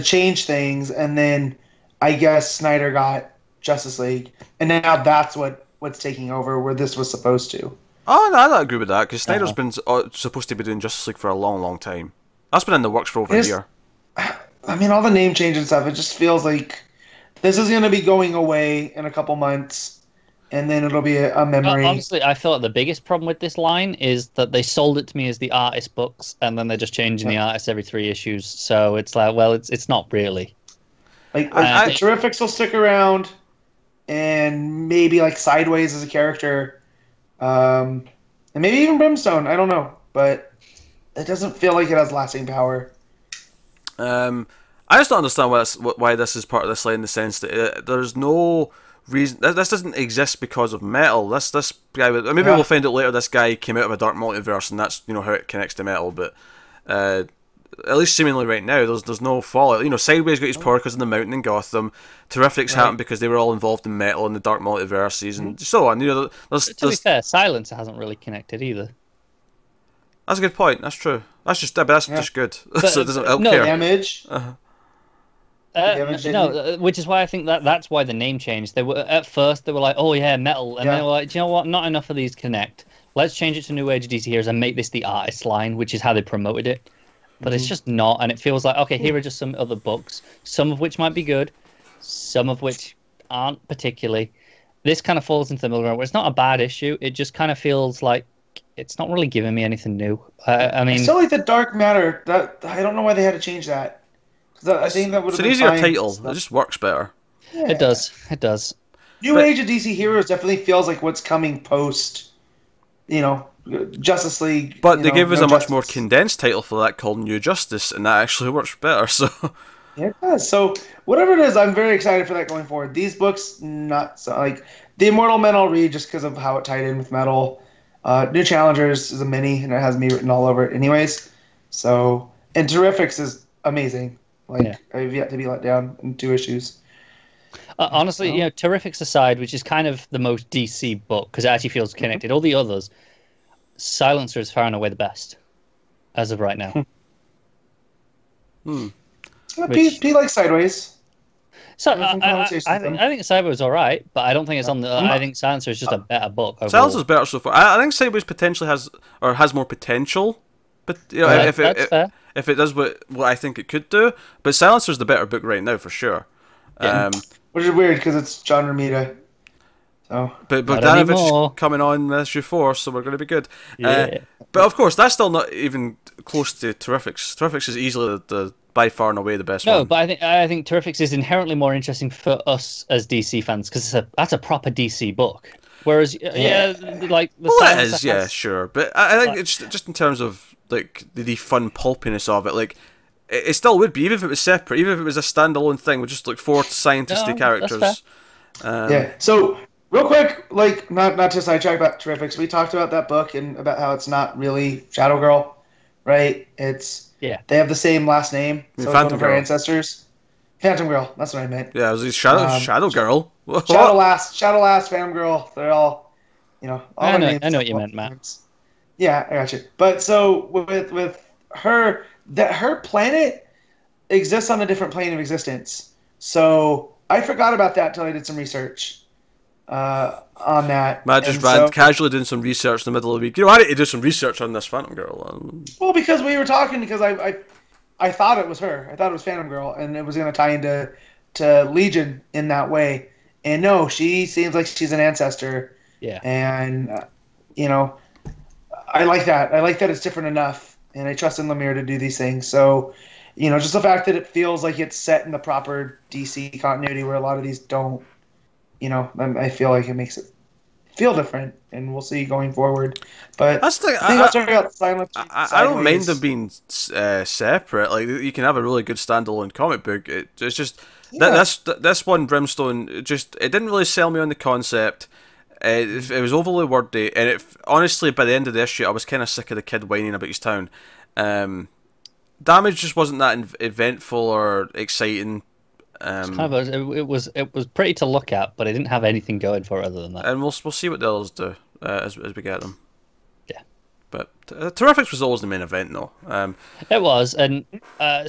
change things, and then. I guess Snyder got Justice League, and now that's what's taking over where this was supposed to.
Oh, no, I don't agree with that, because Snyder's been supposed to be doing Justice League for a long, long time. That's been in the works for over a year.
I mean, all the name change and stuff, it just feels like this is going to be going away in a couple months, and then it'll be a memory.
Honestly, I feel like the biggest problem with this line is that they sold it to me as the artist books, and then they're just changing the artist every 3 issues, so it's like, well, it's not really.
Terrifics will stick around, and maybe Sideways as a character, and maybe even Brimstone. I don't know, but it doesn't feel like it has lasting power.
I just don't understand why this is part of this line, in the sense that there's no reason. This doesn't exist because of Metal. This guy, maybe we'll find out later. This guy came out of a dark multiverse, and that's how it connects to Metal, but. At least seemingly right now, there's no fallout. Sideways got his power because of the mountain in Gotham. Terrifics happened because they were all involved in Metal and the dark multiverses and so on.
To be fair, Silence hasn't really connected either.
That's a good point. That's true. That's just good. So it doesn't help care.
Damage.
Which is why I think that's why the name changed. They were at first they were like, oh yeah, Metal, and they were like, do you know what? Not enough of these connect. Let's change it to New Age DC Heroes and make this the artist line, which is how they promoted it. But it's just not, and it feels like, okay, here are just some other books, some of which might be good, some of which aren't particularly. This kind of falls into the middle ground where it's not a bad issue, it just kind of feels like it's not really giving me anything new. I
still like the Dark Matter. I don't know why they had to change that. I think that would have been
It's an easier title, it just works better.
Yeah. It does.
New Age of DC Heroes definitely feels like what's coming post, Justice League.
But they gave us
No
a much
Justice.
more condensed title for that called New Justice, and that actually works better. So
Yeah, it does. So whatever it is, I'm very excited for that going forward. These books, not so, like the Immortal Men I'll read just because of how it tied in with Metal. New Challengers is a mini, and it has me written all over it anyways. So, and Terrifics is amazing. Like, I've yet to be let down in 2 issues.
Honestly, Terrifics aside, which is kind of the most DC book, because it actually feels connected. All the others, Silencer is far and away the best, as of right now.
Pete likes Sideways.
So I think Sideways is all right, but I don't think it's on the. I think Silencer is just a better book. Overall.
Silencer's better so far. I think Sideways potentially has more potential, but if it does what I think it could do, but Silencer's the better book right now for sure.
Yeah.
Which is weird because it's John Romita. So,
but Bogdanovich coming on issue 4, so we're going to be good.
Yeah.
But of course, that's still not even close to Terrifics. Terrifics is easily the by far and away the best one.
No, but I think Terrifics is inherently more interesting for us as DC fans because that's a proper DC book. Whereas, like the
it is, sure. But I think it's just in terms of like the fun pulpiness of it, like it still would be, even if it was separate, even if it was a standalone thing with just like 4 scientisty characters.
Yeah. So real quick, like not to sidetrack about Terrifics, we talked about that book and about how it's not really Shadow Girl, right? They have the same last name, so it's one of her ancestors. Phantom Girl, that's what I meant.
Yeah, it was Shadow Girl.
Shadow Last, Phantom Girl. They're all,
I know what you meant, Matt.
Yeah, I got you. But so with her, that her planet exists on a different plane of existence. So I forgot about that until I did some research on that.
Matt just casually doing some research in the middle of the week. I need to do some research on this Phantom Girl.
Well, because we were talking, because I thought it was her. I thought it was Phantom Girl, and it was going to tie into Legion in that way. And no, she seems like she's an ancestor.
Yeah.
And, I like that. I like that it's different enough, and I trust in Lemire to do these things. So, just the fact that it feels like it's set in the proper DC continuity where a lot of these don't, I feel like it makes it feel different, and we'll see going forward. But
that's the thing. I don't mind them being separate. Like, you can have a really good standalone comic book. It's just this one, Brimstone. It didn't really sell me on the concept. It was overly wordy, and honestly, by the end of the issue, I was kind of sick of the kid whining about his town. Damage just wasn't that eventful or exciting.
It was pretty to look at, but it didn't have anything going for it other than that. And
we'll see what the others do as we get them.
Yeah,
but Terrifics was always the main event, though.
It was, and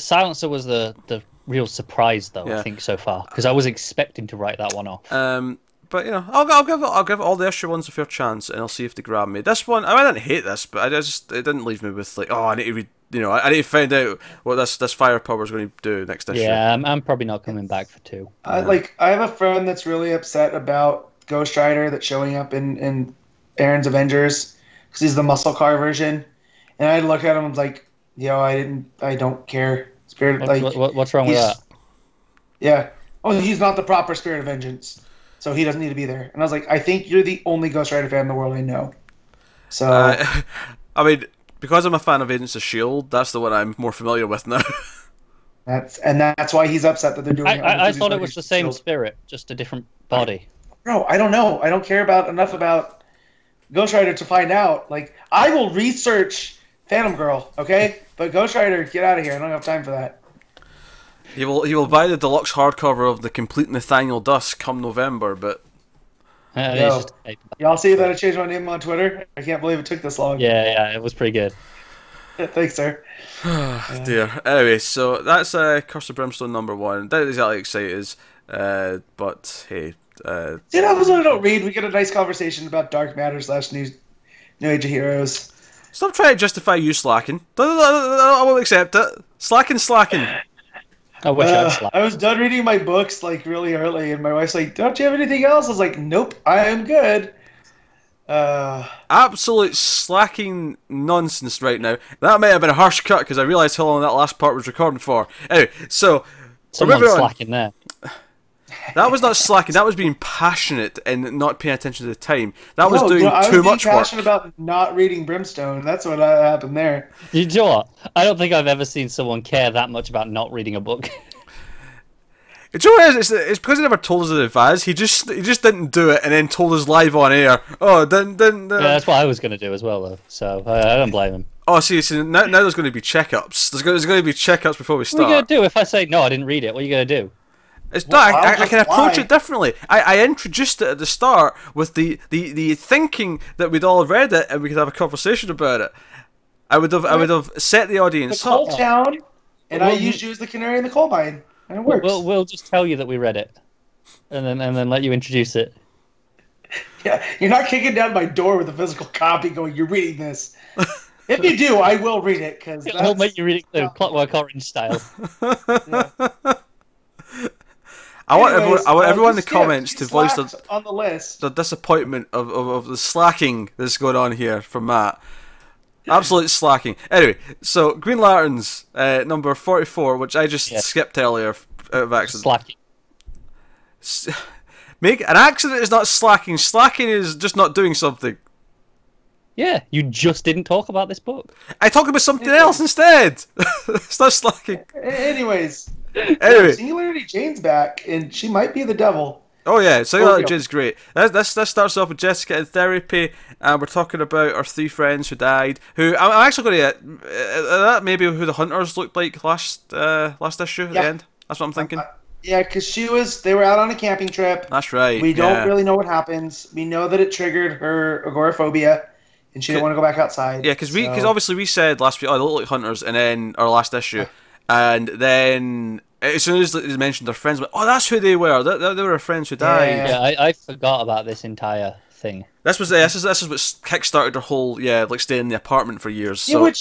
Silencer was the real surprise, though. I think so far, because I was expecting to write that one off.
But I'll give all the issue ones a fair chance, and I'll see if they grab me. This one, I didn't hate this, but it didn't leave me with like, I need to read. I need to find out what this firepower is going to do next issue.
Yeah, I'm probably not coming back for 2.
I have a friend that's really upset about Ghost Rider that's showing up in Aaron's Avengers because he's the muscle car version, and I look at him and was like, I don't care. Spirit,
what's wrong with that?
Yeah. Oh, he's not the proper Spirit of Vengeance. So he doesn't need to be there. And I was like, I think you're the only Ghost Rider fan in the world I know. So,
because I'm a fan of Agents of S.H.I.E.L.D., that's the one I'm more familiar with now.
That's why he's upset that they're doing it.
I thought it was the same Spirit, just a different body.
Bro, I don't know. I don't care enough about Ghost Rider to find out. Like, I will research Phantom Girl, okay? But Ghost Rider, get out of here. I don't have time for that.
He will buy the deluxe hardcover of the complete Nathaniel Dusk come November, but
y'all see that I changed my name on Twitter? I can't believe it took this long.
Yeah, it was pretty good.
Thanks, sir.
Dear. Anyway, so that's Curse of Brimstone #1. Not exactly excited, but hey.
See, that was what I don't read. We get a nice conversation about Dark Matter / New Age of Heroes.
Stop trying to justify you slacking. I won't accept it. Slacking.
I wish I'd slack.
I was done reading my books like really early, and my wife's like, "Don't you have anything else?" I was like, "Nope, I am good."
Absolute slacking nonsense right now. That might have been a harsh cut because I realised how long that last part was recording for. Anyway, so
someone's slacking there.
That was not slacking. That was being passionate and not paying attention to the time. That was doing
I was
too much work.
passionate about not reading Brimstone. That's what happened there.
You know what? I don't think I've ever seen someone care that much about not reading a book.
Do you know what it is? It's because he never told us in advance. He just didn't do it and then told us live on air. Oh, didn't.
Yeah, that's what I was going to do as well, though. So I don't blame him.
Oh, see, now there's going to be checkups. There's going to be checkups before we start.
What are you going to do if I say, no, I didn't read it? What are you going to do?
It's not. I can approach it differently. I introduced it at the start with the thinking that we'd all read it and we could have a conversation about it. I would have set the audience
up. The coal town, and I used you as the canary in the coal mine, and it works.
We'll just tell you that we read it, and then let you introduce it.
Yeah, you're not kicking down my door with a physical copy, going, "You're reading this." If you do, I will read it because
I'll make you read it Clockwork Orange style.
Yeah.
I want everyone in the comments to voice
on the list
the disappointment of the slacking that's going on here from Matt. Absolute slacking. Anyway, so Green Lanterns number 44, which I just skipped earlier out of accident.
Slacking.
Make an accident is not slacking. Slacking is just not doing something.
Yeah, you just didn't talk about this book.
I talked about something else instead. It's not slacking.
Anyways.
Anyway,
Singularity Jane's back, and she might be the devil.
Oh yeah, Singularity Jane's great. This starts off with Jessica in therapy, and we're talking about our 3 friends who died. Who I'm actually going to that maybe who the hunters looked like last issue at the end. That's what I'm thinking.
Yeah, because they were out on a camping trip.
That's right.
We don't really know what happens. We know that it triggered her agoraphobia, and she didn't want to go back outside.
Yeah, because obviously we said last week, oh, they look like hunters, and then our last issue. And then, as soon as they mentioned their friends, oh, that's who they were. They were our friends who died.
Yeah, I forgot about this entire thing.
This is what kickstarted their whole like staying in the apartment for years. So.
Yeah,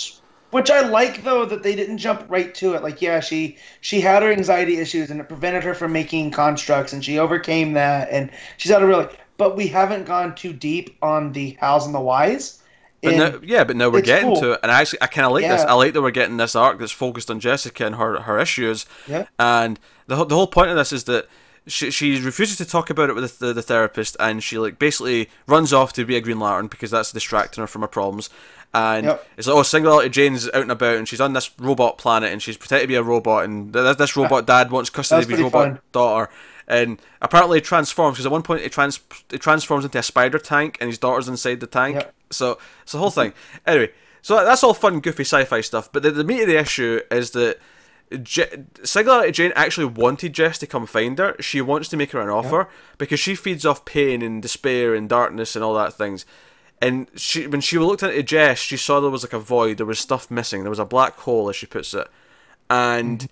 which I like though that they didn't jump right to it. Like, yeah, she had her anxiety issues and it prevented her from making constructs, and she overcame that, and she's out of really. But we haven't gone too deep on the hows and the whys.
But now we're getting to it, and I kind of like this. I like that we're getting this arc that's focused on Jessica and her issues.
Yeah.
And the whole point of this is that she refuses to talk about it with the therapist, and she basically runs off to be a Green Lantern because that's distracting her from her problems. And it's like, oh, Singularity Jane's out and about, and she's on this robot planet, and she's pretending to be a robot, and this robot dad wants custody of his robot daughter. And apparently it transforms, because at one point it transforms into a spider tank, and his daughter's inside the tank. Yep. So it's the whole thing. Anyway, so that's all fun, goofy sci-fi stuff. But the meat of the issue is that Singularity Jane actually wanted Jess to come find her. She wants to make her an offer because she feeds off pain and despair and darkness and all that things. And when she looked into Jess, she saw there was like a void. There was stuff missing. There was a black hole, as she puts it. And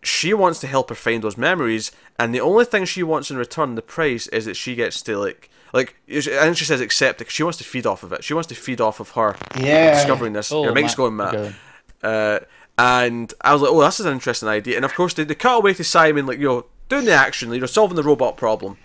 she wants to help her find those memories. And the only thing she wants in return, the price, is that she gets to like, and she says accept it, because she wants to feed off of it. She wants to feed off of her discovering this. Your mic's going mad. And I was like, oh, this is an interesting idea. And of course, they cut away to Simon, like, doing the action, solving the robot problem.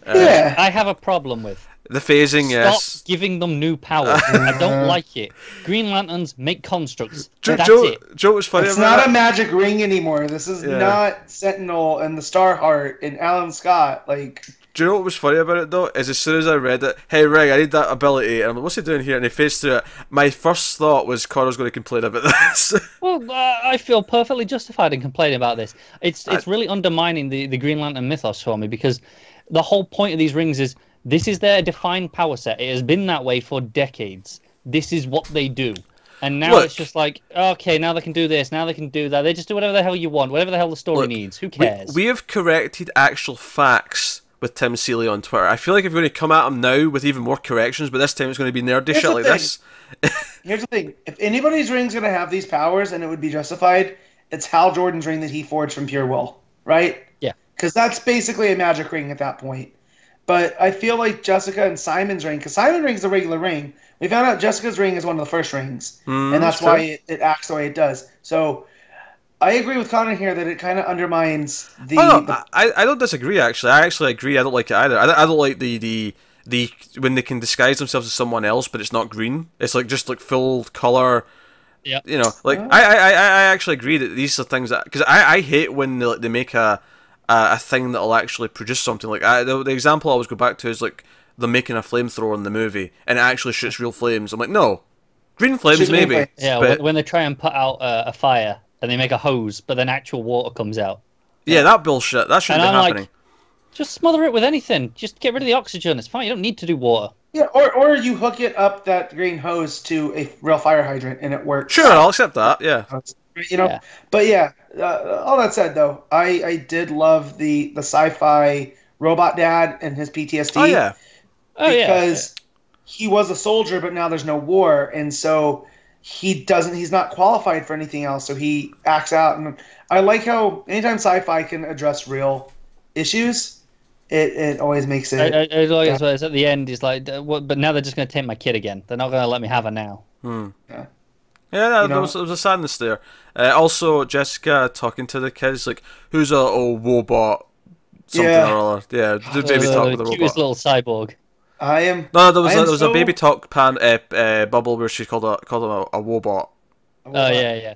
I have a problem with
the phasing.
Stop giving them new powers. I don't like it. Green Lanterns make constructs. That's it.
Joe was funny.
It's not a magic ring anymore. This is not Sentinel and the Starheart and Alan Scott. Like,
do you know what was funny about it though? Is as soon as I read it, hey Rig, I need that ability, and I'm like, what's he doing here? And he phased through it. My first thought was Connor's going to complain about this.
Well, I feel perfectly justified in complaining about this. It's really undermining the Green Lantern mythos for me, because the whole point of these rings is this is their defined power set. It has been that way for decades. This is what they do. And now it's just like, okay, now they can do this, now they can do that. They just do whatever the hell you want, whatever the hell the story needs. Who cares?
We have corrected actual facts with Tim Seeley on Twitter. I feel like if we're going to come at him now with even more corrections, but this time it's going to be nerdy shit like this.
Here's the thing. If anybody's ring's going to have these powers and it would be justified, it's Hal Jordan's ring that he forged from pure will, right?
Yeah.
Because that's basically a magic ring at that point. But I feel like Jessica and Simon's ring, because Simon's ring is a regular ring. We found out Jessica's ring is one of the first rings. And that's why it acts the way it does. So I agree with Connor here that it kind of undermines the...
I don't disagree, actually. I actually agree. I don't like it either. I don't like the when they can disguise themselves as someone else, but it's not green. It's like just like full color.
Yeah.
I actually agree that these are things that... Because I hate when they make a a thing that'll actually produce something. Like the example I always go back to is like them making a flamethrower in the movie, and it actually shoots real flames. I'm like, no, green flames maybe.
Flames.
Yeah,
but
when they try and put out a fire and they make a hose, but then actual water comes out.
yeah, that bullshit. That shouldn't be happening.
Like, just smother it with anything. Just get rid of the oxygen. It's fine. You don't need to do water.
Yeah, or you hook it up that green hose to a real fire hydrant and it works.
Sure, I'll accept that. Yeah.
You know, but yeah. All that said, though, I did love the sci-fi robot dad and his PTSD.
Oh yeah.
Because he was a soldier, but now there's no war, and so he's not qualified for anything else, so he acts out. And I like how anytime sci-fi can address real issues, it always makes it.
It's at the end. It's like, but now they're just going to take my kid again. They're not going to let me have her now.
Yeah, there was a sadness there. Also, Jessica talking to the kids, like, who's a robot, something or other. Yeah, the baby talk with the robot.
Cutest little cyborg.
I am.
No, there was a baby talk bubble where she called him a wobot.
Oh yeah.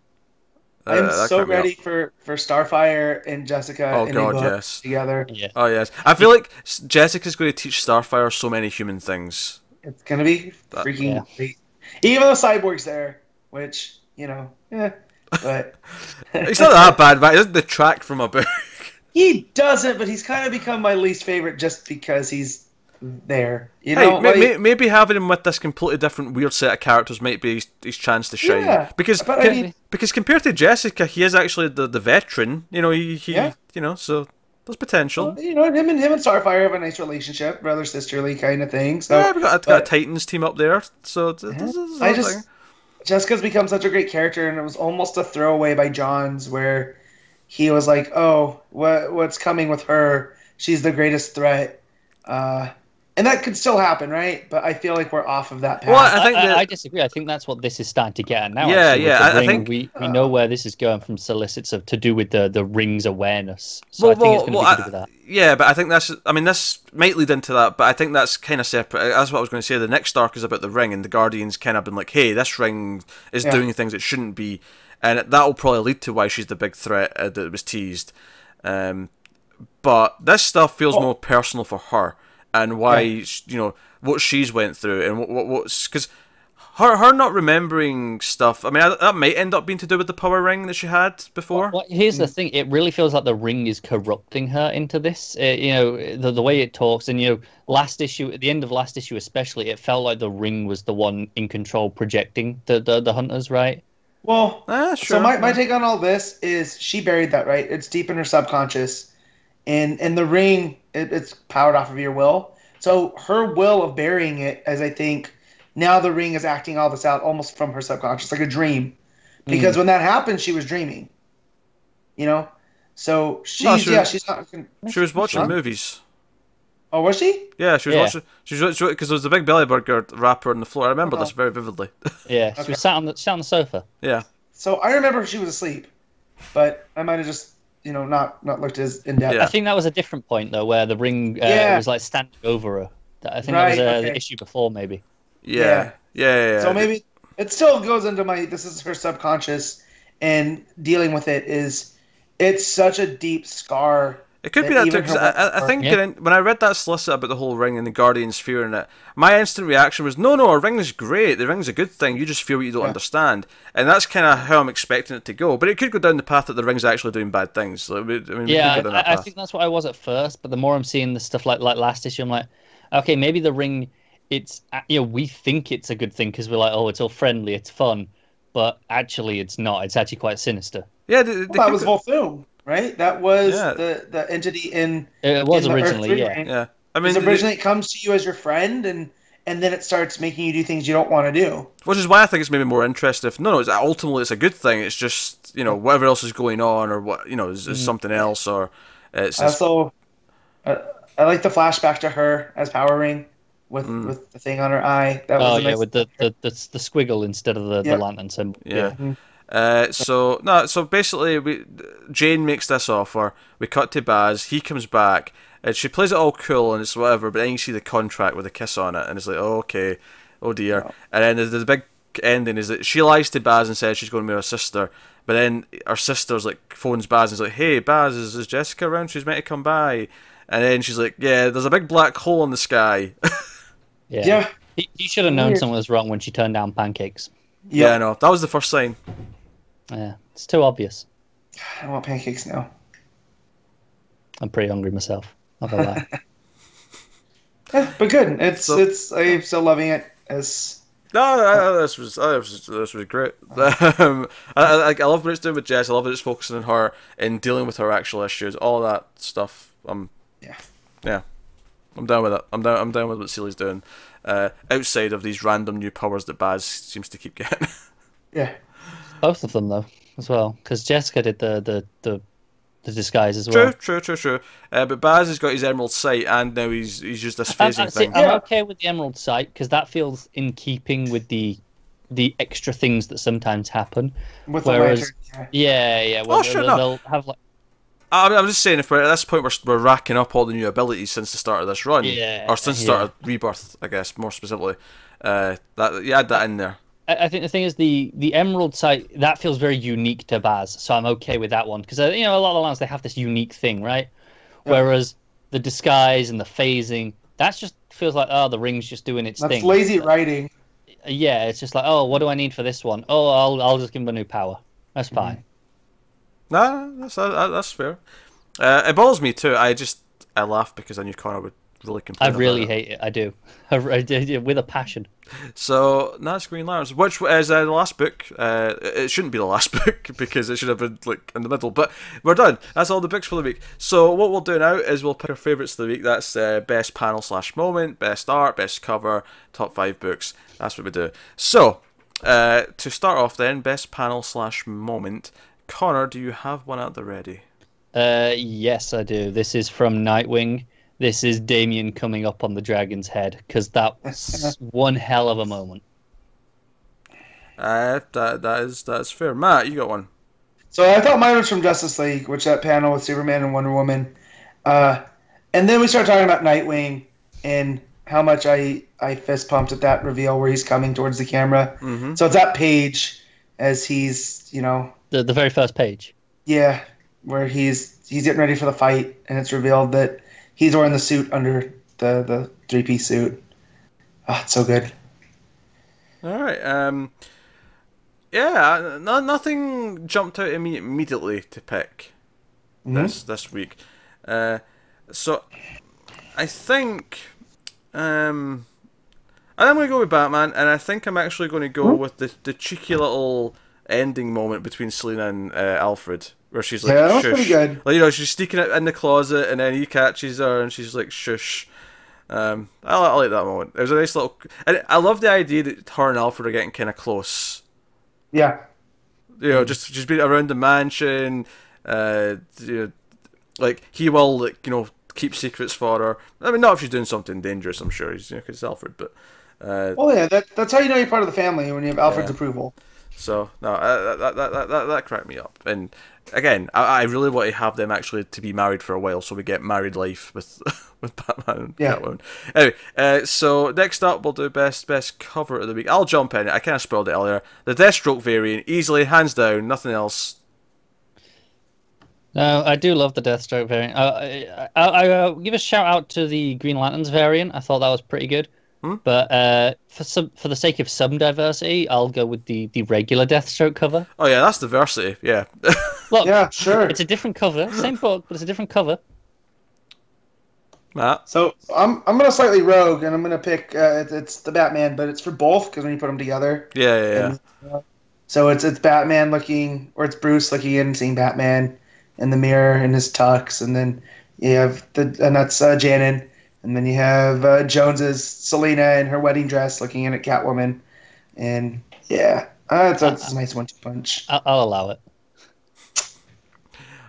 I'm so ready for Starfire and Jessica.
Oh god, yes.
Together.
Yeah.
Oh yes. I feel like Jessica's going to teach Starfire so many human things.
It's gonna be freaking great. Even though Cyborg's there, which but
he's not that bad, but he doesn't detract from a book.
He doesn't, but he's kind of become my least favorite just because he's there.
Maybe having him with this completely different weird set of characters might be his chance to shine.
Yeah,
because compared to Jessica, he is actually the veteran. So there's potential.
Him and Starfire have a nice relationship, brother sisterly kind of thing. So
we got a Titans team up there. So
Jessica's become such a great character, and it was almost a throwaway by John's where he was like, "Oh, what's coming with her? She's the greatest threat." And that could still happen, right? But I feel like we're off of that path.
Well, I
disagree. I think that's what this is starting to get at now.
I think
we know where this is going from solicits to do with the ring's awareness. So I think it's going to be to do with that.
Yeah, but I think this might lead into that, but I think that's kind of separate. That's what I was going to say. The next arc is about the ring, and the Guardians kind of been like, hey, this ring is doing things it shouldn't be, and that will probably lead to why she's the big threat that was teased. But this stuff feels more personal for her. And why, what she's went through, and what's because her not remembering stuff. I mean, that might end up being to do with the power ring that she had before.
Well, here's the thing: it really feels like the ring is corrupting her into this. The way it talks, and last issue, at the end of last issue especially, it felt like the ring was the one in control, projecting the hunters, right?
Well,
sure.
So my take on all this is she buried that, right? It's deep in her subconscious, and the ring. It's powered off of your will. So her will of burying it, as I think, now the ring is acting all this out almost from her subconscious, like a dream. Because when that happened, she was dreaming. So she's not.
She was watching movies.
Oh, was she?
Yeah, she was watching. She was because there was a big Belly Burger wrapper on the floor. I remember this very vividly.
Yeah, she was sat on the sofa.
Yeah.
So I remember she was asleep, but I might have just. Not looked as in depth.
I think that was a different point though, where the ring was like standing over her. I think that was the issue before, maybe.
Yeah.
So maybe it still goes into this is her subconscious, and dealing with it's such a deep scar.
It could be that too, because I think when I read that solicit about the whole ring and the Guardians fearing it, my instant reaction was, no, a ring is great. The ring's a good thing. You just feel what you don't understand. And that's kind of how I'm expecting it to go. But it could go down the path that the ring's actually doing bad things. I
think that's what I was at first. But the more I'm seeing the stuff like last issue, I'm like, okay, maybe the ring, it's, we think it's a good thing because we're like, oh, it's all friendly, it's fun. But actually, it's not. It's actually quite sinister.
Yeah,
that was Volthoom. Right, that was the entity in.
It was originally,
yeah. I mean, originally it comes to you as your friend, and then it starts making you do things you don't want to do.
Which is why I think it's maybe more interesting. Ultimately it's a good thing. It's just whatever else is going on, or what is something else, or it's.
Also, I like the flashback to her as Power Ring with the thing on her eye. That was nice
with the squiggle instead of the lantern symbol.
Yeah. Mm-hmm. So basically, Jane makes this offer. We cut to Baz. He comes back, and she plays it all cool and it's whatever. But then you see the contract with a kiss on it, and it's like, oh, okay, oh dear. And then there's the big ending is that she lies to Baz and says she's going to be her sister, but then her sister's like phones Baz and is like, "Hey Baz, is Jessica around? She's meant to come by." And then she's like, "Yeah, there's a big black hole in the sky."
Yeah. He should have known something was wrong when she turned down pancakes.
Yep.
Yeah, I know. That was the first sign.
Yeah, it's too obvious.
I want pancakes now.
I'm pretty hungry myself. Not gonna lie.
Yeah, but good. I'm still loving it.
This was great. I love what it's doing with Jess. I love that it's focusing on her and dealing with her actual issues. All that stuff. Yeah. I'm down with it. I'm down with what Seeley's doing. Outside of these random new powers that Baz seems to keep getting.
Yeah.
Both of them though, as well, because Jessica did the disguise as well.
True. But Baz has got his emerald sight, and now he's used this phasing thing.
I'm okay with the emerald sight because that feels in keeping with the extra things that sometimes happen.
With
Whereas,
the lantern,
yeah. Well, they'll have like.
I'm just saying, if we're at this point, we're racking up all the new abilities since the start of this run, or since the start of Rebirth, I guess, more specifically. That you add that in there.
I think the thing is the emerald sight that feels very unique to Baz, so I'm okay with that one because a lot of the lands they have this unique thing, right? Yeah. Whereas the disguise and the phasing that just feels like the ring's just doing its thing.
That's lazy writing.
Yeah, it's just like what do I need for this one? I'll just give him a new power. That's fine.
Nah, that's fair. It bothers me too. I laugh because I knew Connor would really complain.
I really hate it. I do. I do with a passion.
So that's Green Lanterns, which is the last book. It shouldn't be the last book because it should have been like in the middle. But we're done. That's all the books for the week. So what we'll do now is we'll pick our favourites of the week. That's best panel / moment, best art, best cover, top 5 books. That's what we do. So to start off, then, best panel / moment. Connor, do you have one at the ready?
Yes, I do. This is from Nightwing. This is Damien coming up on the dragon's head, because that was one hell of a moment.
That's fair. Matt, you got one.
So I thought mine was from Justice League, which that panel with Superman and Wonder Woman. And then we start talking about Nightwing and how much I fist pumped at that reveal where he's coming towards the camera. Mm-hmm. So it's that page as he's,
The very first page.
Yeah, where he's getting ready for the fight, and it's revealed that he's wearing the suit under the 3-piece suit. It's so good.
All right. Yeah, nothing jumped out at me immediately to pick this week. So I think I'm going to go with Batman, and I think I'm actually going to go with the cheeky little ending moment between Selena and Alfred, where she's like,
that was
shush.
Pretty good.
Like, she's sneaking it in the closet, and then he catches her, and she's like, shush. I like that moment. It was a nice little... And I love the idea that her and Alfred are getting kind of close.
Yeah.
Just being around the mansion. Like, he will, keep secrets for her. I mean, not if she's doing something dangerous, I'm sure. He's, because it's Alfred, but...
that's how you know you're part of the family, when you have Alfred's approval.
So, no, that cracked me up. And, again, I really want to have them actually to be married for a while, so we get married life with Batman and Catwoman. Anyway, so next up we'll do best cover of the week. I'll jump in. I kind of spoiled it earlier. The Deathstroke variant, easily, hands down, nothing else.
No, I do love the Deathstroke variant. I give a shout out to the Green Lanterns variant. I thought that was pretty good. But for the sake of some diversity, I'll go with the regular Deathstroke cover.
Oh yeah, that's diversity. Yeah.
Look,
yeah, sure.
It's a different cover, same book, but it's a different cover.
Matt.
So I'm gonna slightly rogue, and I'm gonna pick it's the Batman, but it's for both because when you put them together.
Yeah.
So it's Batman looking, or it's Bruce looking in and seeing Batman in the mirror in his tux, and then you have and that's Janin. And then you have Jones's Selena in her wedding dress looking in at Catwoman. And, that's a nice 1-2 punch.
I'll allow it.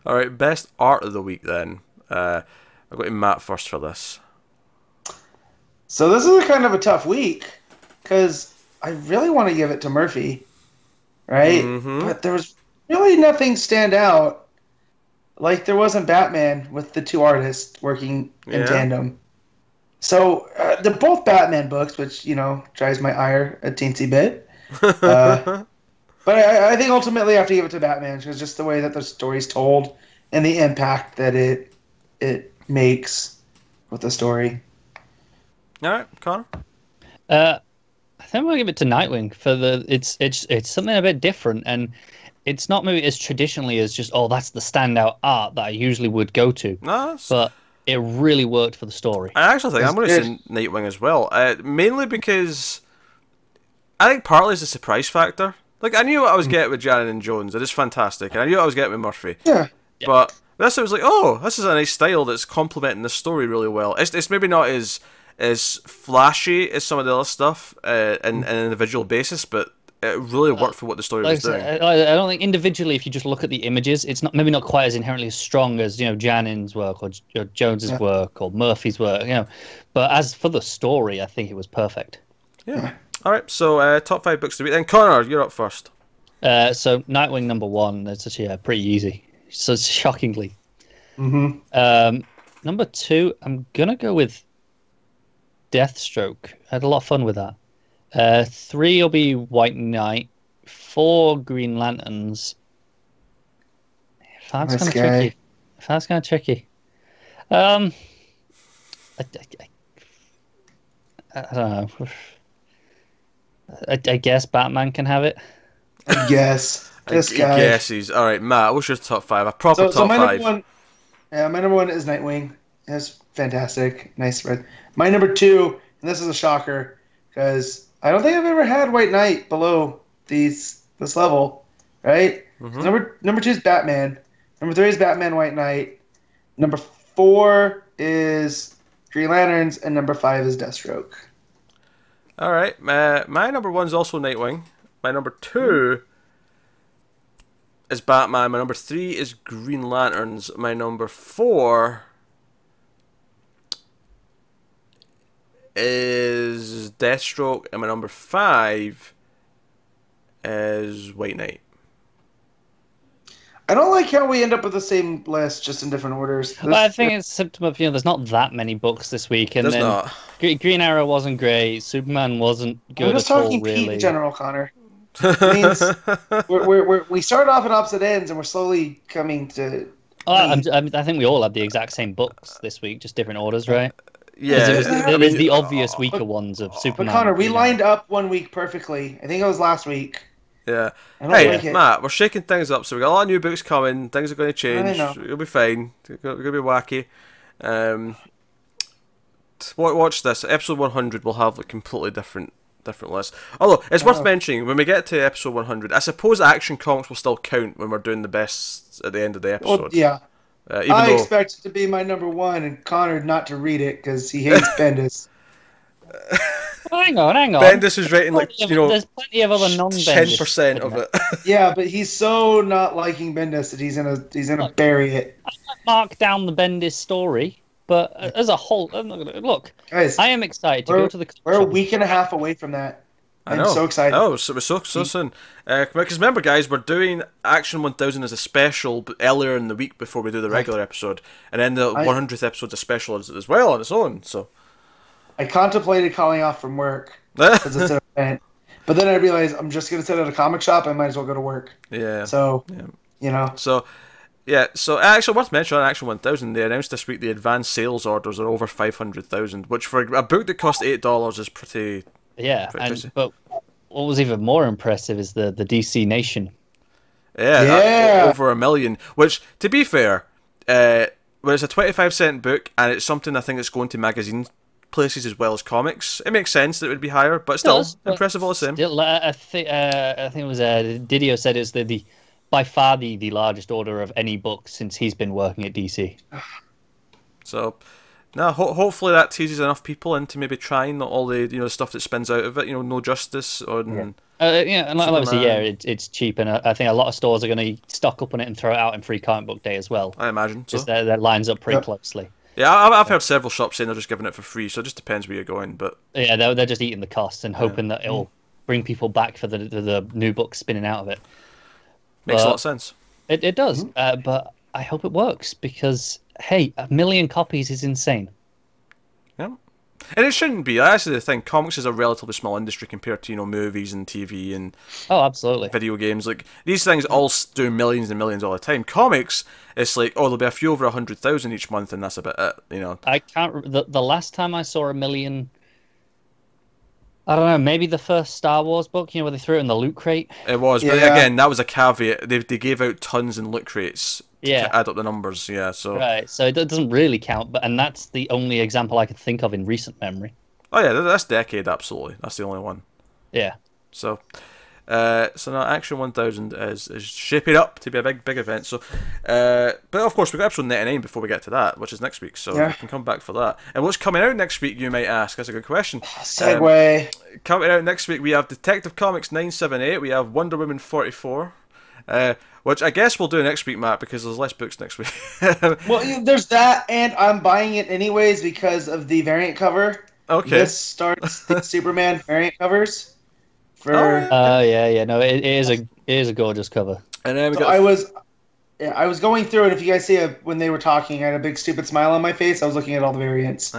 All right, best art of the week then. I've got to Matt first for this.
So this is kind of a tough week because I really want to give it to Murphy, right? Mm-hmm. But there was really nothing stand out. Like there wasn't Batman with the two artists working in tandem. So they're both Batman books, which, drives my ire a teensy bit. But I think ultimately I have to give it to Batman because just the way that the story's told and the impact that it makes with the story.
All right, Connor.
I think I'm gonna give it to Nightwing for it's something a bit different, and it's not maybe as traditionally as just that's the standout art that I usually would go to.
No,
but it really worked for the story.
I actually think I'm going to say Nightwing as well, mainly because I think partly it's the surprise factor. Like, I knew what I was getting with Janin and Jones. It is fantastic. And I knew what I was getting with Murphy.
Yeah.
But this, it was like, oh, this is a nice style that's complementing the story really well. It's maybe not as flashy as some of the other stuff in an individual basis, but it really worked for what the story was doing.
I don't think individually, if you just look at the images, it's maybe not quite as inherently strong as Janin's work or Jones's work or Murphy's work. But as for the story, I think it was perfect.
Yeah. All right, so top 5 books to read. Then Connor, you're up first.
So Nightwing #1. That's actually pretty easy. So shockingly. Number 2, I'm gonna go with Deathstroke. I had a lot of fun with that. 3 will be White Knight. 4 Green Lanterns. That's kind of tricky. That's kind of tricky. I don't know. I guess Batman can have it.
Yes. This guy.
Guesses. All right, Matt, what's your top 5? A proper top
my
5.
My number 1 is Nightwing. It's fantastic. Nice spread. My number 2, and this is a shocker, because I don't think I've ever had White Knight below this level, right? Number 2 is Batman. Number 3 is Batman White Knight. Number 4 is Green Lanterns, and number 5 is Deathstroke.
All right, my number 1 is also Nightwing. My number 2 is Batman. My number 3 is Green Lanterns. My number 4 is Deathstroke, and my number 5 is White Knight.
I don't like how we end up with the same list, just in different orders.
But I think it's a symptom of there's not that many books this week, and
There's
then
not.
Green Arrow wasn't great. Superman wasn't good
I'm just
at all,
talking
really.
Pete in general, Connor. It means we started off at opposite ends, and we're slowly coming to.
I think we all had the exact same books this week, just different orders, right?
Yeah,
There's the obvious weaker ones of Superman.
But Connor, we lined up one week perfectly. I think it was last week.
Yeah.
Hey,
like Matt, we're shaking things up, so we got a lot of new books coming. Things are going to change.
I know.
It'll be fine. It's going to be wacky. Watch this. Episode 100 will have a completely different list. Although it's worth mentioning, when we get to episode 100, I suppose Action Comics will still count when we're doing the best at the end of the episode.
Well, yeah.
I
expect it to be my number 1, and Connor not to read it because he hates Bendis.
Hang on.
Bendis is rating
there's plenty of other non-Bendis
10% of it.
Yeah, but he's so not liking Bendis that he's gonna bury it.
I might mark down the Bendis story, but as a whole, I'm not gonna look.
Guys,
I am excited to go to the.
We're a week and a half away from that. I'm so excited.
Oh, so we're so soon. Because remember, guys, we're doing Action 1000 as a special earlier in the week before we do the regular episode, and then the 100th episode's a special as well on its own. So.
I contemplated calling off from work because it's an event, but then I realized I'm just going to sit at a comic shop. I might as well go to work.
Yeah.
So,
So, yeah. So, actually, worth mentioning on Action 1000, they announced this week the advanced sales orders are over 500,000, which for a book that cost $8 is pretty.
Yeah,
pretty
but what was even more impressive is the DC Nation.
Yeah. Over 1 million. Which, to be fair, when it's a 25-cent book and it's something I think that's going to magazines places as well as comics, it makes sense that it would be higher, but still impressive all the same.
Still, I think it was Didio said it's the by far the largest order of any book since he's been working at DC.
So, now hopefully that teases enough people into maybe trying all the stuff that spins out of it. No Justice or
and obviously it's cheap, and I think a lot of stores are going to stock up on it and throw it out in Free Comic Book Day as well.
I imagine so.
Just that lines up pretty closely.
Yeah, I've heard several shops saying they're just giving it for free, so it just depends where you're going. But
yeah, they're just eating the costs and hoping that it'll bring people back for the new books spinning out of it.
Makes a lot of sense.
It does, but I hope it works because, hey, 1 million copies is insane.
Yeah. And it shouldn't be. That's the thing. Comics is a relatively small industry compared to, movies and TV and
absolutely,
video games. Like, these things all do millions and millions all the time. Comics, it's like, there'll be a few over 100,000 each month, and that's about it.
I can't. The last time I saw 1 million, I don't know. Maybe the first Star Wars book, where they threw it in the loot crate.
It was, but again, that was a caveat. They gave out tons in loot crates to add up the numbers. Yeah, so
right. So it doesn't really count, and that's the only example I could think of in recent memory.
Oh yeah, that's Decade, absolutely. That's the only one.
Yeah.
So now Action 1000 is shaping up to be a big event. So, but of course we've got episode 99 before we get to that, which is next week. So we can come back for that. And what's coming out next week, you might ask? That's a good question.
Segue.
Coming out next week, we have Detective Comics 978. We have Wonder Woman 44. Which I guess we'll do next week, Matt, because there's less books next week.
Well, there's that, and I'm buying it anyways because of the variant cover.
Okay.
This starts the Superman variant covers. For
no, it is a gorgeous cover.
And then
I was going through it. If you guys see when they were talking, I had a big stupid smile on my face. I was looking at all the variants.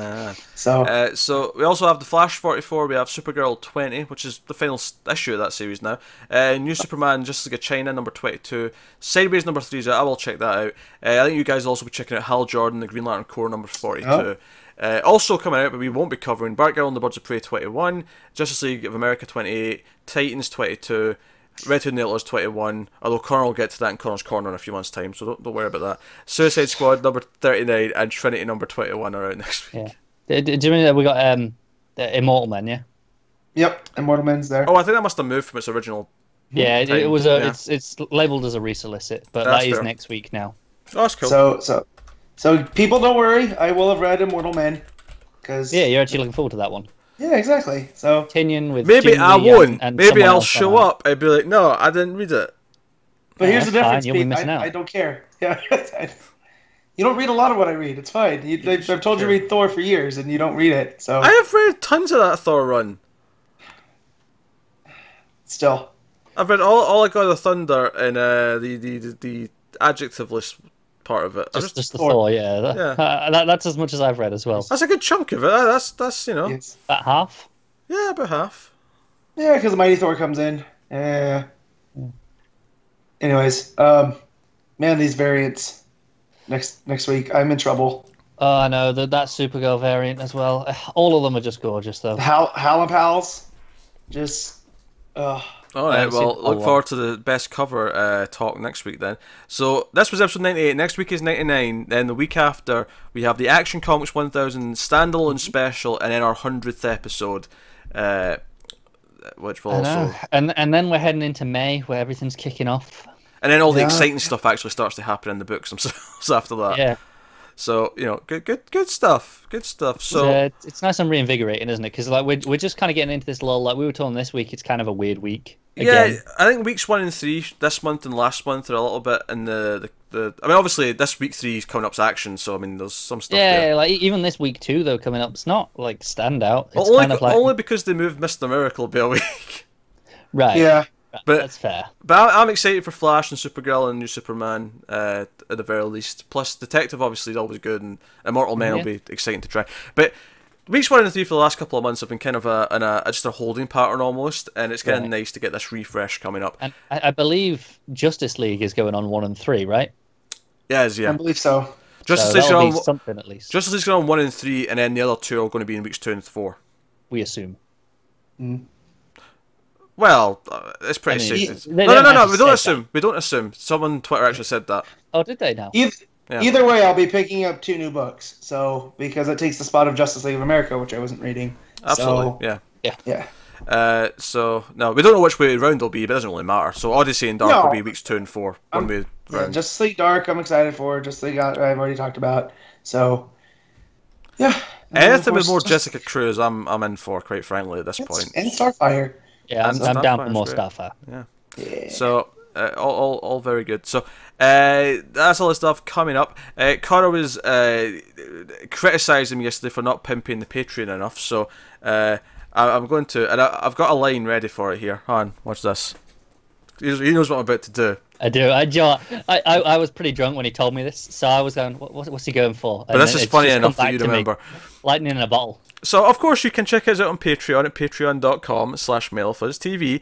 So we also have the Flash 44. We have Supergirl 20, which is the final issue of that series now. New Superman Justice League of China number 22. Sideways number 3 is out. I will check that out. I think you guys will also be checking out Hal Jordan, the Green Lantern Corps number 42. Oh. Also coming out, but we won't be covering, Batgirl and the Birds of Prey 21, Justice League of America 28, Titans 22, Red Hood and the Outlaws 21, although Connor will get to that in Connor's Corner in a few months' time, so don't worry about that. Suicide Squad number 39 and Trinity number 21 are out next week.
Yeah. Do you remember we got Immortal Men, yeah?
Yep, Immortal Men's there.
Oh, I think that must have moved from its original.
Yeah, it was it's labelled as a resolicit, but that is next week now.
Oh, that's cool.
So people don't worry, I will have read Immortal Men.
You're actually looking forward to that one.
Yeah, exactly. So
Tinian with
maybe I won't.
And
maybe I'll show up. I'd be like, no, I didn't read it.
But here's the difference,
You'll be missing out.
I don't care. Yeah, you don't read a lot of what I read. It's fine. I've told you to read Thor for years, and you don't read it. So
I have read tons of that Thor run.
Still,
I've read all I Got of Thunder and the adjective list part of it.
Just the Thor, that's as much as I've read as well.
That's a good chunk of it. That's
yes.
About half.
Yeah, about half.
Yeah, because Mighty Thor comes in. Anyways, man, these variants next week, I'm in trouble.
Oh, I know that Supergirl variant as well. All of them are just gorgeous, though.
Hal and Pals, just.
All right, well, look forward to the best cover talk next week then. So this was episode 98. Next week is 99. Then the week after, we have the Action Comics 1000 standalone special, and then our 100th episode, which will also.
And then we're heading into May, where everything's kicking off.
And then all the exciting stuff actually starts to happen in the books themselves after that.
Yeah.
So good stuff. Good stuff. So
it's nice and reinvigorating, isn't it? Because we're just kind of getting into this lull. Like we were talking this week, it's kind of a weird week. Again.
Yeah, I think weeks 1 and 3 this month and last month are a little bit in the. I mean, obviously this week 3 is coming up's Action, so I mean, there's some stuff.
Yeah, like even this week 2 though coming up, it's not like standout. It's
only because they moved Mr. Miracle by a week.
Right.
Yeah.
But
that's fair.
But I'm excited for Flash and Supergirl and New Superman at the very least. Plus, Detective obviously is always good, and Immortal Men will be exciting to try. But weeks 1 and 3 for the last couple of months have been kind of just a holding pattern almost, and it's kind of nice to get this refresh coming up.
And I believe Justice League is going on 1 and 3, right?
Yeah.
I believe so.
Justice
League's
on
something at least.
Justice League's going on 1 and 3, and then the other 2 are going to be in weeks 2 and 4.
We assume.
Well, it's pretty safe. No. We don't assume. We don't assume. Someone on Twitter actually said that.
Oh, did they now?
Either way, I'll be picking up 2 new books. So because it takes the spot of Justice League of America, which I wasn't reading.
Absolutely.
So,
yeah. So no, we don't know which way round it'll be, but it doesn't really matter. So Odyssey and Dark will be weeks 2 and 4. One way round.
Justice League Dark, I'm excited for. Justice League, I've already talked about. So yeah.
Anything with more Jessica Cruz, I'm in for, quite frankly, at this point.
And Starfire.
Yeah, I'm down for more Starfire.
Yeah. So all very good. So that's all the stuff coming up. Carlo was criticising me yesterday for not pimping the Patreon enough. So I'm going to, and I've got a line ready for it here. Hold on, watch this. He knows what I'm about to do.
I do. I was pretty drunk when he told me this, so I was going, what's he going for?
But this is funny enough that you remember.
Lightning in a bottle.
So, of course, you can check us out on Patreon at patreon.com/MailFuzzTV.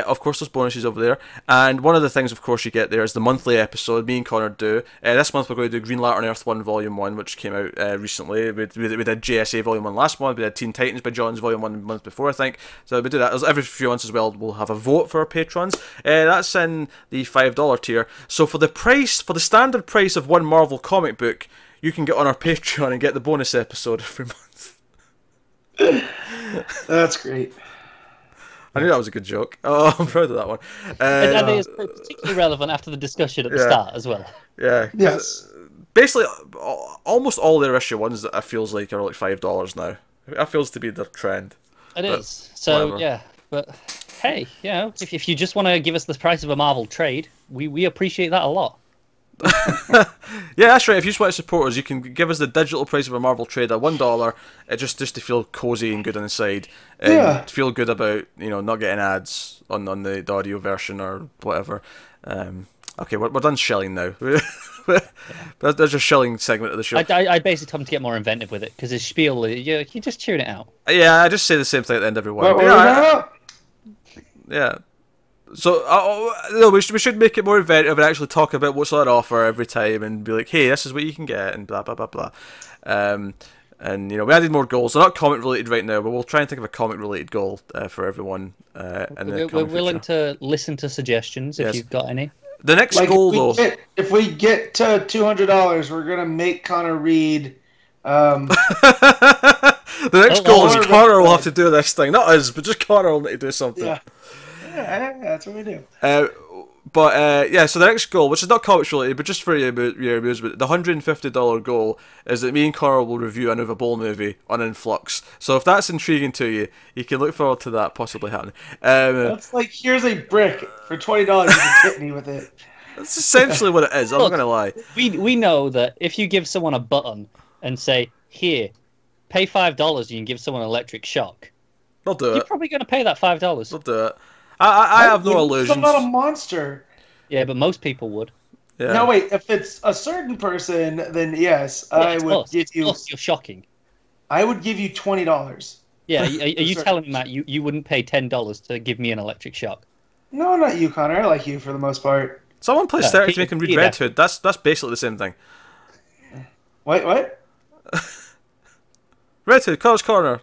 Of course, there's bonuses over there. And one of the things, of course, you get there is the monthly episode me and Connor do. This month, we're going to do Green Lantern Earth 1 Volume 1, which came out recently. We did JSA Volume 1 last month. We did Teen Titans by Johns Volume 1 the month before, I think. So we do that. Every few months as well, we'll have a vote for our patrons. That's in the $5 tier. So for the standard price of one Marvel comic book, you can get on our Patreon and get the bonus episode every month.
That's great.
I knew that was a good joke. Oh, I'm proud of that one.
I think it's particularly relevant after the discussion at the start as well.
Yeah.
Yes.
Basically, almost all their issue ones that I feels like are like $5 now. That feels to be the trend.
It is. So whatever. Yeah, but hey, you know, if you just want to give us the price of a Marvel trade, we appreciate that a lot.
Yeah, that's right. If you just want to support us, you can give us the digital price of a Marvel trade at $1. Just to feel cozy and good on the side, and feel good about not getting ads on the audio version or whatever. Okay, we're done shilling now. There's a shilling segment of the show.
I basically told him to get more inventive with it because his spiel, you're just cheering it out.
Yeah, I just say the same thing at the end of every one. Yeah. So no, we should make it more inventive and actually talk about what's on offer every time and be like, hey, this is what you can get and blah blah blah blah. And we added more goals. They're not comic related right now, but we'll try and think of a comic related goal for everyone.
We're willing to listen to suggestions if you've got any.
The next goal, though,
if we get to $200, we're gonna make Connor read.
The next goal is Connor will have to do this thing, not us, but just Connor will need to do something.
Yeah, that's what we do.
So the next goal, which is not comics related, but just for your amusement, the $150 goal is that me and Carl will review a Nova Bowl movie on Influx. So if that's intriguing to you, you can look forward to that possibly happening.
That's like, here's a brick for $20. You can hit me with it.
That's essentially what it is. I'm not gonna lie.
We know that if you give someone a button and say, "Here, pay $5," you can give someone an electric shock.
They'll do it.
You're probably gonna pay that $5.
They'll do it. I have no illusions.
I'm not a monster.
Yeah, but most people would.
Yeah.
No, wait. If it's a certain person, then yes, I would give you.
Plus, you're shocking.
I would give you $20.
Yeah, are you telling me that you wouldn't pay $10 to give me an electric shock?
No, not you, Connor. I like you for the most part.
Someone plays 30 to make him read Red Hood. That's basically the same thing.
What?
Red Hood, Connor's Corner.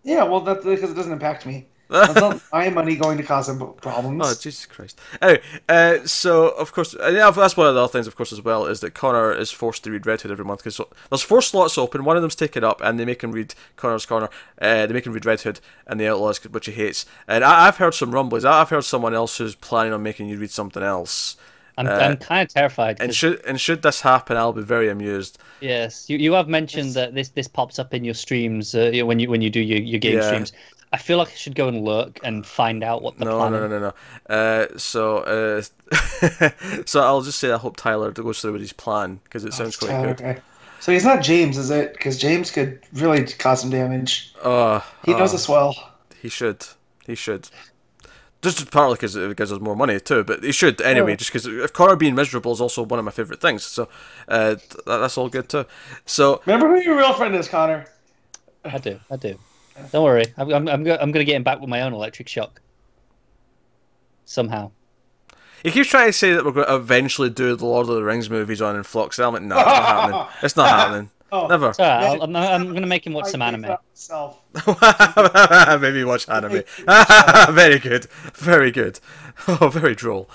Yeah, well, that's because it doesn't impact me. That's not my money going to cause him problems.
Oh, Jesus Christ. Anyway, so, of course, that's one of the other things, of course, as well, is that Connor is forced to read Red Hood every month, because there's 4 slots open, one of them's taken up, and they make him read Connor's Corner, they make him read Red Hood, and the Outlaws, which he hates. And I've heard some rumblings, I've heard someone else who's planning on making you read something else.
I'm kind of terrified.
And should this happen, I'll be very amused.
Yes, you have mentioned that this pops up in your streams when you do your game streams. I feel like I should go and look and find out what the plan is.
No. So I'll just say I hope Tyler goes through with his plan, because it sounds quite good.
Okay. So he's not James, is it? Because James could really cause some damage. He knows us well.
He should. Just partly because it gives us more money too, but he should anyway. Just because if Connor being miserable is also one of my favourite things, so that's all good too. So
remember who your real friend is, Connor.
I do. Don't worry. I'm going to get him back with my own electric shock. Somehow.
He keeps trying to say that we're going to eventually do the Lord of the Rings movies on Influx. I'm like, no, it's not happening. It's not happening. Never.
It's all right. I'm going to make him watch some anime.
Maybe watch anime. Very good. Very good. Oh, very droll.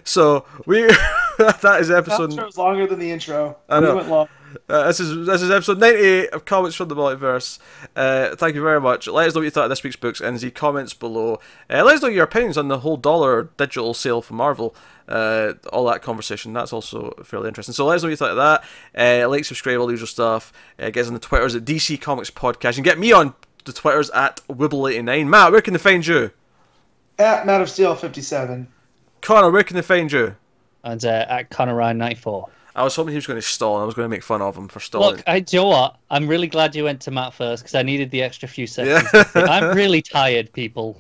So, that is episode...
The outro was longer than the intro.
I know.
We went long.
This is episode 98 of Comics from the Multiverse. Thank you very much. Let us know what you thought of this week's books in the comments below. Let us know your opinions on the whole dollar digital sale for Marvel. All that conversation, that's also fairly interesting. So let us know what you thought of that. Like, subscribe, all the usual stuff. Get us on the Twitters at DC Comics Podcast. And get me on the Twitters at Wibble89. Matt, where can they find you?
At Matt of Steel 57.
Connor, where can they find you?
And at Connor Ryan 94.
I was hoping he was going to stall, and I was going to make fun of him for stalling.
Look, do you know what? I'm really glad you went to Matt first, because I needed the extra few seconds. Yeah. I'm really tired, people.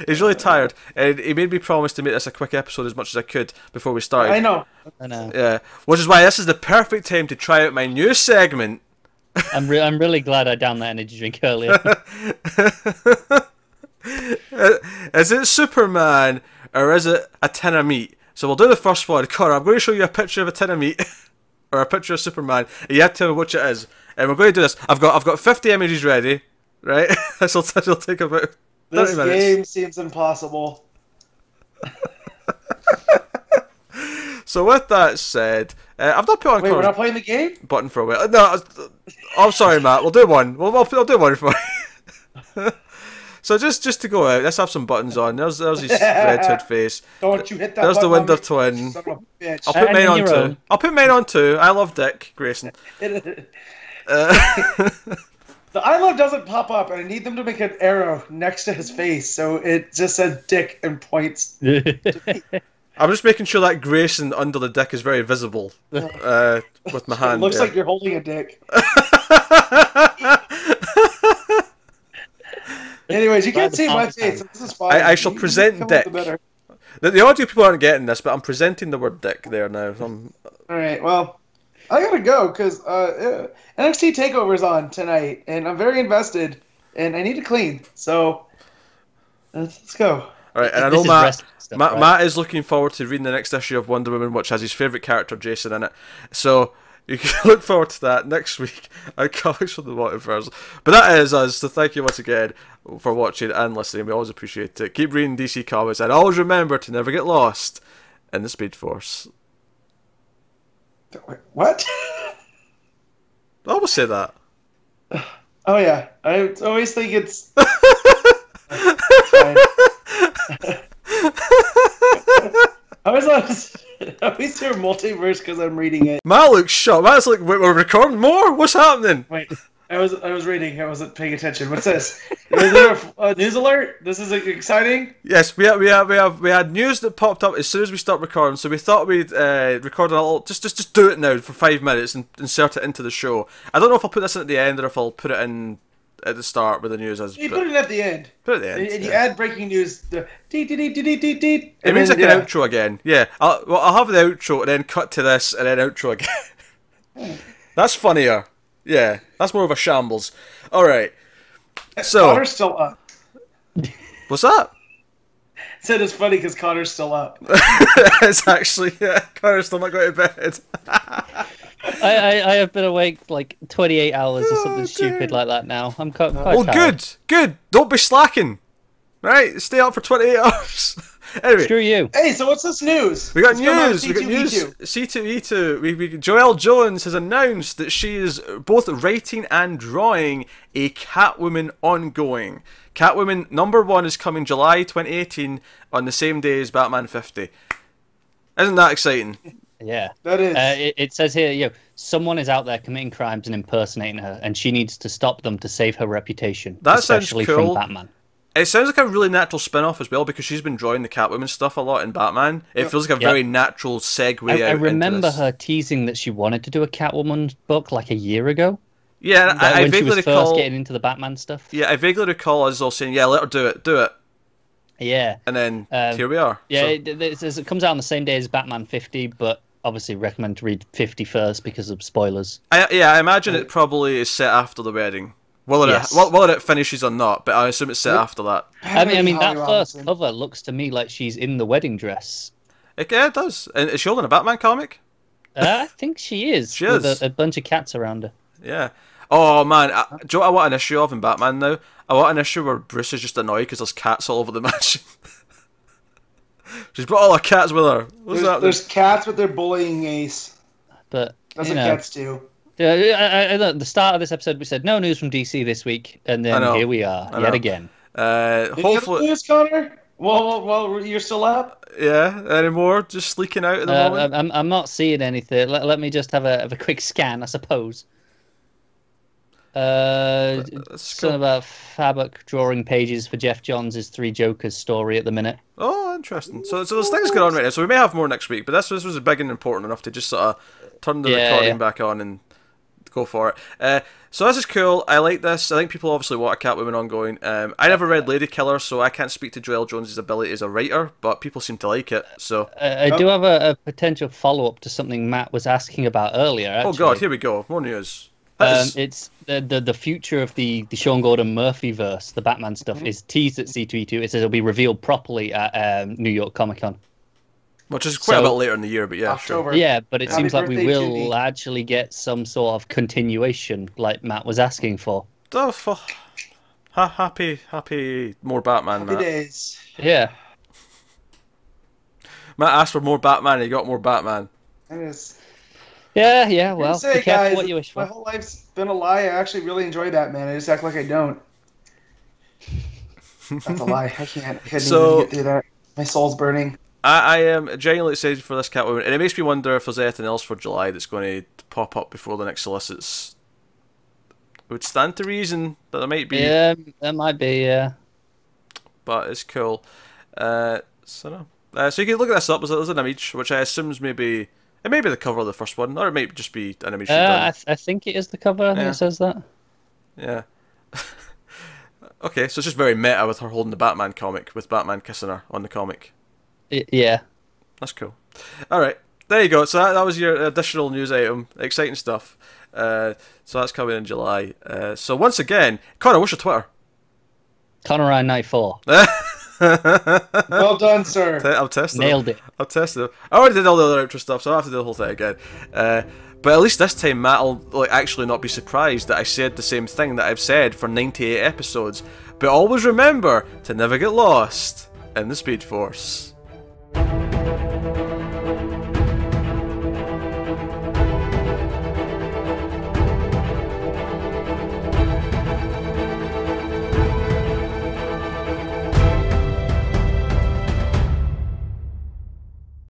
He's really tired, and he made me promise to make this a quick episode as much as I could before we started.
I know.
Yeah, which is why this is the perfect time to try out my new segment.
I'm really glad I downed that energy drink earlier.
Is it Superman or is it a tin of meat? So we'll do the first one. Connor, I'm going to show you a picture of a tin of meat or a picture of Superman, and you have to tell me which it is. And we're going to do this. I've got 50 images ready, right? This will take about 30
This
minutes.
game seems impossible.
So with that said, I've not put on.
Wait, we're not playing the game?
Button for a while. No, I'm sorry, Matt. We'll do one. I'll do one for you. So just to go out, let's have some buttons on. There's his red-hood face.
Don't you hit that
There's the
button
Wonder
on me,
Twin.
son of a bitch.
I'll put mine on
your
too.
own.
I'll put mine on too. I love Dick Grayson.
The I love doesn't pop up, and I need them to make an arrow next to his face, so it just says Dick and points.
I'm just making sure that Grayson under the dick is very visible with my hand.
It looks like you're holding a dick. Anyways, you can't see my face. This is fine.
I shall present Dick. The audio people aren't getting this, but I'm presenting the word Dick there now.
Alright, well, I gotta go, because NXT TakeOver's on tonight, and I'm very invested, and I need to clean, so let's go.
Alright, and I know Matt is looking forward to reading the next issue of Wonder Woman, which has his favourite character, Jason, in it. So you can look forward to that next week on Comics from the Multiverse. But that is us, so thank you once again for watching and listening. We always appreciate it. Keep reading DC Comics, and always remember to never get lost in the Speed Force.
What?
I always say that.
Oh yeah, I always think it's... I always hear Multiverse because I'm reading it.
Matt looks shocked. Matt's like, wait, we're recording more? What's happening?
Wait, I was reading. I wasn't paying attention. What's this? Is there a news alert? This is exciting.
Yes, we had news that popped up as soon as we stopped recording. So we thought we'd record a little. Just do it now for 5 minutes and insert it into the show. I don't know if I'll put this in at the end or if I'll put it in at the start where the news is.
You put it at the end.
Put it at the end.
And you add breaking news. It
means like an outro again. Yeah, I'll have the outro and then cut to this and then outro again. That's funnier. Yeah, that's more of a shambles. All right. So
Connor's still up.
What's that?
Said it's funny because Connor's still up.
It's actually, yeah, Connor's still not going to bed.
I have been awake like 28 hours or something stupid like that now. I'm quite tired.
Good. Don't be slacking. Right, stay up for 28 hours. Anyway.
Screw you.
Hey, so what's this news?
We got news. C2E2. Joelle Jones has announced that she is both writing and drawing a Catwoman ongoing. Catwoman #1 is coming July 2018 on the same day as Batman 50. Isn't that exciting?
Yeah,
that is.
It says here, someone is out there committing crimes and impersonating her, and she needs to stop them to save her reputation.
That
especially
sounds cool.
From Batman.
It sounds like a really natural spin-off as well because she's been drawing the Catwoman stuff a lot in Batman. It feels like a very natural segue.
I remember her teasing that she wanted to do a Catwoman book like a year ago.
Yeah, I
when
vaguely
she was
recall
first getting into the Batman stuff.
Yeah, I vaguely recall us all saying, "Yeah, let her do it."
Yeah,
and then here we are.
Yeah, it comes out on the same day as Batman 50, but obviously recommend to read 50 first because of spoilers.
I imagine it probably is set after the wedding. Whether it finishes or not, but I assume it's set after that.
I mean that first cover looks to me like she's in the wedding dress.
Yeah, it does. And is she holding a Batman comic?
I think she is.
She is.
With a bunch of cats around her.
Yeah. Oh man, do you know what I want an issue of in Batman now? I want an issue where Bruce is just annoyed because there's cats all over the mansion. She's brought all her cats with her.
There's cats, but they're bullying Ace.
But
that's what cats do.
At the start of this episode, we said no news from DC this week, and then here we are yet again.
Hopefully,
news, Connor. Well, you're still up.
Yeah, any more? Just leaking out at the moment.
I'm not seeing anything. Let me just have a quick scan, I suppose. Something about fabric drawing pages for Jeff Johns' Three Jokers story at the minute.
Oh, interesting. So there's things going on right now. So we may have more next week, but this was big and important enough to just sort of turn the recording back on and go for it. So this is cool. I like this. I think people obviously want a Catwoman ongoing. I never read Lady Killer, so I can't speak to Joelle Jones's ability as a writer, but people seem to like it. So
I do have a potential follow-up to something Matt was asking about earlier. Actually.
Oh god, here we go. More news.
It's the future of the Sean Gordon Murphyverse, the Batman stuff, is teased at C2E2. It says it'll be revealed properly at New York Comic Con.
Which is quite a bit later in the year, but yeah,
October.
sure.
Yeah, but it seems like we will
Judy.
actually get some sort of continuation, like Matt was asking for.
Oh, happy, more Batman,
Happy
Matt.
days.
Yeah.
Matt asked for more Batman, and he got more Batman.
It is.
Yeah, well,
Say,
be careful
guys,
what you wish
my
for.
whole life's been a lie. I actually really enjoy Batman. I just act like I don't. That's a lie. I couldn't even get through that. My soul's burning.
I am genuinely excited for this Catwoman, and it makes me wonder if there's anything else for July that's going to pop up before the next solicits. It would stand to reason that there might be.
Yeah, that might be, yeah.
But it's cool. So you can look this up. There's an image, which I assume is maybe the cover of the first one, or it might just be an image.
I think it is the cover. I think it says that.
Yeah. Okay, so it's just very meta with her holding the Batman comic, with Batman kissing her on the comic.
Yeah.
That's cool. Alright, there you go. So that was your additional news item. Exciting stuff. So that's coming in July. So once again, Connor, what's your Twitter?
Conor94.
Well done, sir.
I'll test it.
Nailed it.
I'll test it. I already did all the other intro stuff, so I'll have to do the whole thing again. But at least this time Matt will actually not be surprised that I said the same thing that I've said for 98 episodes. But always remember to never get lost in the Speed Force.